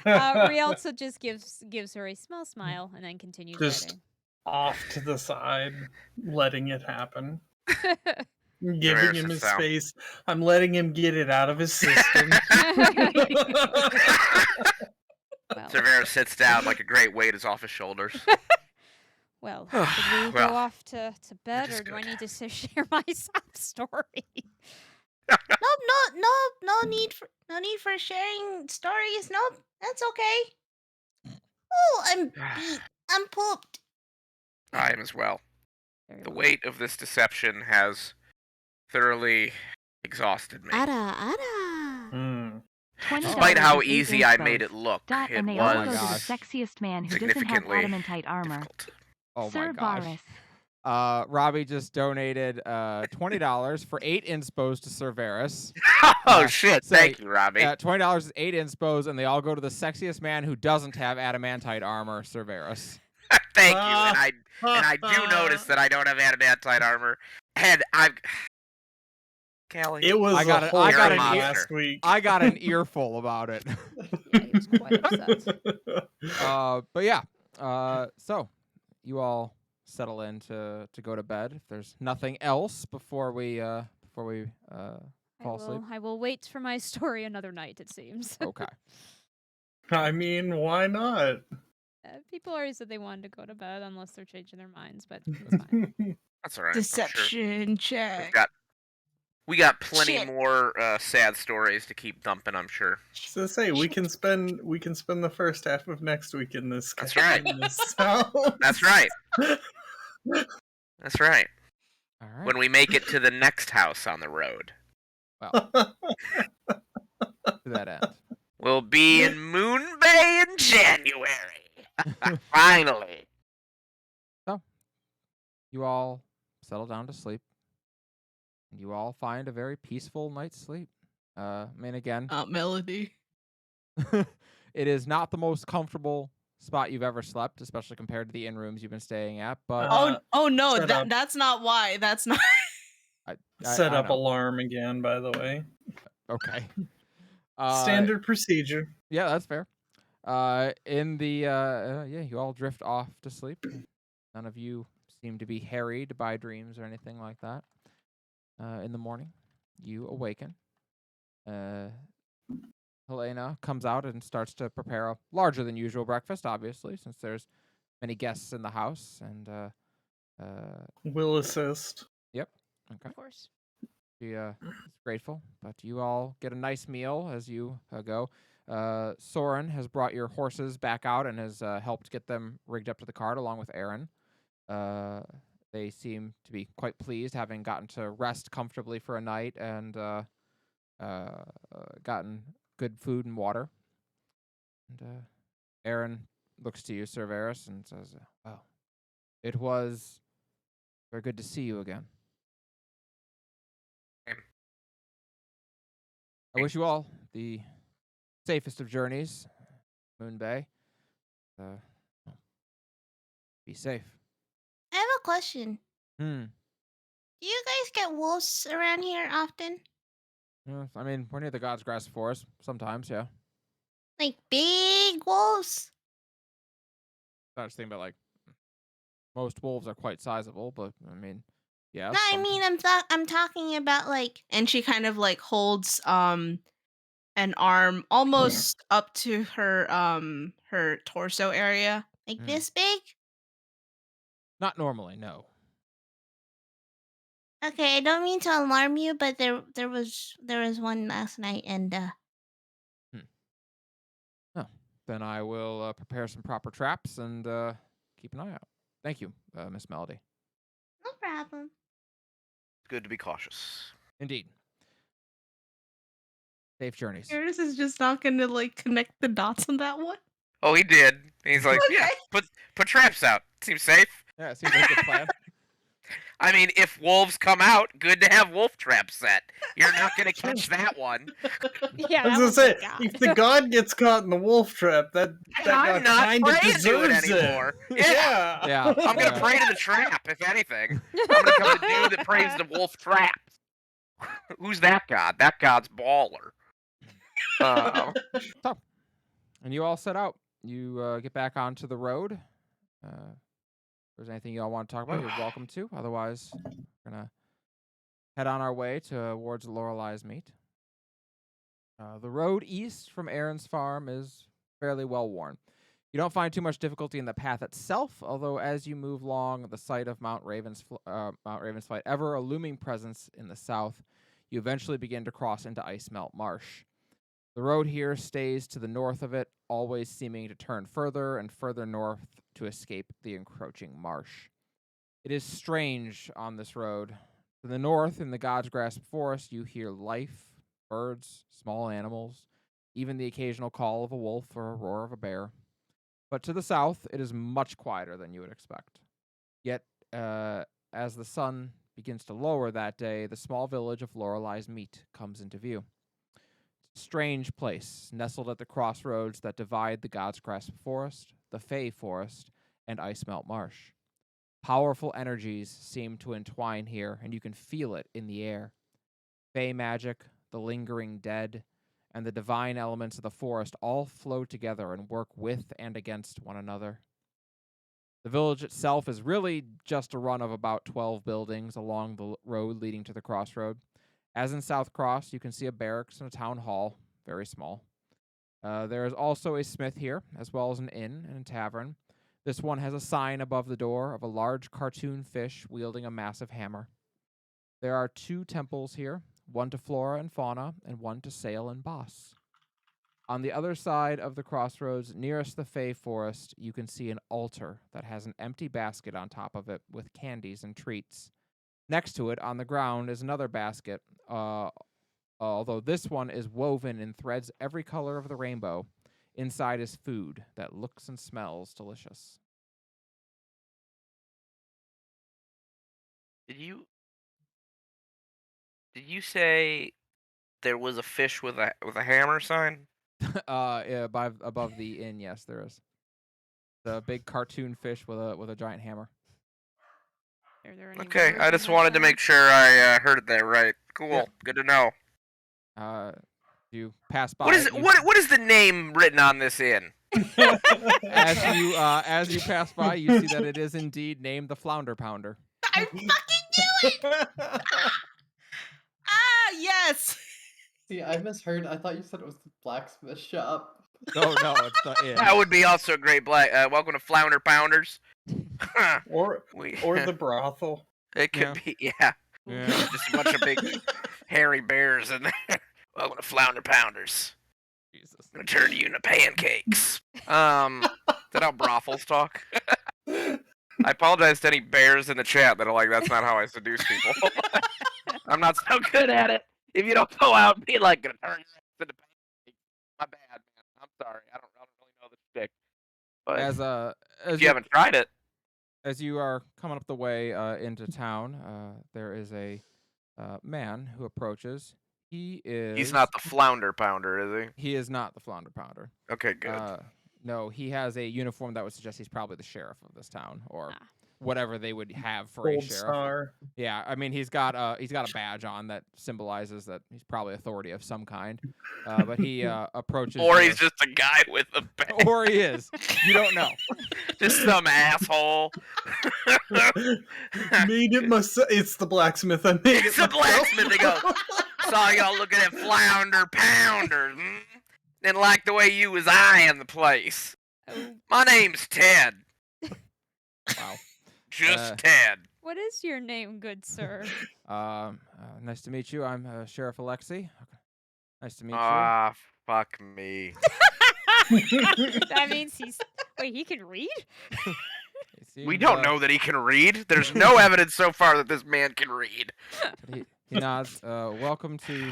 Rialta just gives her a small smile and then continues Just- writing. Off to the side, letting it happen. Giving Cerberus him sits his down. space. I'm letting him get it out of his system. Well, Cerberus sits down like a great weight is off his shoulders. well, should we Well, go off to bed, is or do I good. need to share my sob story? Nope, no need for sharing stories. Nope, that's okay. Oh, I'm beat. I'm pooped. I am as well. Very The well. weight of this deception has thoroughly exhausted me. Ada, Ada. Hmm. Despite how $20 is easy I made inspo. it look, Dot, it and they Oh all my go to the was gosh. sexiest man who doesn't have significantly adamantite armor. difficult. Oh Sir my gosh. Varys. Robbie just donated $20 for 8 inspos to Cerberus. Oh shit! say, Thank you, Robbie. $20 is 8 inspos, and they all go to the sexiest man who doesn't have adamantite armor, Cerberus. Thank you, and I do notice that I don't have adamantite armor, and I'm. Callie. It was I got a it- whole I got thing an ear- last week. I got an earful about it. Yeah, he was quite upset. But yeah, so you all settle in to go to bed. If there's nothing else before we fall asleep. I will wait for my story another night, it seems. Okay. I mean, why not? People already said they wanted to go to bed unless they're changing their minds, but it's fine. That's all right. I'm sure Deception check. we got plenty Shit. more sad stories to keep dumping, I'm sure. So say we can spend the first half of next week in this. That's right. In this house. That's right. That's right. All right. When we make it to the next house on the road, To that end. we'll be in Moon Bay in January. Finally. You all settle down to sleep. And you all find a very peaceful night's sleep. I mean, again, Melody. it is not the most comfortable spot you've ever slept, especially compared to the inn rooms you've been staying at. But Oh no, set up. that's not why. That's not. Set I up know. alarm again, by the way. Okay. Standard procedure. Yeah, that's fair. In the you all drift off to sleep. None of you seem to be harried by dreams or anything like that. In the morning, you awaken. Helena comes out and starts to prepare a larger than usual breakfast, obviously, since there's many guests in the house. And Will assist. Yep. Okay. Of course. She is grateful, but you all get a nice meal as you go. Soren has brought your horses back out and has helped get them rigged up to the cart along with Aaron. They seem to be quite pleased, having gotten to rest comfortably for a night and gotten good food and water. And Aaron looks to you, Sir Varys, and says, "Well, it was very good to see you again. I wish you all the safest of journeys, Moon Bay. Be safe." I have a question. Hmm. Do you guys get wolves around here often? Yeah, I mean, we're near the God's Grass Forest. Sometimes, yeah. Like big wolves? I was thinking about, like, most wolves are quite sizable, but, I mean, yeah. No, I mean I'm talking about like. And she kind of like holds an arm almost up to her torso area. Like this big? Not normally, no. Okay, I don't mean to alarm you, but there was one last night, and Oh, then I will prepare some proper traps and keep an eye out. Thank you, Miss Melody. no problem. Good to be cautious. Indeed. Safe journeys. Iris is just not gonna like connect the dots on that one. Oh, he did. He's like, Okay. yeah, put traps out. Seems safe. Yeah, it seems like a good plan. I mean, if wolves come out, good to have wolf traps set. You're not gonna catch that one. Yeah, I was that gonna was say, the god. if the god gets caught in the wolf trap, that I'm god not kind of praying to it deserves anymore. Yeah. Yeah. I'm gonna pray to the trap, if anything. I'm gonna come to dude that prays to wolf traps. Who's that god? That god's baller. And you all set out. You get back onto the road. If there's anything you all want to talk about, you're welcome to. Otherwise, we're going to head on our way towards Lorelei's meet. The road east from Aaron's farm is fairly well worn. You don't find too much difficulty in the path itself, although as you move along the site of Mount Ravensflight, ever a looming presence in the south, you eventually begin to cross into Icemelt Marsh. The road here stays to the north of it, always seeming to turn further and further north to escape the encroaching marsh. It is strange on this road. To the north, in the God's Grass Forest, you hear life, birds, small animals, even the occasional call of a wolf or a roar of a bear. But to the south, it is much quieter than you would expect. Yet, as the sun begins to lower that day, the small village of Lorelei's Meet comes into view. It's a strange place, nestled at the crossroads that divide the God's Grass Forest, the Fey Forest, and Icemelt Marsh. Powerful energies seem to entwine here, and you can feel it in the air. Fey magic, the lingering dead, and the divine elements of the forest all flow together and work with and against one another. The village itself is really just a run of about 12 buildings along the road leading to the crossroad. As in South Cross, you can see a barracks and a town hall, very small. There is also a smith here, as well as an inn and a tavern. This one has a sign above the door of a large cartoon fish wielding a massive hammer. There are 2 temples here, one to flora and fauna, and one to sail and boss. On the other side of the crossroads, nearest the Fey Forest, you can see an altar that has an empty basket on top of it with candies and treats. Next to it, on the ground, is another basket, although this one is woven in threads every color of the rainbow. Inside is food that looks and smells delicious. Did you say there was a fish with a hammer sign? Yeah, above the inn, yes, there is. The big cartoon fish with a giant hammer. Are there any Okay, words I on just that wanted to sign? make sure I heard that right. Cool, Yeah. good to know. You pass by. What is what is the name written on this inn? As you pass by, you see that it is indeed named the Flounder Pounder. I fucking knew it! Ah, yes! See, I misheard. I thought you said it was the blacksmith shop. No, it's the inn. That would be also a great black. Welcome to Flounder Pounders. or We- the brothel. It could Yeah. be, yeah. Yeah. Just a bunch of big hairy bears in there. Welcome to Flounder Pounders. Jesus. I'm gonna turn you into pancakes. Is that how brothels talk? I apologize to any bears in the chat that are like, that's not how I seduce people. I'm not so good at it. If you don't go out and be like, gonna turn your ass into pancakes, my bad, man. I'm sorry. I don't really know the stick. But As if you haven't tried it, as you are coming up the way into town, there is a man who approaches. he's not the Flounder Pounder, is He is not the Flounder Pounder. he? Okay, good. No, he has a uniform that would suggest he's probably the sheriff of this town, or Ah. whatever they would have for a Gold sheriff. star. Yeah, I mean he's got a badge on that symbolizes that he's probably authority of some kind. But he approaches. Or you- he's just a guy with a bag. or he is. You don't know. Just some asshole. Made it myself. It's the blacksmith. I made It's it the myself. blacksmith. They go, saw y'all looking at Flounder Pounders. Didn't like the way you was eyeing the place. Oh, My name's Ted. Wow. Just Uh, Ted. what is your name, good sir? Nice to meet you. I'm Sheriff Alexi. Nice to meet Ah, fuck me. That means he can read? you. He We seems, don't know that he can read. There's no evidence so far that this man can read. but he nods. Welcome to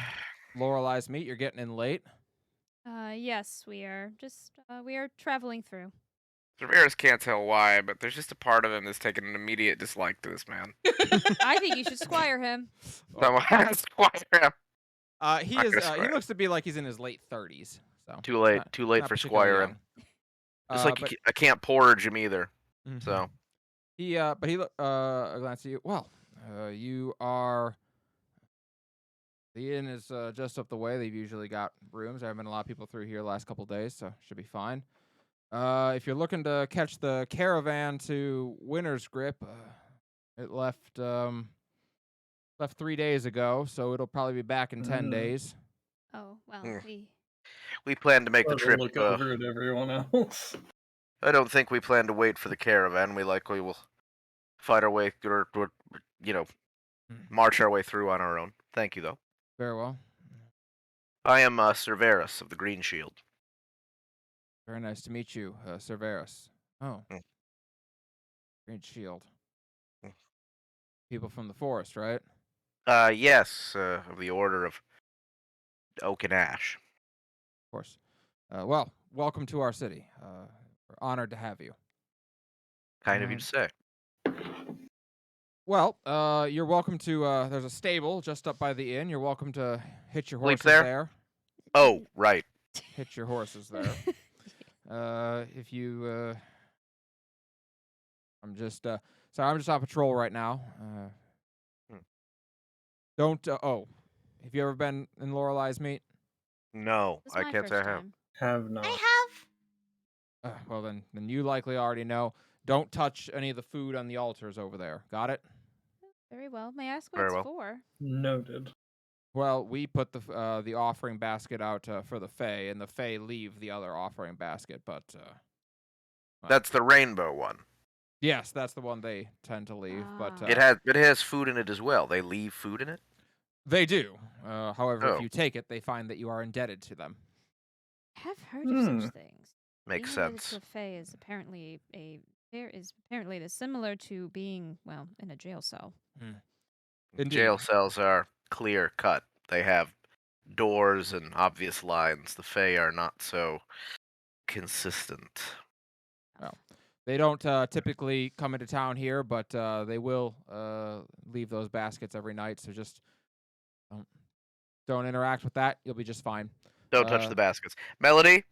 Lorelei's Meet. You're getting in late. Yes, we are traveling through. Cerberus can't tell why, but there's just a part of him that's taking an immediate dislike to this man. I think you should squire him. Someone has to squire him. He Not is. gonna He swear. looks to be like he's in his late 30s. So Too late. not- Too late not for particularly squiring. young. Just like but, I can't porridge him either. mhm. So he glanced at you. Well, you are. The inn is just up the way. They've usually got rooms. There have been a lot of people through here the last couple days, so should be fine. If you're looking to catch the caravan to Winter's Grip, it left 3 days ago, so it'll probably be back in 10 days. Oh, well, Hmm. we plan to make the Gotta trip. look over at everyone else. I don't think we plan to wait for the caravan. We likely will fight our way through, or, march our way through on our own. Thank you, though. Very well. I am Cerberus of the Green Shield. Very nice to meet you, Cerberus. Oh. Mm. Great shield. Mm. People from the forest, right? Yes, of the Order of Oak and Ash. Of course. Well, welcome to our city. We're honored to have you. Kind of you to say. Well, you're welcome to. There's a stable just up by the inn. You're welcome to hitch your Sleep horses there? there. Oh, right. Hitch your horses there. If you. I'm just. Sorry, I'm just on patrol right now. Don't. Oh, have you ever been in Lorelei's Meet? No, This is I my can't say I first have. time. Have not. I have. Well, then you likely already know. Don't touch any of the food on the altars over there. Got it? Very well. May I ask what Very it's well. for? Noted. Well, we put the offering basket out for the Fae, and the Fae leave the other offering basket. But That's the rainbow one. yes, that's the one they tend to leave. But It has food in it as well. They leave food in it. they do. However, Oh. if you take it, they find that you are indebted to them. I have heard of such things. Makes Being indebted sense. to a fae is apparently similar to being in a jail cell. Indeed. Jail cells are clear cut. They have doors and obvious lines. The Fae are not so consistent. Well, they don't typically come into town here, but they will leave those baskets every night. So just don't interact with that. You'll be just fine. Don't touch the baskets. Melody,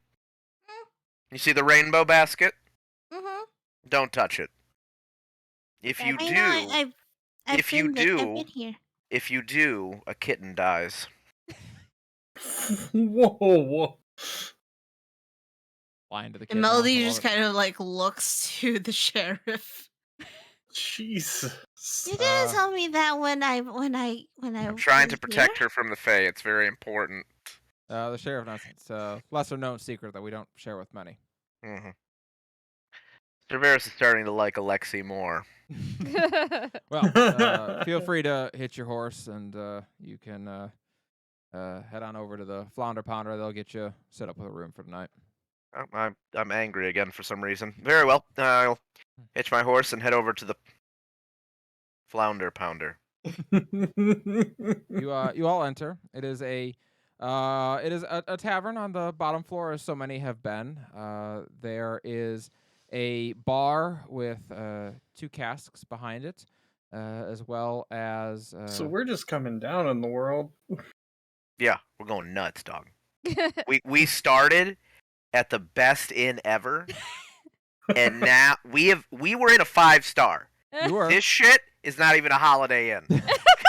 you see the rainbow basket? Mm-hmm. Don't touch it. If you I do, know. I've if you been here. if you do, a kitten dies. Whoa. Flying to the And kid. Melody just kind of like looks to the sheriff. Jesus. You didn't tell me that when I I'm trying to was protect here. her from the Fae. It's very important. The sheriff knows it's a lesser known secret that we don't share with many. Mm-hmm. Cerberus is starting to like Alexi more. Well, feel free to hitch your horse, and you can head on over to the Flounder Pounder. They'll get you set up with a room for tonight. I'm angry again for some reason. Very well. I'll hitch my horse and head over to the Flounder Pounder. You all enter. It is a tavern on the bottom floor, as so many have been. There is a bar with 2 casks behind it, as well as. So we're just coming down in the world. Yeah, we're going nuts, dog. we started at the best inn ever, and now we were in a 5-star. You were. This shit is not even a Holiday Inn.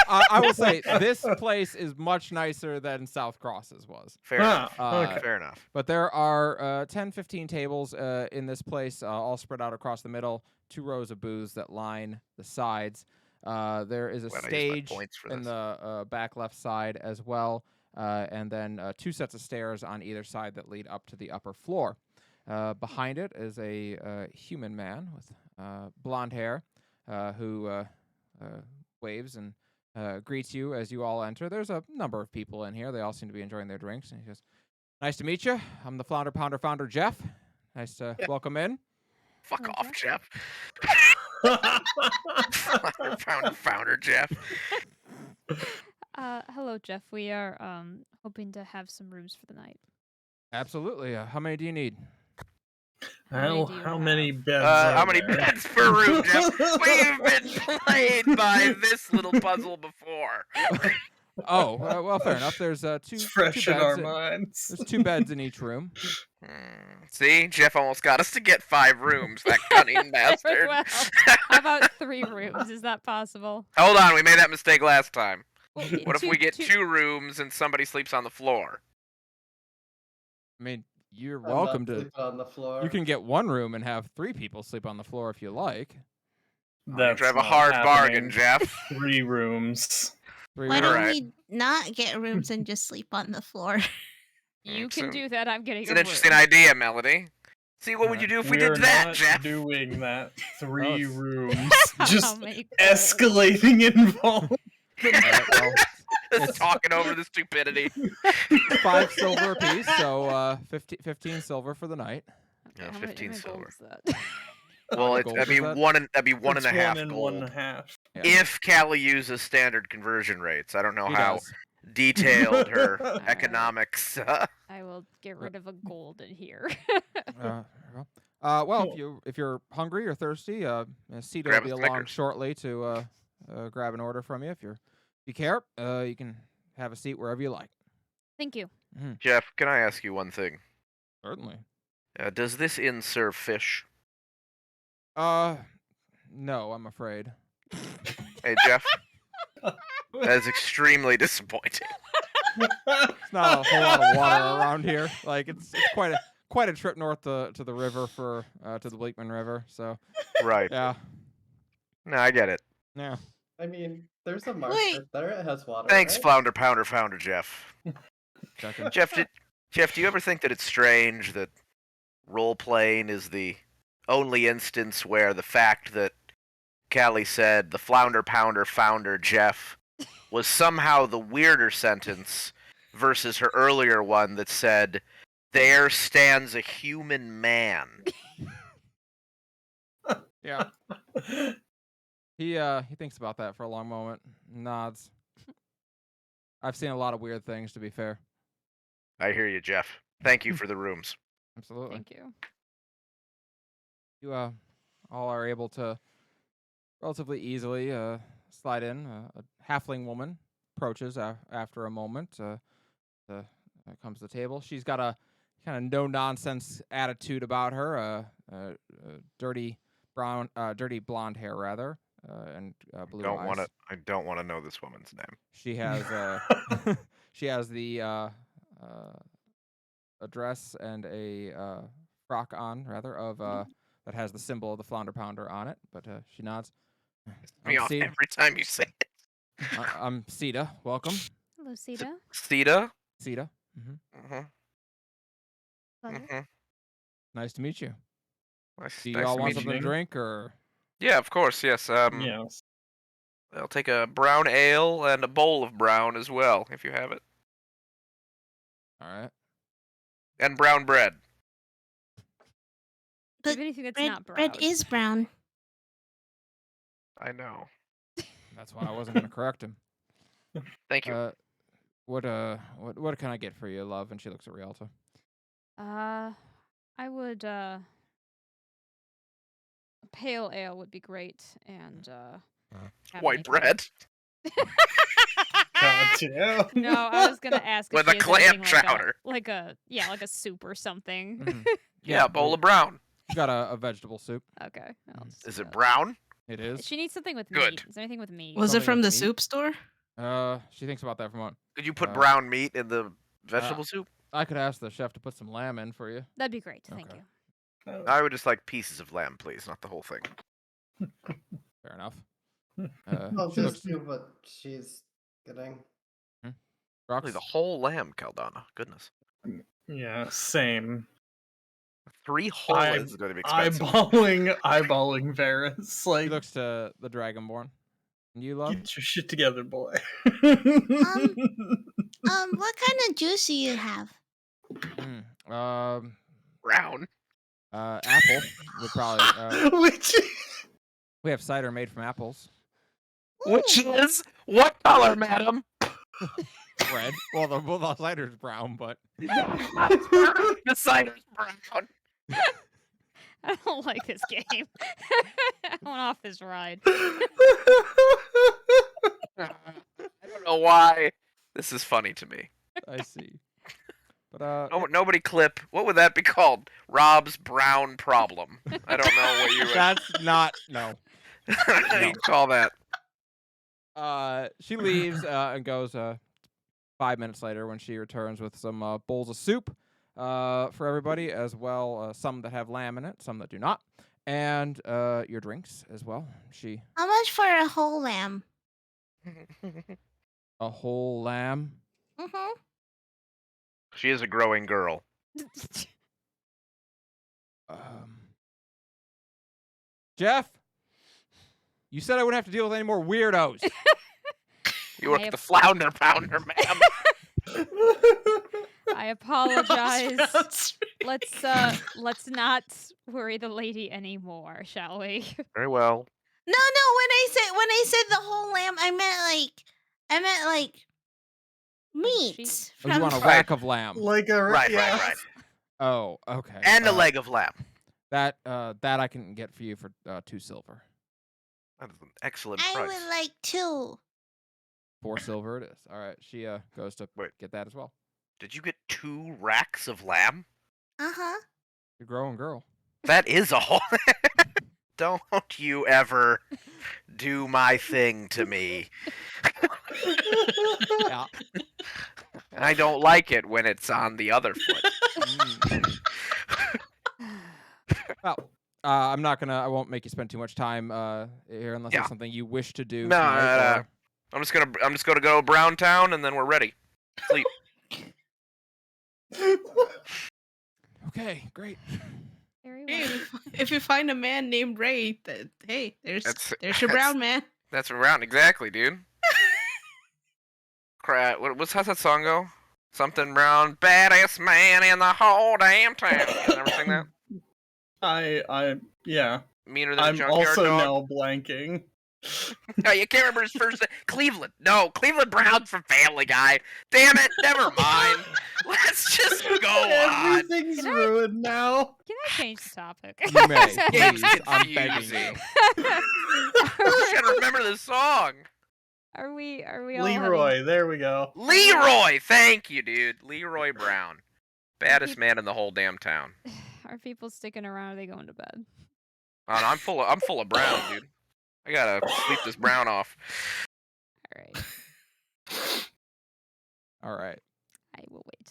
I will say this place is much nicer than South Cross's was. Fair enough. Okay. Fair enough. But there are 10, 15 tables in this place, all spread out across the middle. 2 rows of booths that line the sides. There is a Glad I used my stage points for in this. the back left side as well, and then 2 sets of stairs on either side that lead up to the upper floor. Behind it is a human man with blonde hair who waves and greets you as you all enter. There's a number of people in here. They all seem to be enjoying their drinks. And he goes, "Nice to meet you. I'm the Flounder Pounder founder, Jeff. Nice to welcome in." Fuck Hello, off, Jeff. Jeff. Founder Jeff. Hello, Jeff. We are hoping to have some rooms for the night. Absolutely. How many do you need? How many beds? How are many there? beds per room, Jeff? We've been played by this little puzzle before. Oh, well, fair enough. There's two It's fresh two in our beds. minds. There's 2 beds in each room. See, Jeff almost got us to get 5 rooms. That cunning bastard. Well, how about 3 rooms? Is that possible? Hold on, we made that mistake last time. Well, What if we get 2 rooms and somebody sleeps on the floor? I mean, you're I'm not welcome to. sleeping on the floor. You can get 1 room and have 3 people sleep on the floor if you like. That's Drive a not hard happening. bargain, Jeff. 3 rooms. 3 Why rooms. don't Alright. we not get rooms and just sleep on the floor? You can So- do that. I'm getting It's a an room. interesting idea, Melody. See, what would you do if we We're did that, not Jeff? doing that. 3 it's- rooms. How Just many escalating involved. Alright, well, Just talking over the stupidity. 5 silver apiece, so 15 silver for the night. Yeah, How many- 15 how many gold silver. is that? Well, How it's, many that'd be gold is that? one and that'd be one It's and a half and gold. 1.5. Yeah. If Callie uses standard conversion rates, I don't know He how does. detailed her Alright. economics. I will get rid of a gold in here. Well, Cool. if you're hungry or thirsty, Cito will Grab be a along Snickers. shortly to grab an order from you. If you care, you can have a seat wherever you like. Thank you. Jeff, can I ask you one thing? Certainly. Does this inn serve fish? No, I'm afraid. Hey, Jeff. That is extremely disappointing. It's not a whole lot of water around here. Like it's quite a trip north to the river for to the Bleakman River. So Right. yeah, No, I get it. yeah. I mean, There's a marsh Wait. right there. It has water. Thanks, right? Flounder, Jeff. Checking. Jeff, do you ever think that it's strange that role playing is the only instance where the fact that Callie said the Flounder founder Jeff was somehow the weirder sentence versus her earlier one that said, "There stands a human man." Yeah. He thinks about that for a long moment. Nods. I've seen a lot of weird things, to be fair. I hear you, Jeff. Thank you for the rooms. Absolutely. Thank you. You all are able to relatively easily slide in. A halfling woman approaches after a moment. Comes to the table. She's got a kind of no nonsense attitude about her. Dirty blonde hair rather, and blue eyes. I don't want to know this woman's name. She has she has the a dress and a frock on rather of that has the symbol of the Flounder Pounder on it. But she nods. Me off every time you say it. I'm Sita. Welcome, Hello, Sita. Sita? Sita. Nice to meet you. Do you all want something to drink or? Yeah, of course. Yes. Yes. I'll take a brown ale and a bowl of brown as well, if you have it, All right. and brown bread. But Even anything that's bread, not brown. bread is brown. I know. That's why I wasn't gonna correct him. Thank you. What can I get for you, love? And she looks at Rialto. I would a pale ale would be great, and have White anything- bread God damn. No, I was gonna ask if with she a has clam anything chowder. like a soup or something. Mhm. Yeah, a bowl of brown. You got a vegetable soup. Okay. I'll just Is do it that. brown? It is. She needs something with Good. meat. Is there anything with meat? Was it Something from with the meat? soup store? She thinks about that for a moment. Could you put Uh, brown meat in the vegetable soup? I could ask the chef to put some lamb in for you. That'd be great. Thank Okay. you. I would just like pieces of lamb, please, not the whole thing. Fair enough. I'll She looks. just do what she's getting. Rox? Really, the whole lamb, Caldana. Goodness. Yeah, same. 3 whole is going to be expensive. Eyeballing Varys. He Like, looks to the Dragonborn. And you, love? get your shit together, boy. What kind of juice do you have? Brown. Apple would probably. Which We have cider made from apples. Which is what color, madam? Red. Well, the cider's brown, but The cider's brown. I don't like this game. I went off this ride. I don't know why. This is funny to me. I see. But Nobody clip. What would that be called? Rob's brown problem. I don't know what you would. that's not no. you call that. She leaves and goes 5 minutes later when she returns with some bowls of soup for everybody, as well some that have lamb in it, some that do not, and your drinks as well. How much for a whole lamb? A whole lamb. Mm-hmm. She is a growing girl. Jeff, you said I wouldn't have to deal with any more weirdos. You work I at the Flounder Pounder, ma'am. I apologize. Sounds Let's not worry the lady anymore, shall we? Very well. No, when I said the whole lamb, I meant like meat. Oh, you want a rack of lamb? like a Right, yeah. right. Oh, okay. And a leg of lamb. That I can get for you for 2 silver. That is an excellent I price. would like 2. 4 silver it is. All right. She goes to Wait. get that as well. Did you get 2 racks of lamb? Uh-huh. You're a growing girl. That is a whole. Don't you ever do my thing to me. Yeah. I don't like it when it's on the other foot. Well, I won't make you spend too much time here unless Yeah. it's something you wish to do. No, tonight, no, no. or- I'm just gonna go Brown Town, and then we're ready. Sleep. Okay, great. Very Hey, well. if you find a man named Ray, hey, there's your that's- brown man. That's around exactly, dude. Crap. How's that song go? Something brown, baddest man in the whole damn town. You never sing that? Yeah. Meaner than a I'm junkyard also dog. now blanking. No, you can't remember his first name. Cleveland. No, Cleveland Brown from Family Guy. Damn it. Never mind. Let's just go on. Everything's Can I- ruined now. Can I change the topic? You may, Game's please. I'm begging confusing. you. I gotta remember this song. Are we all Leroy, there we go. Leroy. Thank you, dude. Leroy Brown. Baddest man in the whole damn town. Are people sticking around? Or are they going to bed? Oh, no, I'm full of brown, dude. I gotta sleep this brown off. All right. All right. I will wait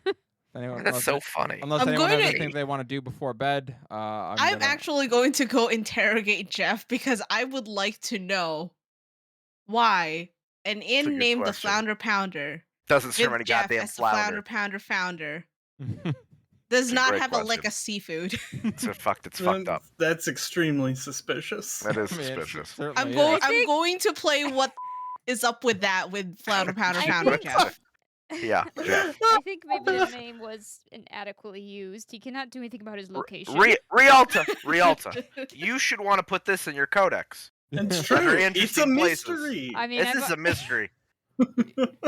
then. Anyone, That's so funny. unless I'm anyone going has to- anything they want to do before bed, I'm gonna... actually going to go interrogate Jeff because I would like to know why an a inn good named the question. Flounder Pounder Doesn't serve with any Jeff goddamn as the Flounder flounder. Pounder does It's a not great have a lick question. of seafood. It's fucked up. That's extremely suspicious. That is I mean, it suspicious. certainly I'm is. going. I I'm think- going to play what is up with that with Flounder Pounder I Pounder think- Jeff. Yeah, Jeff. I think maybe the name was inadequately used. He cannot do anything about his location. Rialta, you should want to put this in your codex. It's Under true. It's a interesting places. mystery. I mean, This is a mystery.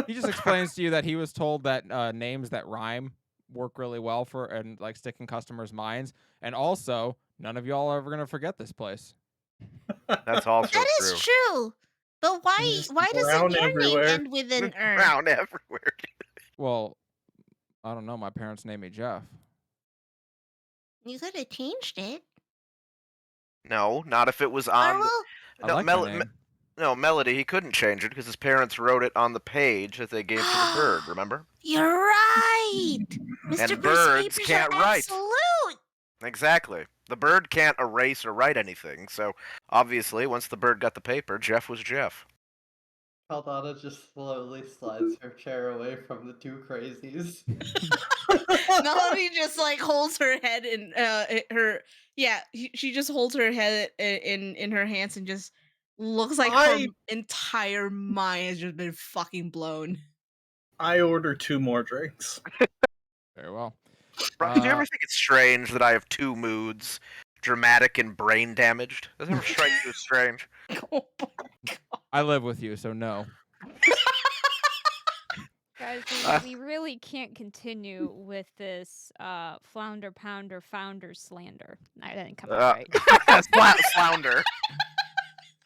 He just explains to you that he was told that names that rhyme work really well for and like stick in customers' minds, and also none of y'all are ever gonna forget this place. That's also That true. is true. But why Just doesn't brown your everywhere. name end with an er? Brown everywhere. Well, I don't know. My parents named me Jeff. You could have changed it. No, not if it was Or on. well, I No, like Mel- my name. No, Melody, he couldn't change it because his parents wrote it on the page that they gave to the bird, remember? you're right. Mr. And Bruce birds papers can't are write. absolute. Exactly. The bird can't erase or write anything, so obviously, once the bird got the paper, Jeff was Jeff. Caldana just slowly slides her chair away from the two crazies. Melody just like holds her head in her. Yeah, she just holds her head in her hands and just looks like her entire mind has just been fucking blown. I order 2 more drinks. Very well. Brian, do you ever think it's strange that I have 2 moods, dramatic and brain damaged? Does it ever strike you as strange? Oh my God. I live with you, so no. Guys, we really can't continue with this flounder pounder founder slander. I didn't come out right. Flounder.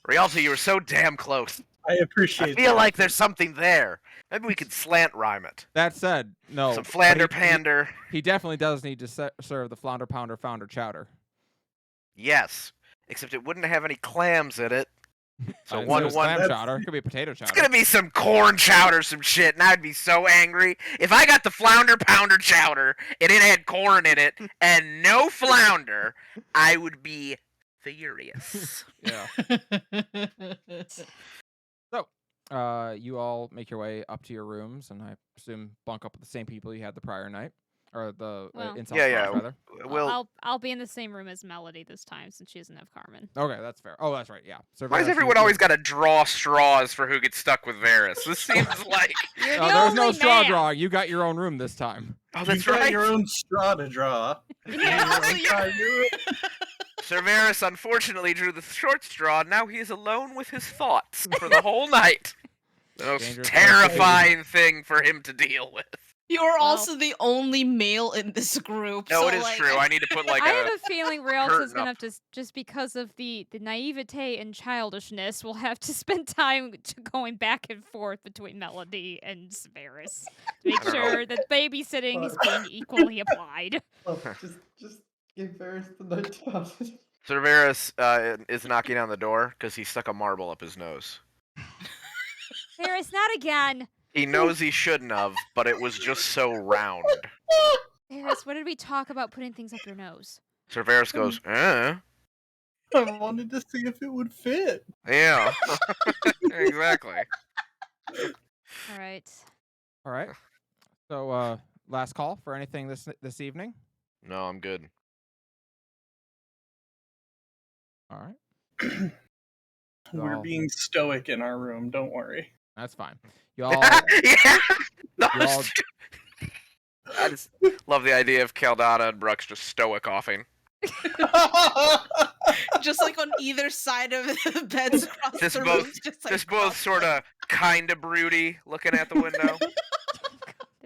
Rialta, you were so damn close. I appreciate I feel that. like there's something there. Maybe we could slant rhyme it. That said, no. Some but flander he- pander. He definitely does need to serve the flounder pounder founder chowder. Yes. Except it wouldn't have any clams in it. I So didn't say it one was one. clam that's- chowder. It could be a potato chowder. It's gonna be some corn chowder, some shit, and I'd be so angry if I got the flounder pounder chowder and it had corn in it and no flounder. I would be furious. Yeah. So, you all make your way up to your rooms, and I presume bunk up with the same people you had the prior night, or the Well- inside Yeah, rather. Well, I'll be in the same room as Melody this time since she doesn't have Carmen. Okay, that's fair. Oh, that's right. Yeah. So Why does Varys, everyone you- always got to draw straws for who gets stuck with Varys? This seems like. You're Oh, the there was no only straw man. drawing. You got your own room this time. Oh, that's You've got right. your own straw to draw. Yeah, so Sir Varys unfortunately drew the short straw, and now he is alone with his thoughts for the whole night. The most Dangerous terrifying thing for him to deal with. You're Well- also the only male in this group. No, so, it is like, true. I need to put like I have a. a feeling Rialta's curtain gonna up. have to, just because of the naivete and childishness, will have to spend time going back and forth between Melody and Varys to make I don't know. sure that babysitting is being equally applied. Oh, just give Varys the night out. Sir Varys is knocking on the door because he stuck a marble up his nose. Varys, not again. He knows he shouldn't have, but it was just so round. Varys, what did we talk about putting things up your nose? Sir Varys goes, I wanted to see if it would fit. Yeah. Exactly. All right. All right. So, last call for anything this evening. No, I'm good. All right. We're Y'all- being stoic in our room. Don't worry. That's fine. Y'all. Yeah. No, You all- I just love the idea of Caldana and Brooks just stoic offing. Just like on either side of the beds across Just the both- rooms, just like Just both sort of kind of broody looking at the window.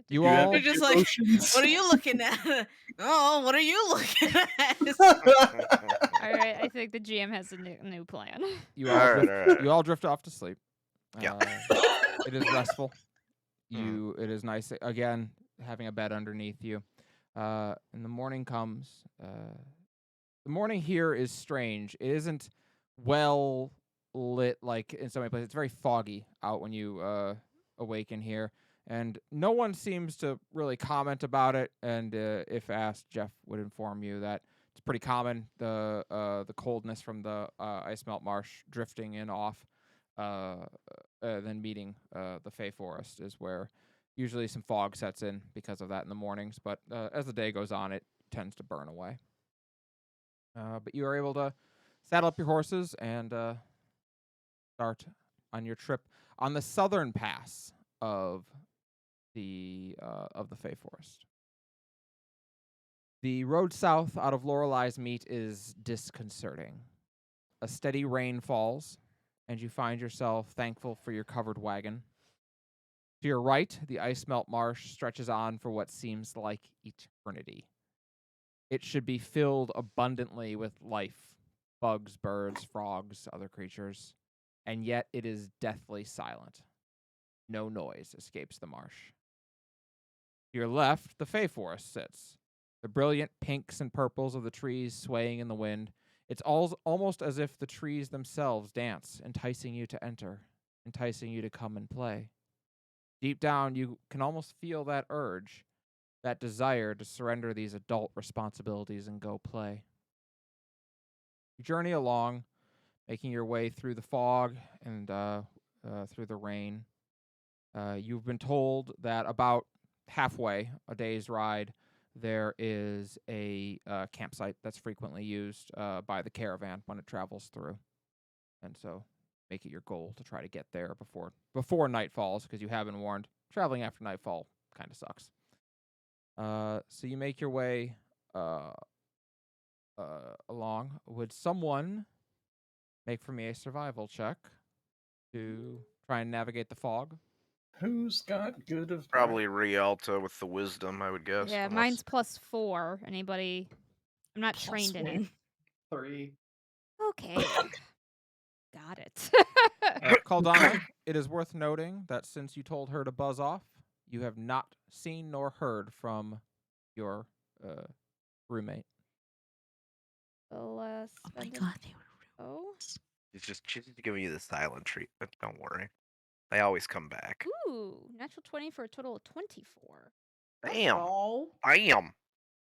You You have all. You're just any like, emotions? what are you looking at? Oh, what are you looking at? All right. I think the GM has a new plan. You all. All right, drift, all right. You all drift off to sleep. Yeah. It is restful. It is nice again having a bed underneath you. And the morning comes. The morning here is strange. It isn't well lit like in so many places. It's very foggy out when you awaken here, and no one seems to really comment about it. And if asked, Jeff would inform you that it's pretty common, the coldness from the Icemelt Marsh drifting in off, then meeting the Fey Forest is where usually some fog sets in because of that in the mornings. But as the day goes on, it tends to burn away. But you are able to saddle up your horses and start on your trip on the southern pass of the Fey Forest. The road south out of Lorelei's Meet is disconcerting. A steady rain falls, and you find yourself thankful for your covered wagon. To your right, the Icemelt Marsh stretches on for what seems like eternity. It should be filled abundantly with life, bugs, birds, frogs, other creatures, and yet it is deathly silent. No noise escapes the marsh. To your left, the Fey Forest sits, the brilliant pinks and purples of the trees swaying in the wind. It's almost as if the trees themselves dance, enticing you to enter, enticing you to come and play. Deep down, you can almost feel that urge, that desire to surrender these adult responsibilities and go play. You journey along, making your way through the fog and through the rain. You've been told that about halfway, a day's ride, there is a campsite that's frequently used by the caravan when it travels through. And so make it your goal to try to get there before night falls, because you have been warned, traveling after nightfall kind of sucks. So you make your way along. Would someone make for me a survival check to try and navigate the fog? Who's got good of Probably Rialta with the wisdom, I would guess. Yeah, unless- mine's +4. Anybody? I'm not Plus trained in one. it. 3. Okay. Got it. Caldana, it is worth noting that since you told her to buzz off, you have not seen nor heard from your roommate. We'll Oh my spend god, they were She's just giving you the silent treatment. Don't worry. They always come back. Ooh, natural 20 for a total of 24. Damn. Oh. Damn.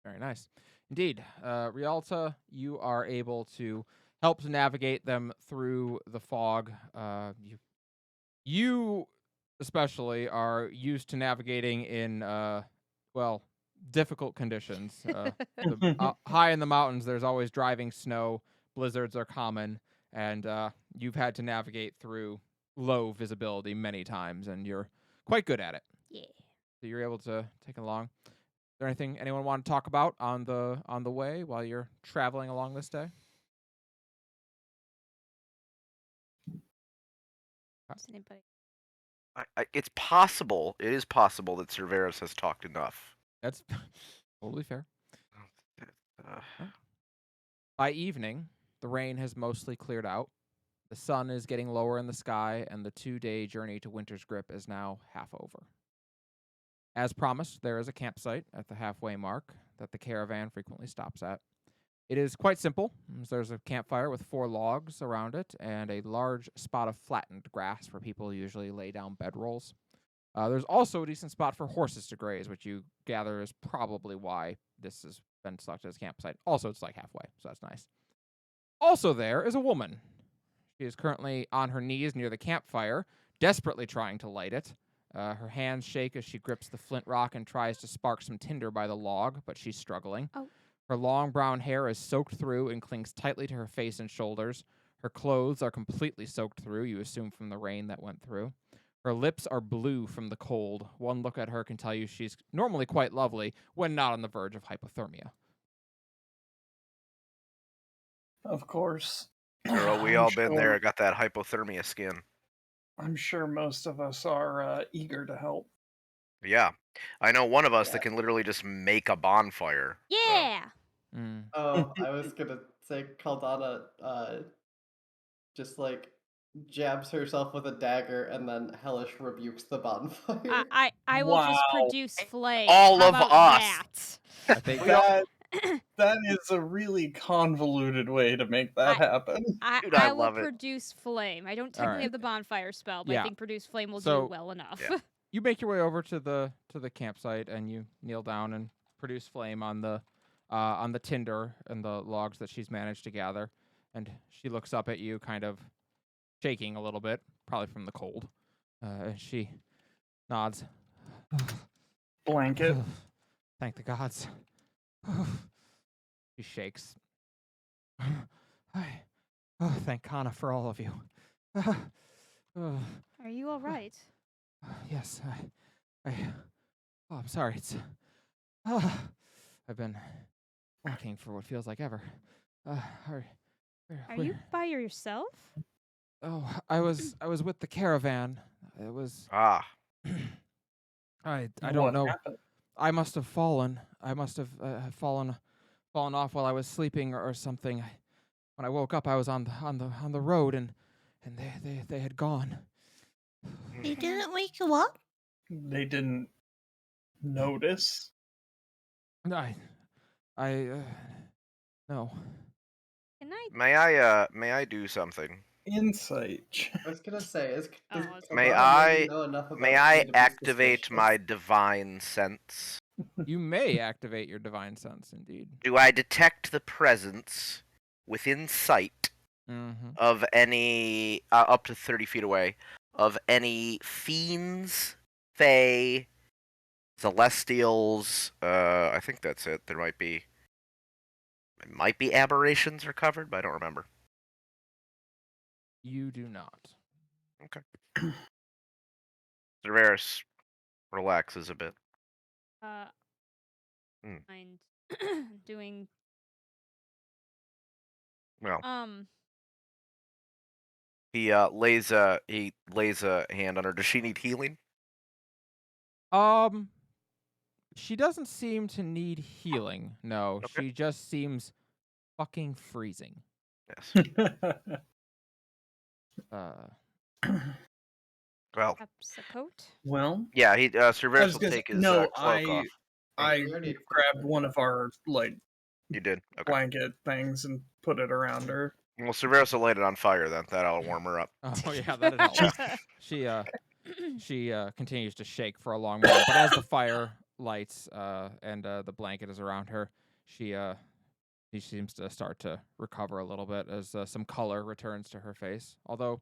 Very nice. Indeed. Rialta, you are able to help to navigate them through the fog. You especially are used to navigating in, difficult conditions. High in the mountains, there's always driving snow. Blizzards are common. And you've had to navigate through low visibility many times, and you're quite good at it. Yeah. So you're able to take it along. Is there anything anyone want to talk about on the way while you're traveling along this day? Does anybody? It's possible. It is possible that Cerberus has talked enough. That's totally fair. Uh, By evening, the rain has mostly cleared out. The sun is getting lower in the sky, and the 2-day journey to Winter's Grip is now half over. As promised, there is a campsite at the halfway mark that the caravan frequently stops at. It is quite simple. There's a campfire with 4 logs around it and a large spot of flattened grass where people usually lay down bedrolls. There's also a decent spot for horses to graze, which you gather is probably why this has been selected as campsite. Also, it's like halfway, so that's nice. Also there is a woman. She is currently on her knees near the campfire, desperately trying to light it. Her hands shake as she grips the flint rock and tries to spark some tinder by the log, but she's struggling. Oh. Her long brown hair is soaked through and clings tightly to her face and shoulders. Her clothes are completely soaked through, you assume from the rain that went through. Her lips are blue from the cold. One look at her can tell you she's normally quite lovely when not on the verge of hypothermia. Of course. Girl, we I'm all been sure- there. Got that hypothermia skin. I'm sure most of us are eager to help. Yeah, I know one of us Yeah. that can literally just make a bonfire. so- Yeah. Oh, I was gonna say Caldana just like jabs herself with a dagger and then Hellish rebukes the bonfire. I will just Wow. produce flame. All How of about us. I think That is a really convoluted way to make that happen. Dude, I I will love it. produce flame. I don't technically Alright. have the bonfire spell, but Yeah. I think produce flame will So- do well enough. Yeah. you make your way over to the campsite and you kneel down and produce flame on the tinder and the logs that she's managed to gather. And she looks up at you, kind of shaking a little bit, probably from the cold. And she nods. Blanket. Thank the gods. She shakes. Thank Kana for all of you. Are you all right? Yes, I'm sorry. It's. I've been walking for what feels like ever. Are you by yourself? Oh, I was with the caravan. It was. Ah, I What don't know. happened? I must have fallen. I must have fallen off while I was sleeping or something. When I woke up, I was on the road and they had gone. They didn't wake you up? They didn't notice. I no. Can I? may I do something? Insight. I was gonna say, does Oh, May Caldana maybe I- know enough about May me I to be activate suspicious? my divine sense? You may activate your divine sense, indeed. Do I detect the presence within sight Mm-hmm. of any up to 30 feet away of any fiends, fae, celestials? I think that's it. There might be aberrations are covered, but I don't remember. You do not. Cerberus relaxes a bit. Hmm. Mind doing Well, he lays a hand on her. Does she need healing? She doesn't seem to need healing. No, Okay. she just seems fucking freezing. Yes. Well, perhaps a coat. Well, yeah. He I Cerberus was will gonna take say- his no, cloak off. I We already grabbed one of our You did. Okay. blanket things and put it around her. Well, Cerberus will light it on fire then. That'll warm her up. Oh yeah, that'd help. She continues to shake for a long moment, but as the fire lights and the blanket is around her, she seems to start to recover a little bit as some color returns to her face. Although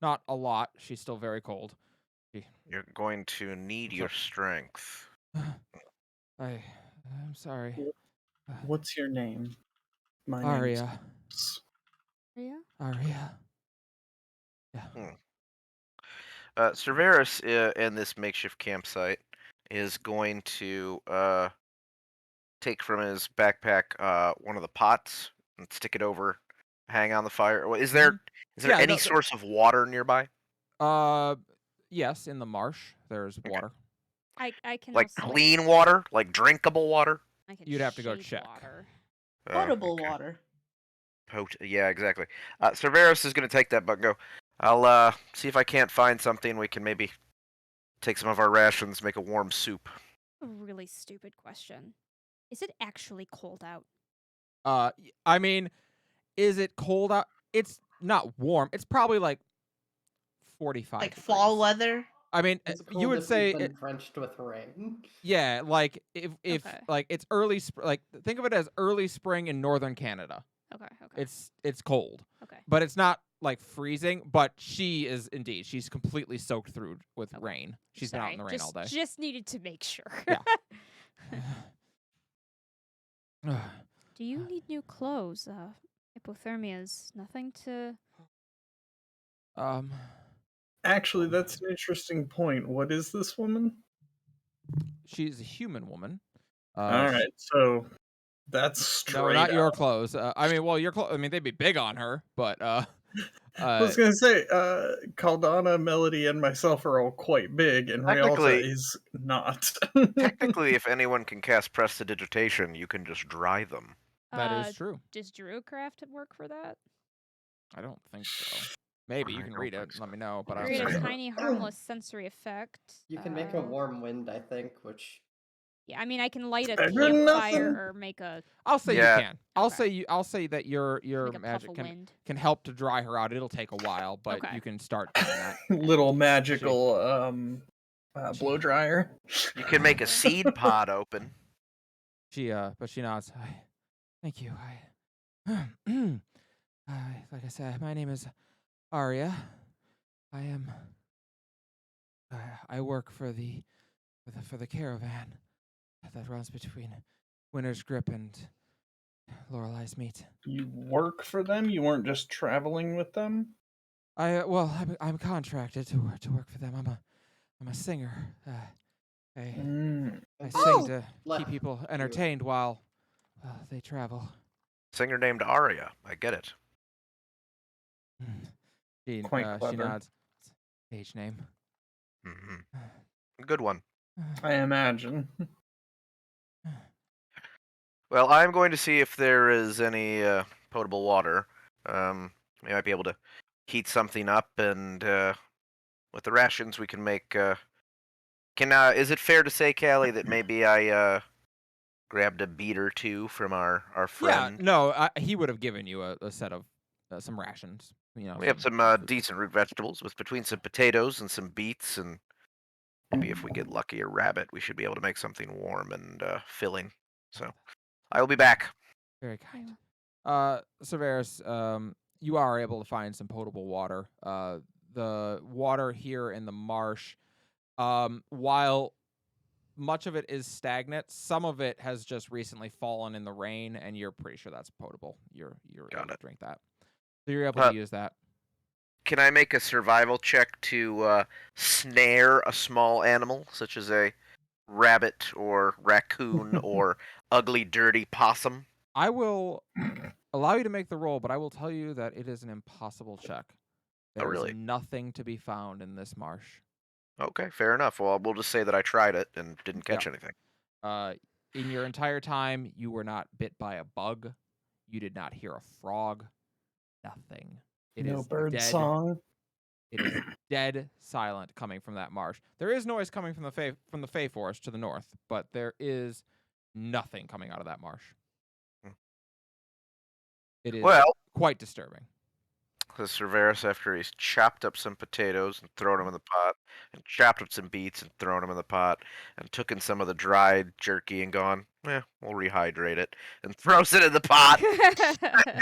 not a lot, she's still very cold. You're going to need your strength. I'm sorry. What's your name? My Aria. name's Yeah. Aria. Yeah. Cerberus in this makeshift campsite is going to take from his backpack one of the pots and stick it over, hang on the fire. Is there Yeah, any no, source of water nearby? Yes, in the marsh there's water. I can Like also, clean water, like drinkable water? I can You'd have to go shade check. Water. Potable Okay. water. Yeah, exactly. Cerberus is going to take that but go. I'll see if I can't find something. We can maybe take some of our rations, make a warm soup. A really stupid question. Is it actually cold out? I mean, is it cold out? It's not warm. It's probably like 45 Like degrees. fall weather? I mean, It's cold you would if say you've been it, drenched with rain. yeah, like if Okay. like it's early like think of it as early spring in northern Canada. Okay. It's cold. Okay. But it's not like freezing, but she is indeed. She's completely soaked through with Okay. rain. She's been out in the rain all day. Just needed to make sure. Yeah. Do you need new clothes? Hypothermia is nothing to. Actually, that's an interesting point. What is this woman? She's a human woman. All right, so that's straight. No, not your up. clothes. I mean, well, your clothes. I mean, they'd be big on her, but I was gonna say, Caldana, Melody, and myself are all quite big, and Rialta Technically- is not. Technically, if anyone can cast prestidigitation, you can just dry them. that is true. Does Druidcraft work for that? I don't think so. Maybe you I can don't read it. think so. Let me know. But I Create don't a think so. tiny, harmless sensory effect. You can make a warm wind, I think, which Yeah, I mean, I can light a Better campfire than nothing. or make a. I'll say Yeah. you can. I'll Okay. say that your Make a puff magic of can wind. help to dry her out. It'll take a while, but Okay. you can start doing that. Little magical blow dryer. You can make a Okay. seed pod open. But she nods. Thank you. Like I said, my name is Arya. I am. I work for the caravan that runs between Winter's Grip and Lorelei's Meat. You work for them? You weren't just traveling with them? I'm contracted to work for them. I'm a singer. I Mm. sing to left keep people you. entertained while they travel. Singer named Arya. I get it. She Quite clever. nods. Page name. Good one. I imagine. Well, I'm going to see if there is any potable water. We might be able to heat something up, and with the rations, we can make. Is it fair to say, Callie, that maybe I grabbed a bead or two from our friend? Yeah, no, he would have given you a set of some rations. You know, We have some food. decent root vegetables with between some potatoes and some beets, and maybe if we get lucky, a rabbit, we should be able to make something warm and filling. So I will be back. Very kind. Severus, you are able to find some potable water. The water here in the marsh, while much of it is stagnant, some of it has just recently fallen in the rain, and you're pretty sure that's potable. You're Got able to it. drink that. So you're able to use that. Can I make a survival check to snare a small animal, such as a rabbit or raccoon or ugly, dirty possum? I will allow you to make the roll, but I will tell you that it is an impossible check. There is really? nothing to be found in this marsh. Okay, fair enough. Well, we'll just say that I tried it and didn't catch anything. In your entire time, you were not bit by a bug. You did not hear a frog. Nothing. It No is bird dead. song. It is dead silent coming from that marsh. There is noise coming from the Fey Forest to the north, but there is nothing coming out of that marsh. It is quite disturbing. Says Cerberus after he's chopped up some potatoes and thrown them in the pot, and chopped up some beets and thrown them in the pot, and took in some of the dried jerky and gone, we'll rehydrate it, and throws it in the pot,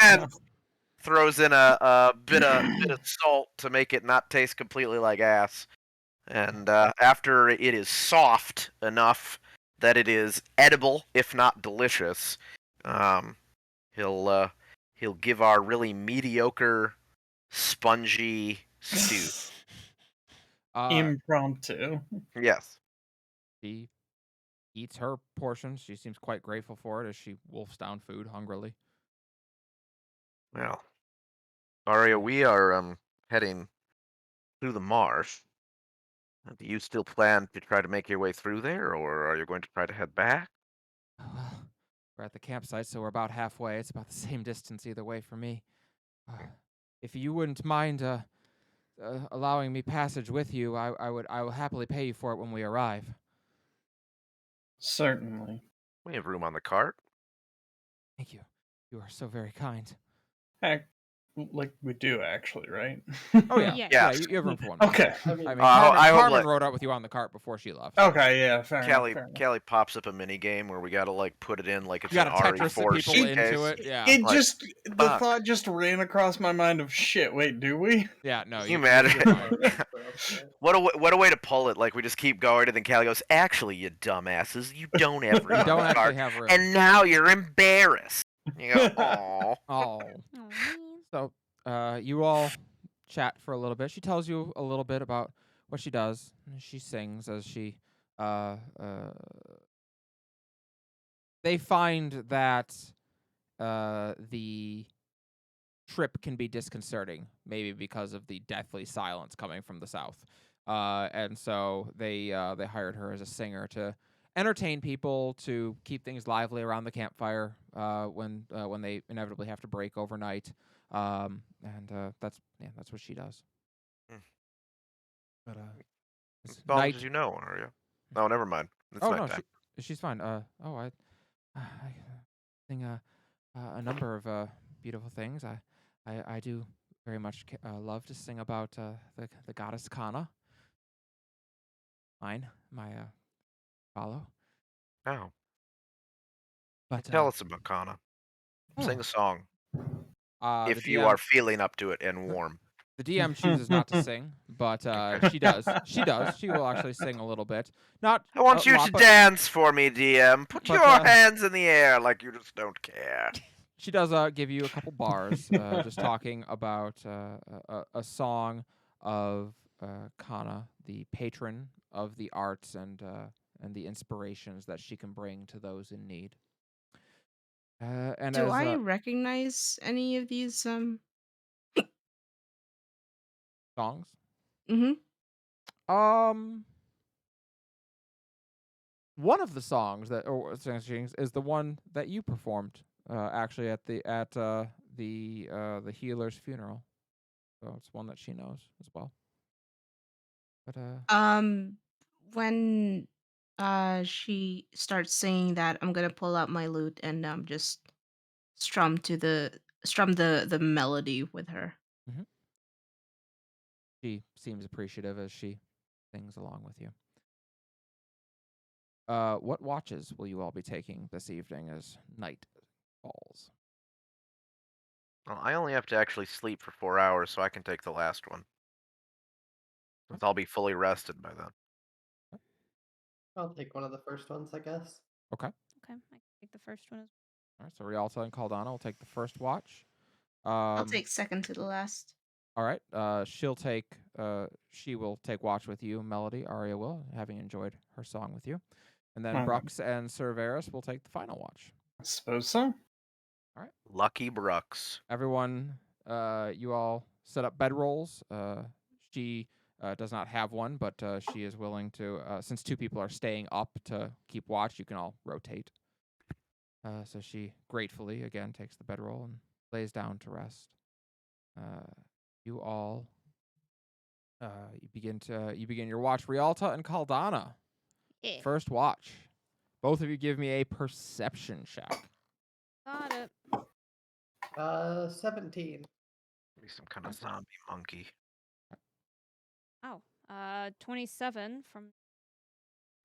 and throws in a bit of salt to make it not taste completely like ass. And after it is soft enough that it is edible, if not delicious, he'll give our really mediocre, spongy stew. Impromptu. Yes. She eats her portions. She seems quite grateful for it as she wolfs down food hungrily. Well, Aria, we are heading through the marsh. Do you still plan to try to make your way through there, or are you going to try to head back? Well, we're at the campsite, so we're about halfway. It's about the same distance either way for me. If you wouldn't mind allowing me passage with you, I will happily pay you for it when we arrive. Certainly. We have room on the cart. Thank you. You are so very kind. Heck, Like we do actually, right? Oh yeah, Yeah. yeah. Yes. You have room for one. more. Okay. I mean, I mean, I hope Carmen like rode out with you on the cart before she left. Okay, yeah, fair Callie enough. Callie pops up a mini game where we gotta like put it in like it's You an got to Tetris RE4 people suitcase. into it. Yeah. It Like, just the fuck. thought just ran across my mind of shit. Wait, do we? Yeah. No. Can you You're imagine? fine. What a way to pull it! Like we just keep going, and then Callie goes, "Actually, you dumbasses, you don't have room You on don't the actually cart, have room. and now you're embarrassed." You go, "Aw." Oh. Oh man. So, you all chat for a little bit. She tells you a little bit about what she does. She sings as she. They find that the trip can be disconcerting, maybe because of the deathly silence coming from the south. And so they hired her as a singer to entertain people, to keep things lively around the campfire when they inevitably have to break overnight. And that's what she does. Hmm. But it's As long night. as you know, are you? Oh, never mind. It's Oh no, nighttime. she's fine. I sing a number of beautiful things. I do very much love to sing about the goddess Kana. My follow. Oh, But tell us about Kana. Sing oh, a song the if you DM are feeling up to it and warm. the DM chooses not to sing, but Okay. she does. She does. She will actually sing a little bit. Not I want a you lot, to but dance for me, DM. Put But, your hands in the air like you just don't care. she does give you a couple bars, just talking about a song of Kana, the patron of the arts and the inspirations that she can bring to those in need. And Do as I recognize any of these? songs, Mm-hmm. one of the songs that or songs is the one that you performed actually at the healer's funeral. So it's one that she knows as well. But When she starts singing that, I'm gonna pull out my lute and just strum the melody with her. mhm. She seems appreciative as she sings along with you. What watches will you all be taking this evening as night falls? Well, I only have to actually sleep for 4 hours, so I can take the last one. Since I'll be fully rested by then. I'll take one of the first ones, I guess. Okay. Okay, I can take the first one. All right. So Rialta and Caldana will take the first watch. I'll take second to the last. All right. She will take watch with you, Melody. Arya will, having enjoyed her song with you. And then Okay. Brux and Cerberus will take the final watch. I suppose so. Lucky Brooks. Everyone, you all set up bedrolls. She does not have one, but she is willing to, since two people are staying up to keep watch, you can all rotate. So she gratefully, again, takes the bedroll and lays down to rest. You all, you begin your watch. Rialta and Caldana, Yeah. first watch. Both of you give me a perception check. Got it. 17. Be some kind of zombie monkey. Oh, 27 from.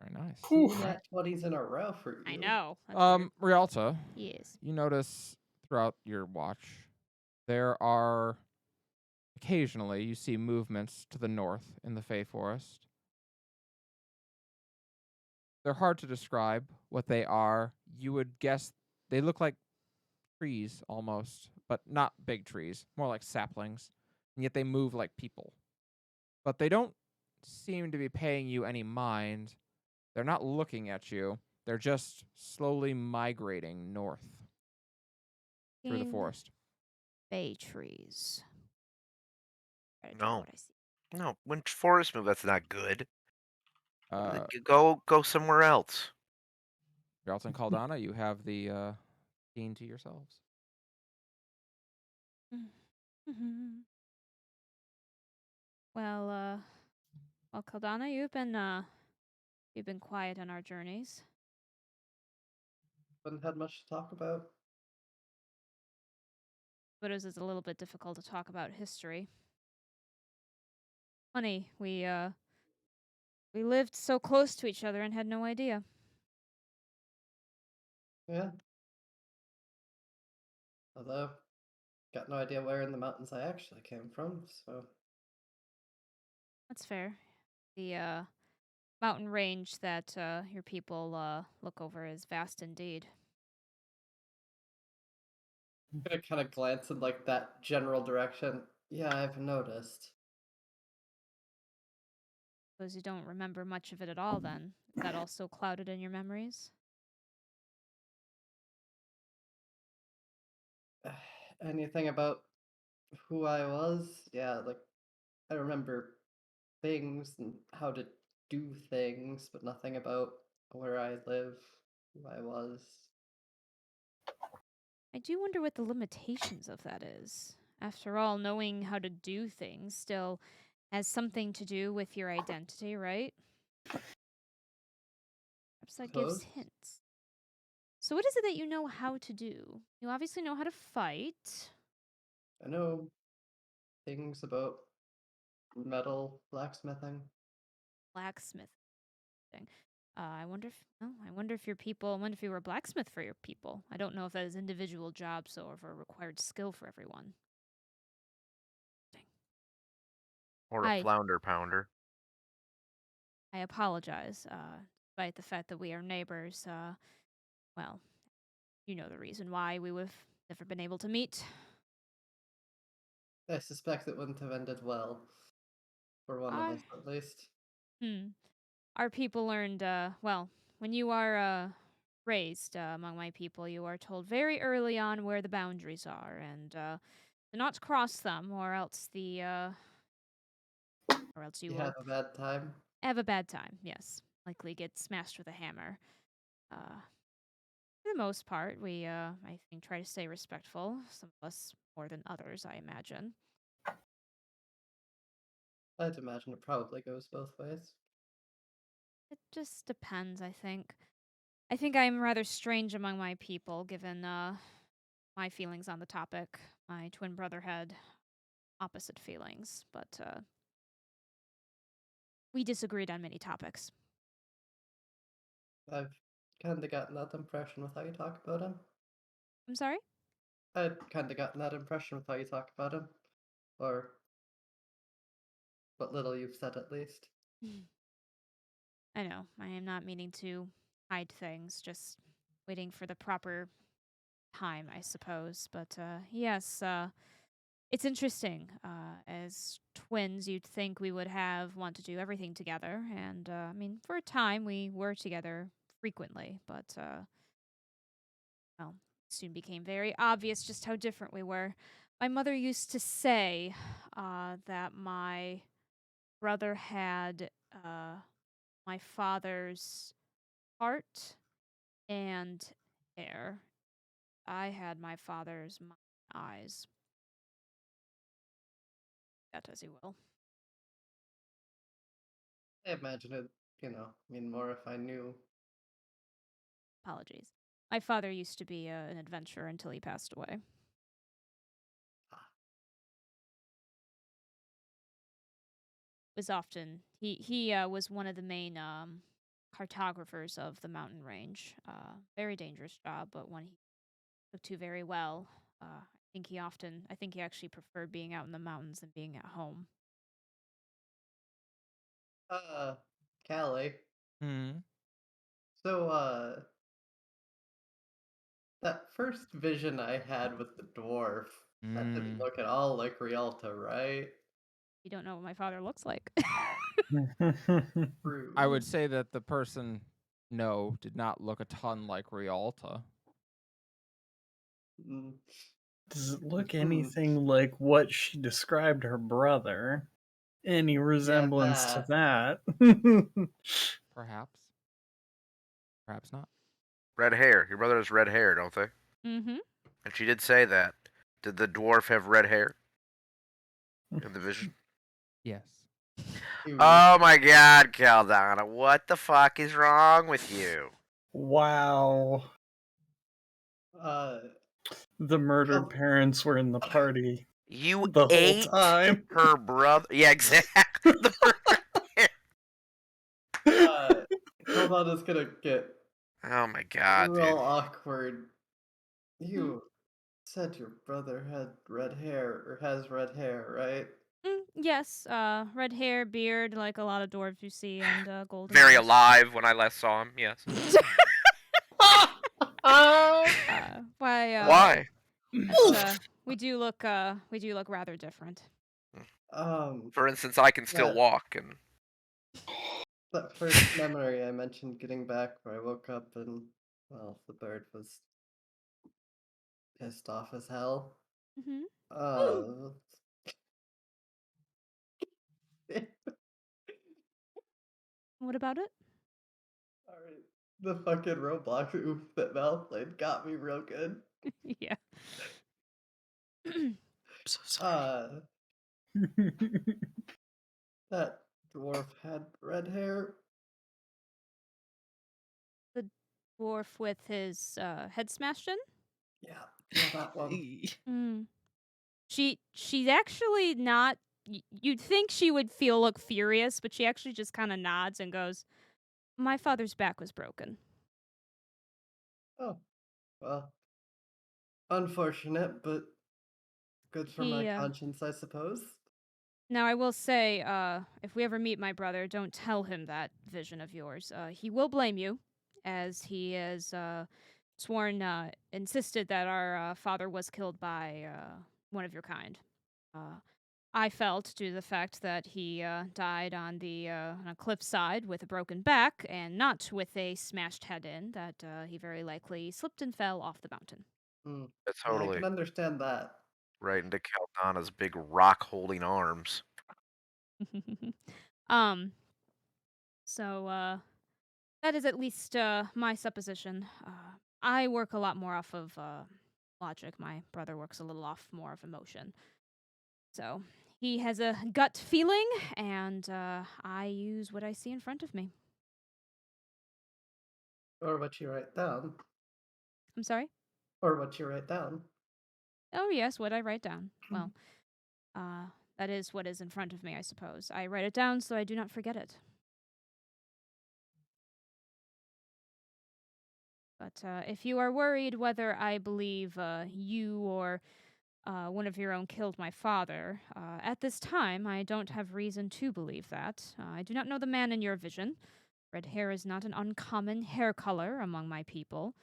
Very nice. Oof. All right. Nat 20s in a row for you. I know. That's weird. Rialta, Yes. you notice throughout your watch there are occasionally you see movements to the north in the Fey Forest. They're hard to describe what they are. You would guess they look like trees almost, but not big trees, more like saplings, and yet they move like people. But they don't seem to be paying you any mind. They're not looking at you. They're just slowly migrating north through the In forest. Bay trees. Try to No. draw what I see. No, when forests move, that's not good. Uh, Go somewhere else. Rialta and Caldana, you have the scene to yourselves. Mhm. Well, Caldana, you've been quiet on our journeys. Haven't had much to talk about. but it is a little bit difficult to talk about history. Funny, we lived so close to each other and had no idea. Yeah. Although, got no idea where in the mountains I actually came from, so. That's fair. The mountain range that your people look over is vast indeed. I'm gonna kind of glance in like that general direction. Yeah, I've noticed. Suppose you don't remember much of it at all then. Is that also clouded in your memories? Anything about who I was? Yeah, like I remember things and how to do things, but nothing about where I live, who I was. I do wonder what the limitations of that is. After all, knowing how to do things still has something to do with your identity, right? Perhaps that gives Suppose. hints. So, what is it that you know how to do? You obviously know how to fight. I know things about metal blacksmithing. Blacksmith thing. I wonder if I wonder if your people. I wonder if you were a blacksmith for your people. I don't know if that is individual jobs or if a required skill for everyone. Or a I flounder pounder. I apologize. Despite the fact that we are neighbors. Well, you know the reason why we would have never been able to meet. I suspect it wouldn't have ended well. For one of I us, at least. Our people learned. Well, when you are raised among my people, you are told very early on where the boundaries are and to not cross them, or else you You will have a bad time? have a bad time. Yes, likely get smashed with a hammer. For the most part, we I think try to stay respectful. Some of us more than others, I imagine. I'd imagine it probably goes both ways. It just depends, I think. I think I'm rather strange among my people, given my feelings on the topic. My twin brother had opposite feelings, but we disagreed on many topics. I've kind of gotten that impression with how you talk about him. I'm sorry? I'd kind of gotten that impression with how you talk about him. Or what little you've said, at least. I know. I am not meaning to hide things, just waiting for the proper time, I suppose. But yes, it's interesting. As twins, you'd think we would want to do everything together. And I mean, for a time, we were together frequently, but well, it soon became very obvious just how different we were. My mother used to say that my brother had my father's heart and hair. I had my father's eyes. That as you will. I imagine it, mean more if I knew. Apologies. My father used to be an adventurer until he passed away. Was often he was one of the main cartographers of the mountain range. Very dangerous job, but one he took to very well. I think he actually preferred being out in the mountains than being at home. Callie. Hmm. So, that first vision I had with the dwarf, that didn't look at all like Rialta, right? You don't know what my father looks like. True. I would say that the person, no, did not look a ton like Rialta. Mm. Does it look anything like what she described her brother? Any resemblance to that? Perhaps. Perhaps not. Red hair. Your brother has red hair, don't they? Mm-hmm. And she did say that. Did the dwarf have red hair in the vision? Yes. Oh my god, Caldana, what the fuck is wrong with you? Wow. The murdered parents were in the party You the whole ate time. her brother. Yeah, exactly. The Hold on, it's gonna get oh my god, real dude. awkward. You said your brother had red hair, or has red hair, right? Yes, red hair, beard, like a lot of dwarves you see, and golden Very eyes. alive when I last saw him. Yes. Why? We do look rather different. For instance, I can still that- walk, and That first memory I mentioned getting back where I woke up and, well, the bird was pissed off as hell. Mm-hmm. Uh, What about it? Sorry. The fucking Roblox oof that Mel played got me real good. Yeah. I'm so sorry. That dwarf had red hair. The dwarf with his head smashed in? Yeah, that one. Mm. She's actually not. You'd think she would look furious, but she actually just kind of nods and goes, "My father's back was broken." Oh, well, unfortunate, but good for my conscience, I suppose. Now I will say, if we ever meet my brother, don't tell him that vision of yours. He will blame you, as he has insisted that our father was killed by one of your kind. I felt, due to the fact that he died on a cliffside with a broken back and not with a smashed head in, that he very likely slipped and fell off the mountain. That's Yeah, I totally can understand that. right into Caldana's big rock-holding arms. um. So that is at least my supposition. I work a lot more off of logic. My brother works a little off more of emotion. So he has a gut feeling, and I use what I see in front of me. Or what you write down. I'm sorry? Or what you write down. Oh, yes, what I write down. Well, that is what is in front of me, I suppose. I write it down so I do not forget it. But if you are worried whether I believe you or one of your own killed my father, at this time I don't have reason to believe that. I do not know the man in your vision. Red hair is not an uncommon hair color among my people.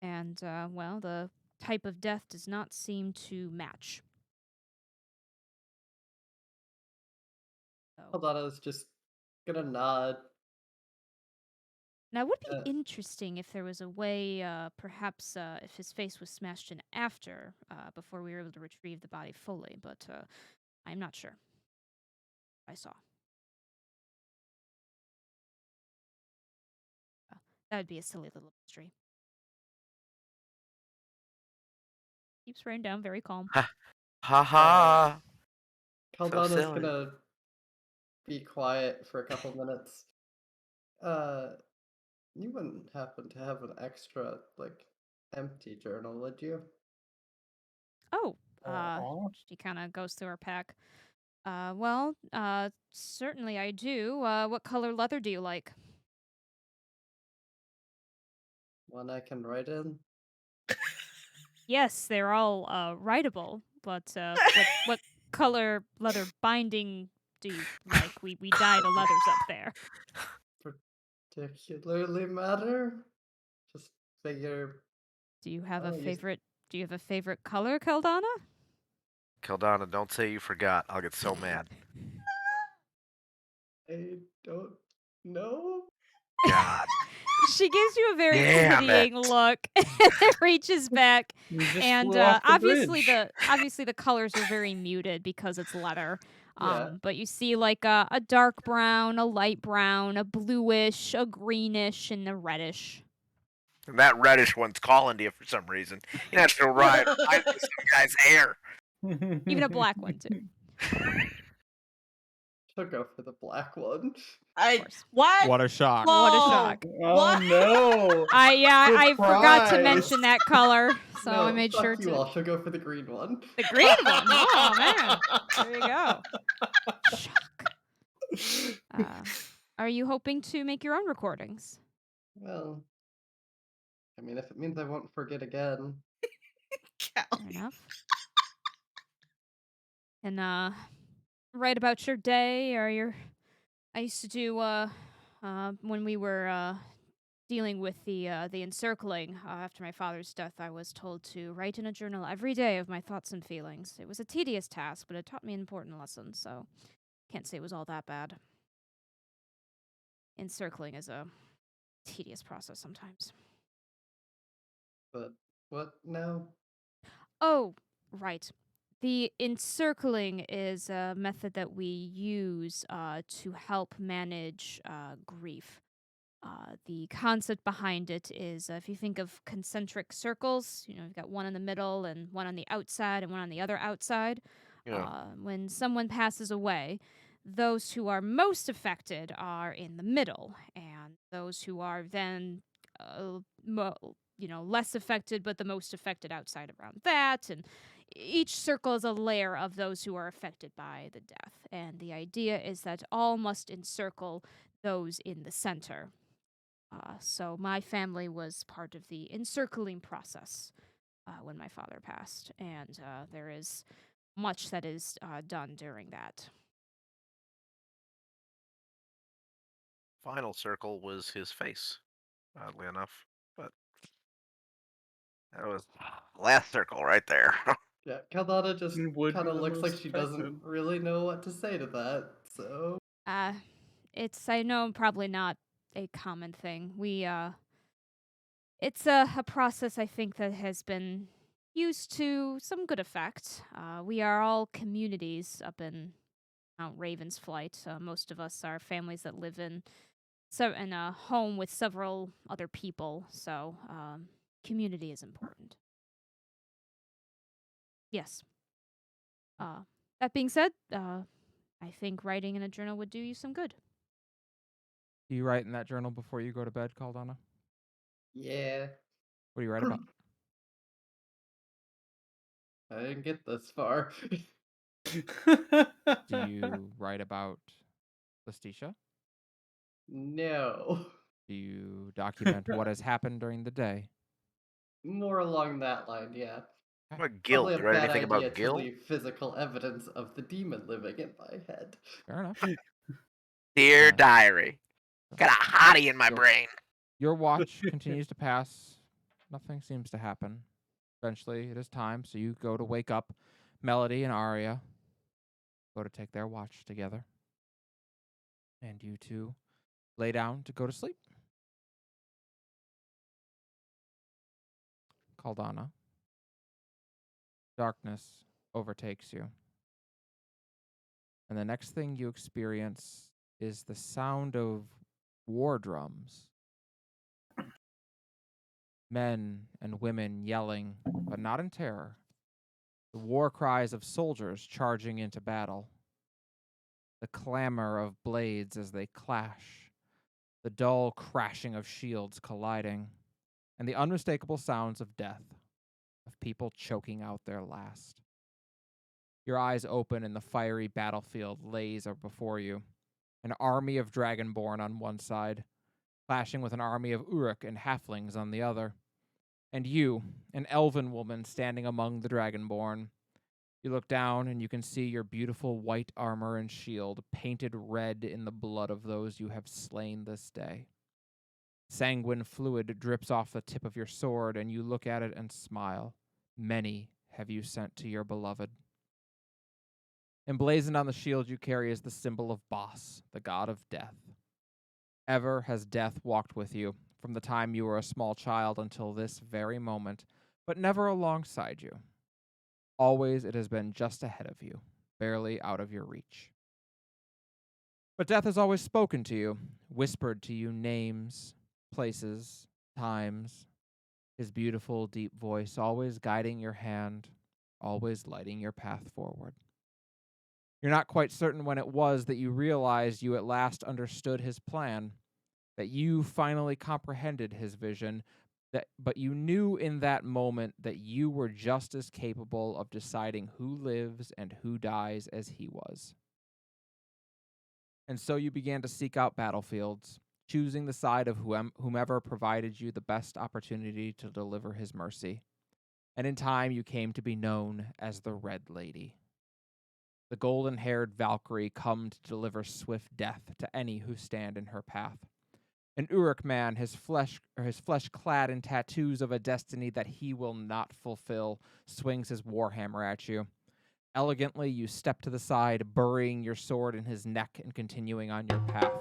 And, well, the type of death does not seem to match. So. Hold on, I was just gonna nod. Now, it would be interesting if there was a way, perhaps, if his face was smashed in after, before we were able to retrieve the body fully, but I'm not sure. I saw. That would be a silly little mystery. Keeps raining down, very calm. Ha ha. Caldana's silly. gonna be quiet for a couple minutes. You wouldn't happen to have an extra, like, empty journal, would you? Oh, Aw. she kind of goes through her pack. Well, certainly I do. What color leather do you like? One I can write in? Yes, they're all writable, but what color leather binding do you like? We dye the leathers up there. Particularly matter? Just figure. Do you have Oh, a you- favorite? Do you have a favorite color, Caldana? Caldana, don't say you forgot. I'll get so mad. I don't know. God. She gives you a very Damn pitying it. look, reaches back, You just and flew off the obviously bridge. the colors are very muted because it's leather. Yeah. But you see like a dark brown, a light brown, a bluish, a greenish, and a reddish. And that reddish one's calling to you for some reason. You have to ride some guy's hair. Even a black one too. She'll go for the black one. I course. what? What a shock. What a Whoa. shock. Oh What? no! I forgot to Surprise! mention that color, so I No, made fuck sure you to. all. She'll go for the green one. The green one. Oh man, there you go. Shock. Are you hoping to make your own recordings? Well, I mean, if it means I won't forget again. Fair Callie. enough. And write about your day or your. I used to do when we were dealing with the encircling after my father's death. I was told to write in a journal every day of my thoughts and feelings. It was a tedious task, but it taught me an important lesson. So can't say it was all that bad. Encircling is a tedious process sometimes. But what now? Oh, right. The encircling is a method that we use to help manage grief. The concept behind it is if you think of concentric circles, you've got one in the middle and one on the outside and one on the other outside. Yeah. When someone passes away, those who are most affected are in the middle, and those who are then, less affected, but the most affected outside around that. And each circle is a layer of those who are affected by the death. And the idea is that all must encircle those in the center. So my family was part of the encircling process when my father passed, and there is much that is done during that. Final circle was his face, oddly enough. But that was last circle right there. Yeah, Caldana just Would kind be of the looks like most she doesn't affected. really know what to say to that, so. It's, I know, probably not a common thing. It's a process I think that has been used to some good effect. We are all communities up in Mount Raven's Flight. Most of us are families that live in a home with several other people, so community is important. Yes. That being said, I think writing in a journal would do you some good. Do you write in that journal before you go to bed, Caldana? Yeah, What do you write about? I didn't get this far. Do you write about Lestitia? No. Do you document what has happened during the day? More along that line, yeah. What Gil? Probably a Do you write bad anything idea about to Gil? leave physical evidence of the demon living in my head. Fair enough. Dear Uh, diary, got a hottie in my Your- brain. Your watch continues to pass. Nothing seems to happen. Eventually, it is time, so you go to wake up Melody and Arya. Go to take their watch together. And you two lay down to go to sleep. Caldana. Darkness overtakes you. And the next thing you experience is the sound of war drums. Men and women yelling, but not in terror. The war cries of soldiers charging into battle. The clamor of blades as they clash. The dull crashing of shields colliding. And the unmistakable sounds of death, of people choking out their last. Your eyes open and the fiery battlefield lays before you. An army of Dragonborn on one side, clashing with an army of Uruk and Halflings on the other. And you, an elven woman standing among the Dragonborn. You look down and you can see your beautiful white armor and shield painted red in the blood of those you have slain this day. Sanguine fluid drips off the tip of your sword, and you look at it and smile. Many have you sent to your beloved. Emblazoned on the shield you carry is the symbol of Bos, the god of death. Ever has death walked with you, from the time you were a small child until this very moment, but never alongside you. Always it has been just ahead of you, barely out of your reach. But death has always spoken to you, whispered to you names, places, times, his beautiful, deep voice always guiding your hand, always lighting your path forward. You're not quite certain when it was that you realized you at last understood his plan, that you finally comprehended his vision, but you knew in that moment that you were just as capable of deciding who lives and who dies as he was. And so you began to seek out battlefields, choosing the side of whomever provided you the best opportunity to deliver his mercy. And in time you came to be known as the Red Lady. The golden-haired Valkyrie come to deliver swift death to any who stand in her path. An Uruk man, his flesh clad in tattoos of a destiny that he will not fulfill, swings his warhammer at you. Elegantly, you step to the side, burying your sword in his neck and continuing on your path.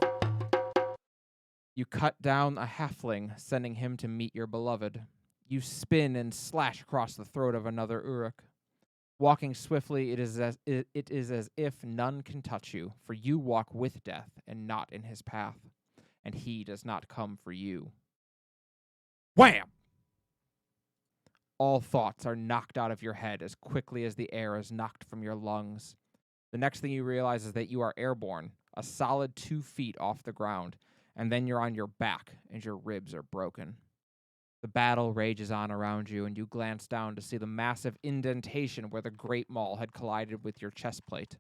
You cut down a halfling, sending him to meet your beloved. You spin and slash across the throat of another Uruk. Walking swiftly, it is as if none can touch you, for you walk with death and not in his path, and he does not come for you. Wham! All thoughts are knocked out of your head as quickly as the air is knocked from your lungs. The next thing you realize is that you are airborne, a solid 2 feet off the ground, and then you're on your back and your ribs are broken. The battle rages on around you, and you glance down to see the massive indentation where the Great Maul had collided with your chest plate.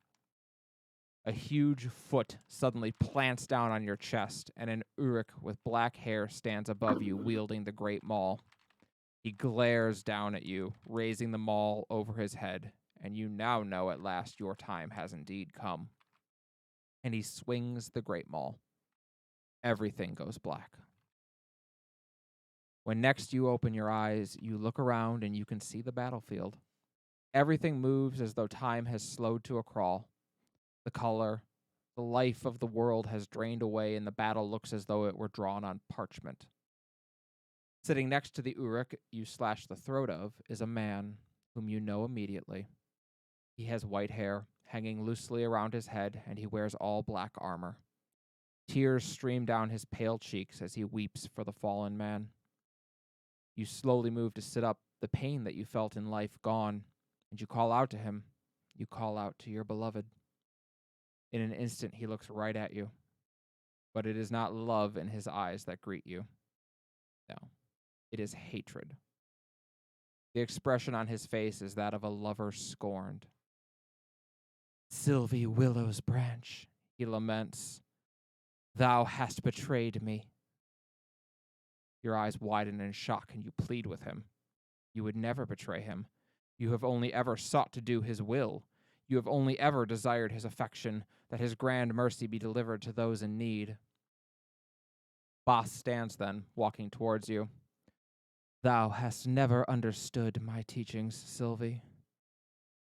A huge foot suddenly plants down on your chest, and an Uruk with black hair stands above you, wielding the Great Maul. He glares down at you, raising the maul over his head, and you now know at last your time has indeed come. And he swings the Great Maul. Everything goes black. When next you open your eyes, you look around and you can see the battlefield. Everything moves as though time has slowed to a crawl. The color, the life of the world has drained away, and the battle looks as though it were drawn on parchment. Sitting next to the Uruk you slash the throat of is a man whom you know immediately. He has white hair hanging loosely around his head, and he wears all black armor. Tears stream down his pale cheeks as he weeps for the fallen man. You slowly move to sit up, the pain that you felt in life gone, and you call out to him. You call out to your beloved. In an instant, he looks right at you, but it is not love in his eyes that greet you. No, it is hatred. The expression on his face is that of a lover scorned. Sylvie Willow's branch, he laments. Thou hast betrayed me. Your eyes widen in shock, and you plead with him. You would never betray him. You have only ever sought to do his will. You have only ever desired his affection, that his grand mercy be delivered to those in need. Boss stands then, walking towards you. Thou hast never understood my teachings, Sylvie.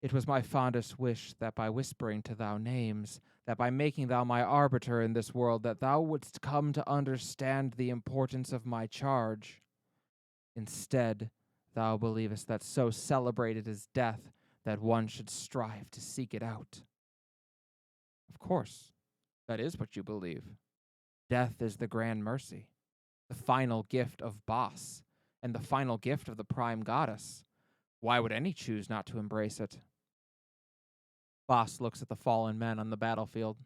It was my fondest wish that by whispering to thou names, that by making thou my arbiter in this world, that thou wouldst come to understand the importance of my charge. Instead, thou believest that so celebrated is death, that one should strive to seek it out. Of course, that is what you believe. Death is the grand mercy, the final gift of Bos, and the final gift of the prime goddess. Why would any choose not to embrace it? Bos looks at the fallen men on the battlefield.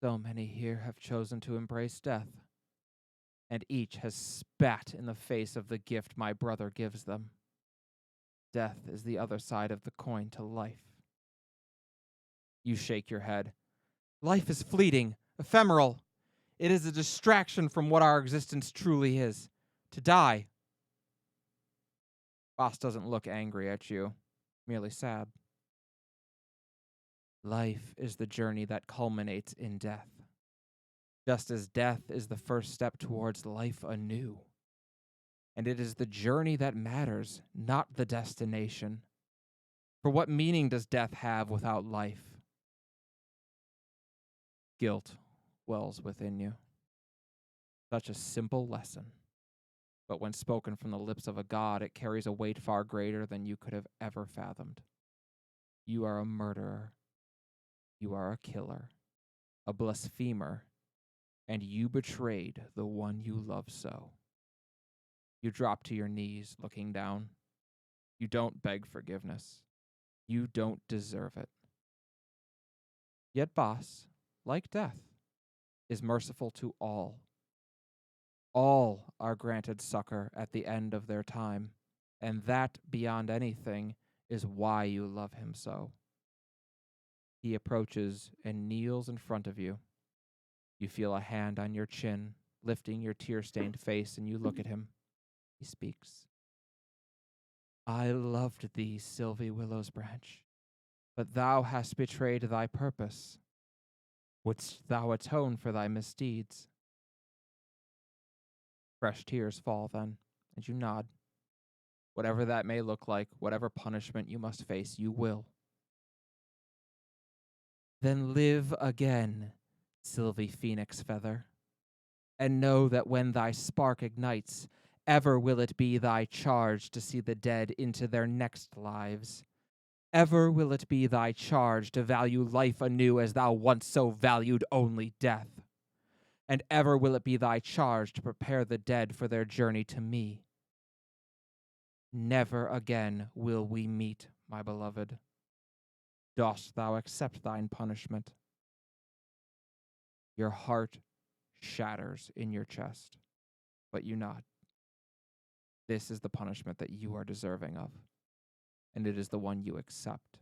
So many here have chosen to embrace death, and each has spat in the face of the gift my brother gives them. Death is the other side of the coin to life. You shake your head. Life is fleeting, ephemeral. It is a distraction from what our existence truly is, to die. Bos doesn't look angry at you, merely sad. Life is the journey that culminates in death, just as death is the first step towards life anew. And it is the journey that matters, not the destination. For what meaning does death have without life? Guilt wells within you. Such a simple lesson. But when spoken from the lips of a god, it carries a weight far greater than you could have ever fathomed. You are a murderer. You are a killer, a blasphemer, and you betrayed the one you love so. You drop to your knees, looking down. You don't beg forgiveness. You don't deserve it. Yet Bos, like death, is merciful to all. All are granted succor at the end of their time, and that, beyond anything, is why you love him so. He approaches and kneels in front of you. You feel a hand on your chin, lifting your tear-stained face, and you look at him. He speaks. I loved thee, Sylvie Willow's branch, but thou hast betrayed thy purpose. Wouldst thou atone for thy misdeeds? Fresh tears fall then, and you nod. Whatever that may look like, whatever punishment you must face, you will. Then live again, Sylvie Phoenix Feather, and know that when thy spark ignites, ever will it be thy charge to see the dead into their next lives. Ever will it be thy charge to value life anew as thou once so valued only death. And ever will it be thy charge to prepare the dead for their journey to me. Never again will we meet, my beloved. Dost thou accept thine punishment? Your heart shatters in your chest, but you nod. This is the punishment that you are deserving of, and it is the one you accept.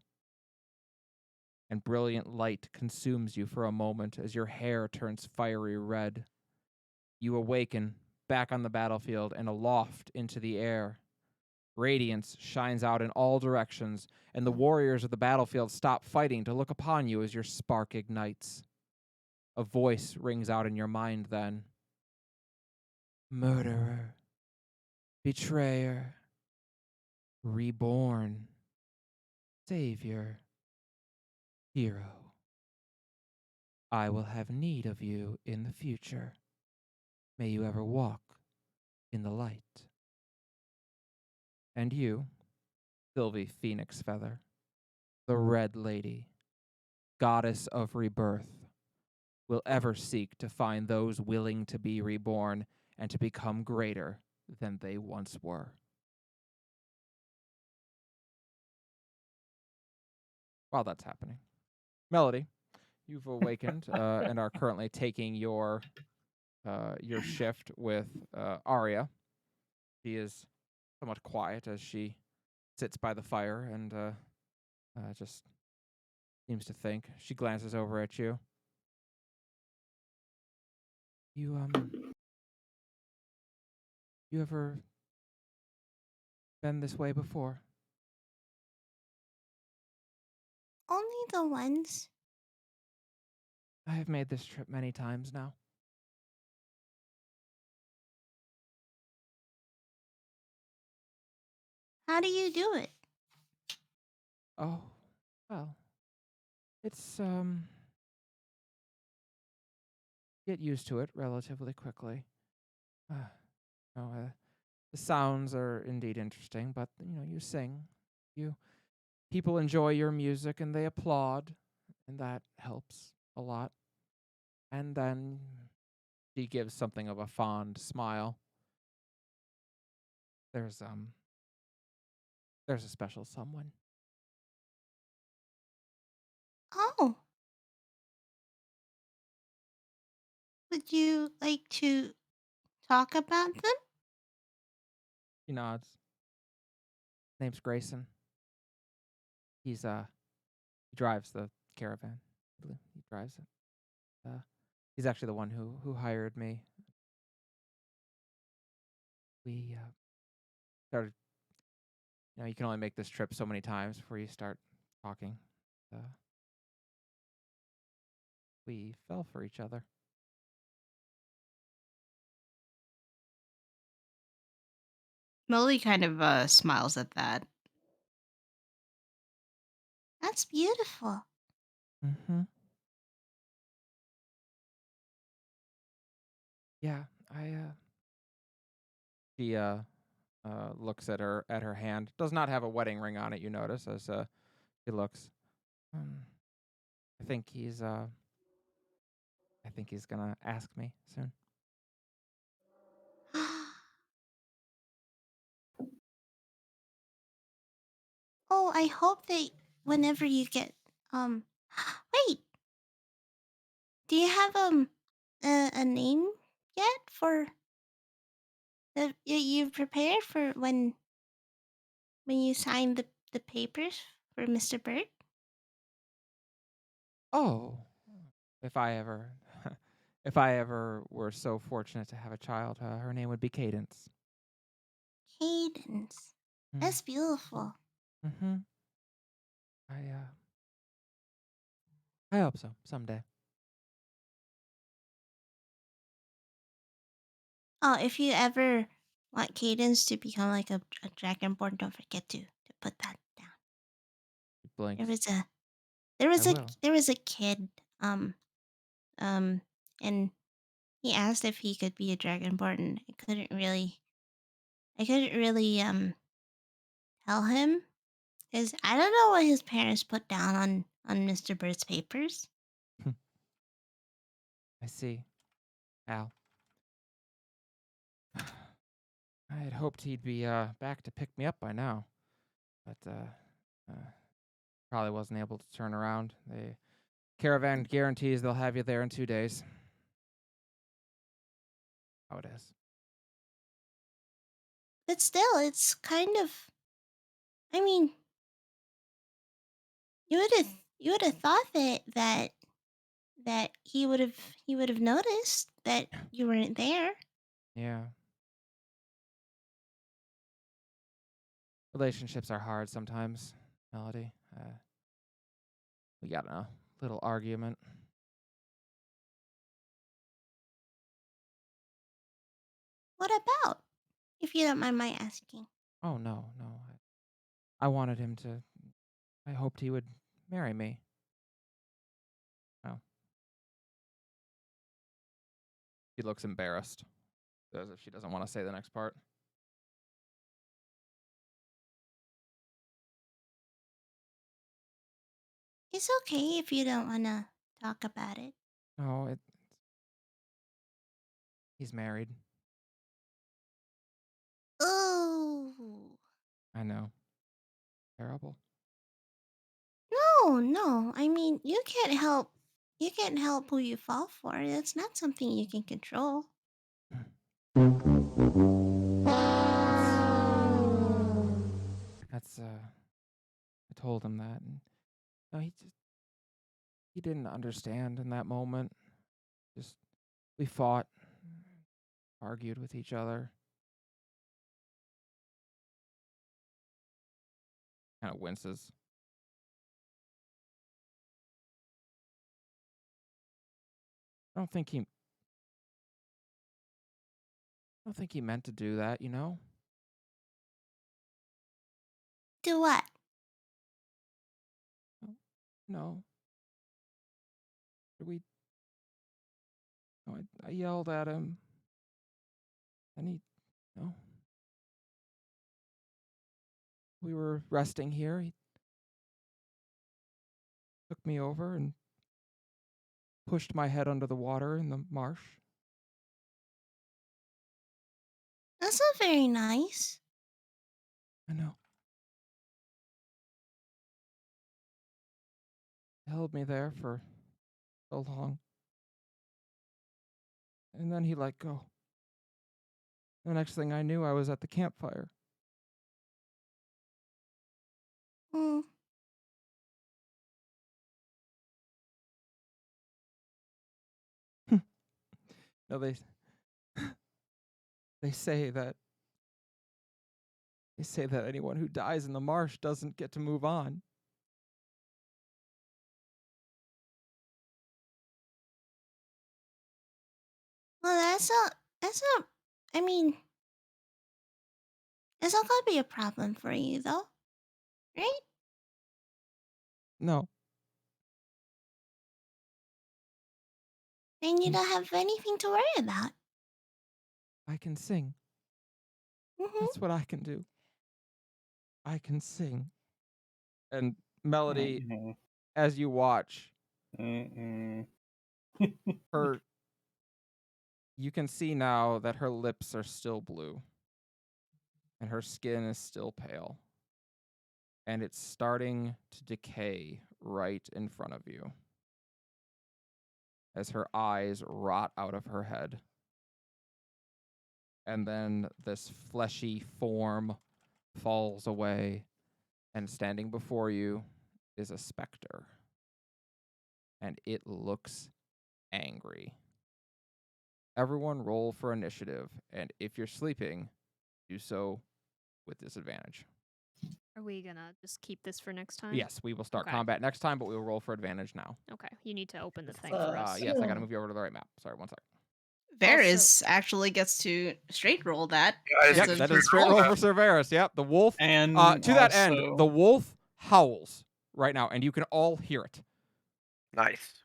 And brilliant light consumes you for a moment as your hair turns fiery red. You awaken back on the battlefield and aloft into the air. Radiance shines out in all directions, and the warriors of the battlefield stop fighting to look upon you as your spark ignites. A voice rings out in your mind then. Murderer, betrayer, reborn, savior, hero. I will have need of you in the future. May you ever walk in the light. And you, Sylvie Phoenix Feather, the Red Lady, goddess of rebirth, will ever seek to find those willing to be reborn and to become greater than they once were. While that's happening, Melody, you've awakened and are currently taking your shift with Arya. She is somewhat quiet as she sits by the fire and just seems to think. She glances over at you. You ever been this way before? Only the ones. I have made this trip many times now. How do you do it? Oh, well, it's get used to it relatively quickly. No, the sounds are indeed interesting, but you sing, you people enjoy your music and they applaud, and that helps a lot. And then she gives something of a fond smile. There's a special someone. Oh. Would you like to talk about them? He nods. Name's Grayson. He drives the caravan. He drives it. He's actually the one who hired me. We started. You can only make this trip so many times before you start talking. We fell for each other. Melody kind of smiles at that. That's beautiful. Mm-hmm. Yeah, She looks at her hand. Does not have a wedding ring on it. You notice as he looks. I think he's gonna ask me soon. Oh, I hope that whenever you get wait, Do you have a name yet for the you've prepared for when you sign the papers for Mr. Bird? Oh, if I ever, if I ever were so fortunate to have a child, her name would be Cadence. Cadence. Mm. That's beautiful. Mm-hmm. I hope so someday. Oh, if you ever want Cadence to become like a dragonborn, don't forget to put that down. Blinks. There will. was a kid um and he asked if he could be a dragonborn. And I couldn't really tell him because I don't know what his parents put down on Mr. Bird's papers. I see. Al. I had hoped he'd be back to pick me up by now, but probably wasn't able to turn around. The caravan guarantees they'll have you there in 2 days. How it is. But still, it's kind of. I mean, you would have thought that he would have noticed that you weren't there. Yeah. Relationships are hard sometimes, Melody. We got in a little argument. What about? If you don't mind my asking. Oh, no. I wanted him to. I hoped he would marry me. Oh. She looks embarrassed, as if she doesn't want to say the next part. It's okay if you don't want to talk about it. No, he's married. Oh. I know. Terrible. No. I mean, you can't help. You can't help who you fall for. That's not something you can control. That's I told him that, and no, he didn't understand in that moment. Just we fought, argued with each other. Kind of winces. I don't think he meant to do that, you know? Do what? No. We no, I yelled at him. And he no. We were resting here. He took me over and pushed my head under the water in the marsh. That's not very nice. I know. He held me there for so long. And then he let go. The next thing I knew, I was at the campfire. Hmm. No, they say that anyone who dies in the marsh doesn't get to move on. Well, that's not. I mean, it's not gonna be a problem for you, though, right? No. Then you don't have anything to worry about. I can sing. Mm-hmm. That's what I can do. I can sing. And Melody, as you watch, her you can see now that her lips are still blue and her skin is still pale. And it's starting to decay right in front of you. as her eyes rot out of her head. And then this fleshy form falls away, and standing before you is a specter. And it looks angry. Everyone roll for initiative, and if you're sleeping, do so with disadvantage. Are we gonna just keep this for next time? Yes, we will start Okay. combat next time, but we will roll for advantage now. Okay. You need to open the thing Uh, for us. Yes, I gotta move you over to the right map. Sorry, one second. Varys actually gets to straight roll that. Yeah, Yep, a that straight is straight roll for Cerberus. Yep, the wolf. And To that end, also- the wolf howls right now, and you can all hear it. Nice.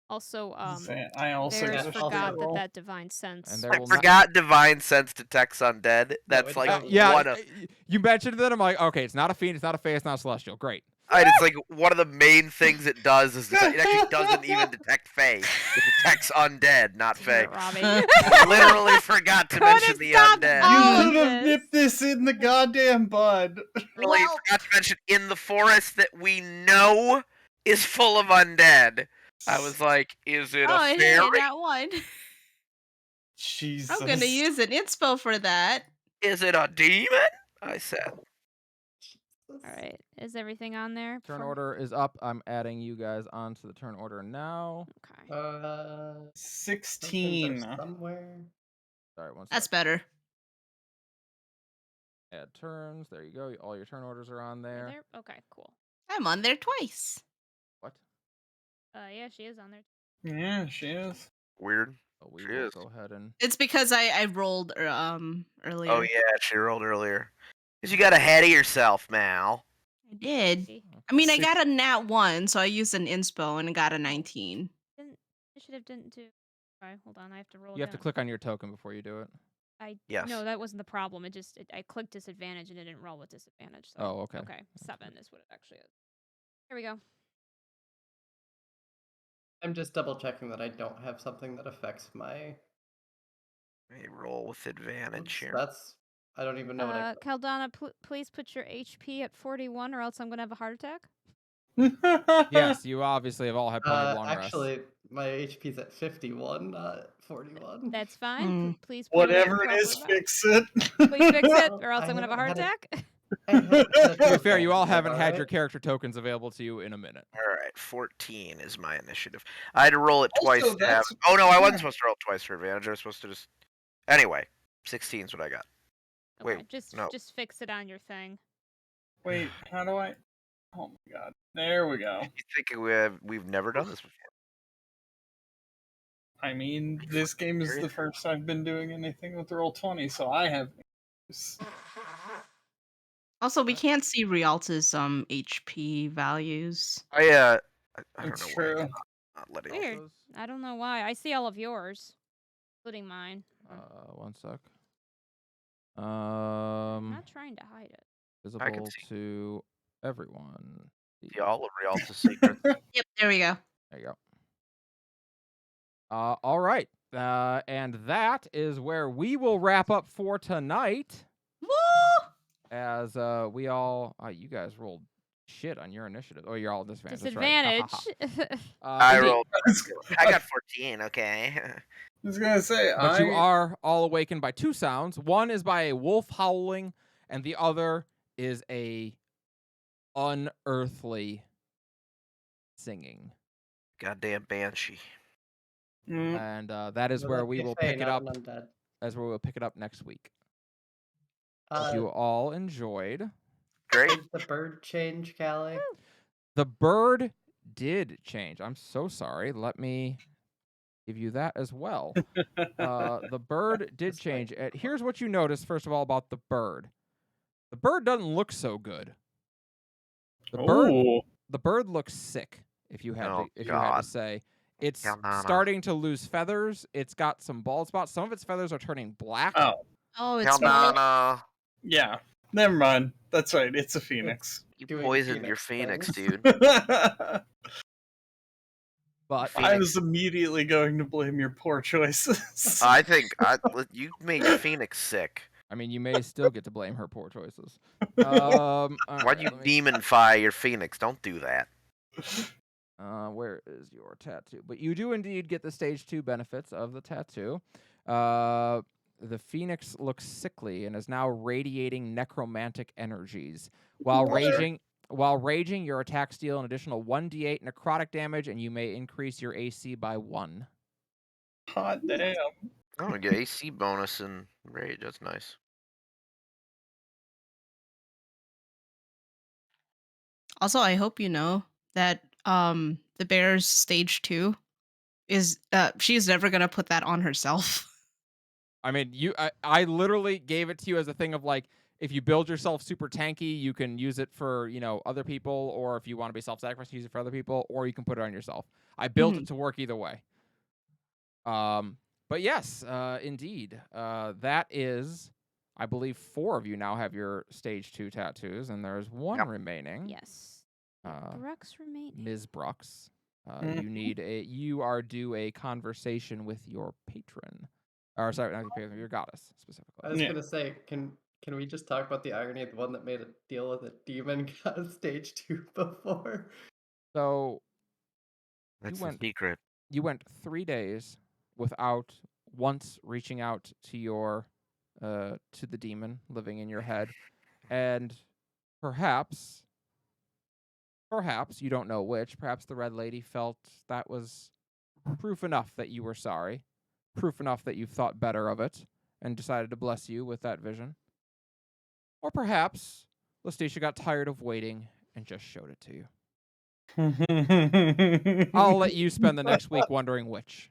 Also, I also Varys get a forgot straight roll. that divine sense. And there I will not- forgot divine sense detects undead. That's it like doesn't. one of. You mentioned that. I'm like, okay, it's not a fiend, it's not a fae, it's not a celestial. Great. It's like one of the main things it does is it actually doesn't even detect fae. It detects undead, not Damn fae. it, Robbie. I literally forgot to Could've mention the stopped undead. all You of could have this. nipped this in the goddamn bud. Literally forgot to mention in the forest that we know is full of undead. I was like, is it Oh, a hey, fairy? that one. Jesus. I'm gonna use an inspo for that. Is it a demon? I said. All right. Is everything on there? Turn order is up. I'm adding you guys onto the turn order now. Okay. Tokens 16. are somewhere. Sorry, one That's sec. better. Add turns. There you go. All your turn orders are on You're there. there? Okay, cool. I'm on there twice. What? Yeah, she is on there. Yeah, she is. Weird. Oh, we She will is. go ahead and. It's because I rolled earlier. Oh yeah, she rolled earlier. Cause you got ahead of yourself, Mal. I did. See? I mean, I Six- got a nat 1, so I used an inspo and got a 19. Initiative didn't do. Okay, hold on. I have to roll. You have to again. click on your token before you do it. Yes. No, that wasn't the problem. I clicked disadvantage and it didn't roll with disadvantage. So. Oh, okay. Okay, 7 is what it actually is. Here we go. I'm just double checking that I don't have something that affects my. Hey, roll with advantage Oops, here. that's. I don't even know what I. Caldana, please put your HP at 41, or else I'm gonna have a heart attack. Yes, you obviously have all had plenty of long rests. Actually, my HP's at 51, not 41. That's fine. Mm. Please put Whatever it proper is, amount. fix it. Please fix it, Well, or else I I'm gonna have a heart haven't had attack. I haven't had a To be truth fair, you roll all yet, haven't had your alright? character tokens available to you in a minute. All right, 14 is my initiative. I had to roll it twice Also, to have. that's- Oh no, I yeah. wasn't supposed to roll twice for advantage. I was supposed to just. Anyway, 16 is what I got. Okay, Wait, just no. just fix it on your thing. Wait, how do I? Oh my god. There we go. You think we've never done this before? I mean, this game is the first I've been doing anything with Roll20, so I have. Also, we can't see Rialta's HP values. I don't It's know why true. it's not letting me. Weird. I don't know why. I see all of yours, including mine. One sec. I'm not trying to hide it. Visible see. to everyone. See all of Rialta's secrets. Yep, there we go. There you go. All right. And that is where we will wrap up for tonight. Woo! As we all, you guys rolled shit on your initiative. Oh, you're all disadvantage. Disadvantage. I indeed. rolled. I got 14. Okay. I was gonna say, But you are all awakened by two sounds. One is by a wolf howling, and the other is a unearthly singing. Goddamn banshee. And that is No, where that'd we be will Fae, pick it not up. an undead. As where we'll pick it up next week. Uh, You all enjoyed. Great. Did the bird change, Callie? The bird did change. I'm so sorry. Let me give you that as well. The bird did That's right. change. Here's what you notice, first of all, about the bird. The bird doesn't look so good. The bird looks sick, if you had Oh, you had God. to say. It's Caldana. starting to lose feathers. It's got some bald spots. Some of its feathers are turning black. Oh, it's more. Caldana. Yeah. Never mind. That's right. It's a phoenix. You Doing poisoned your phoenix phoenix, things. dude. But I was immediately going to blame your poor choices. I think you made your phoenix sick. I mean, you may still get to blame her poor choices. All Why'd right, you let me- demonify your phoenix? Don't do that. Where is your tattoo? But you do indeed get the stage 2 benefits of the tattoo. The phoenix looks sickly and is now radiating necromantic energies. While raging, your attacks deal an additional 1d8 necrotic damage, and you may increase your AC by 1. Hot damn. Oh, you get AC bonus and rage. That's nice. Also, I hope you know that the bear's stage 2 is she's never gonna put that on herself. I mean, I literally gave it to you as a thing of like, if you build yourself super tanky, you can use it for, other people, or if you want to be self-sacrifice, use it for other people, or you can put it on yourself. I built it to work either way. But yes, indeed. That is, I believe 4 of you now have your stage 2 tattoos, and there's 1 Yep. remaining. Yes. Brooks remaining. Ms. Brooks. You are due a conversation with your patron. Or sorry, not your patron, your goddess specifically. I was gonna say, can we just talk about the irony of the one that made a deal with a demon got stage 2 before? So That's the secret. you went 3 days without once reaching out to your to the demon living in your head, and perhaps you don't know which, perhaps the Red Lady felt that was proof enough that you were sorry, proof enough that you've thought better of it and decided to bless you with that vision. Or perhaps Lestacia got tired of waiting and just showed it to you. I'll let you spend the next week wondering which.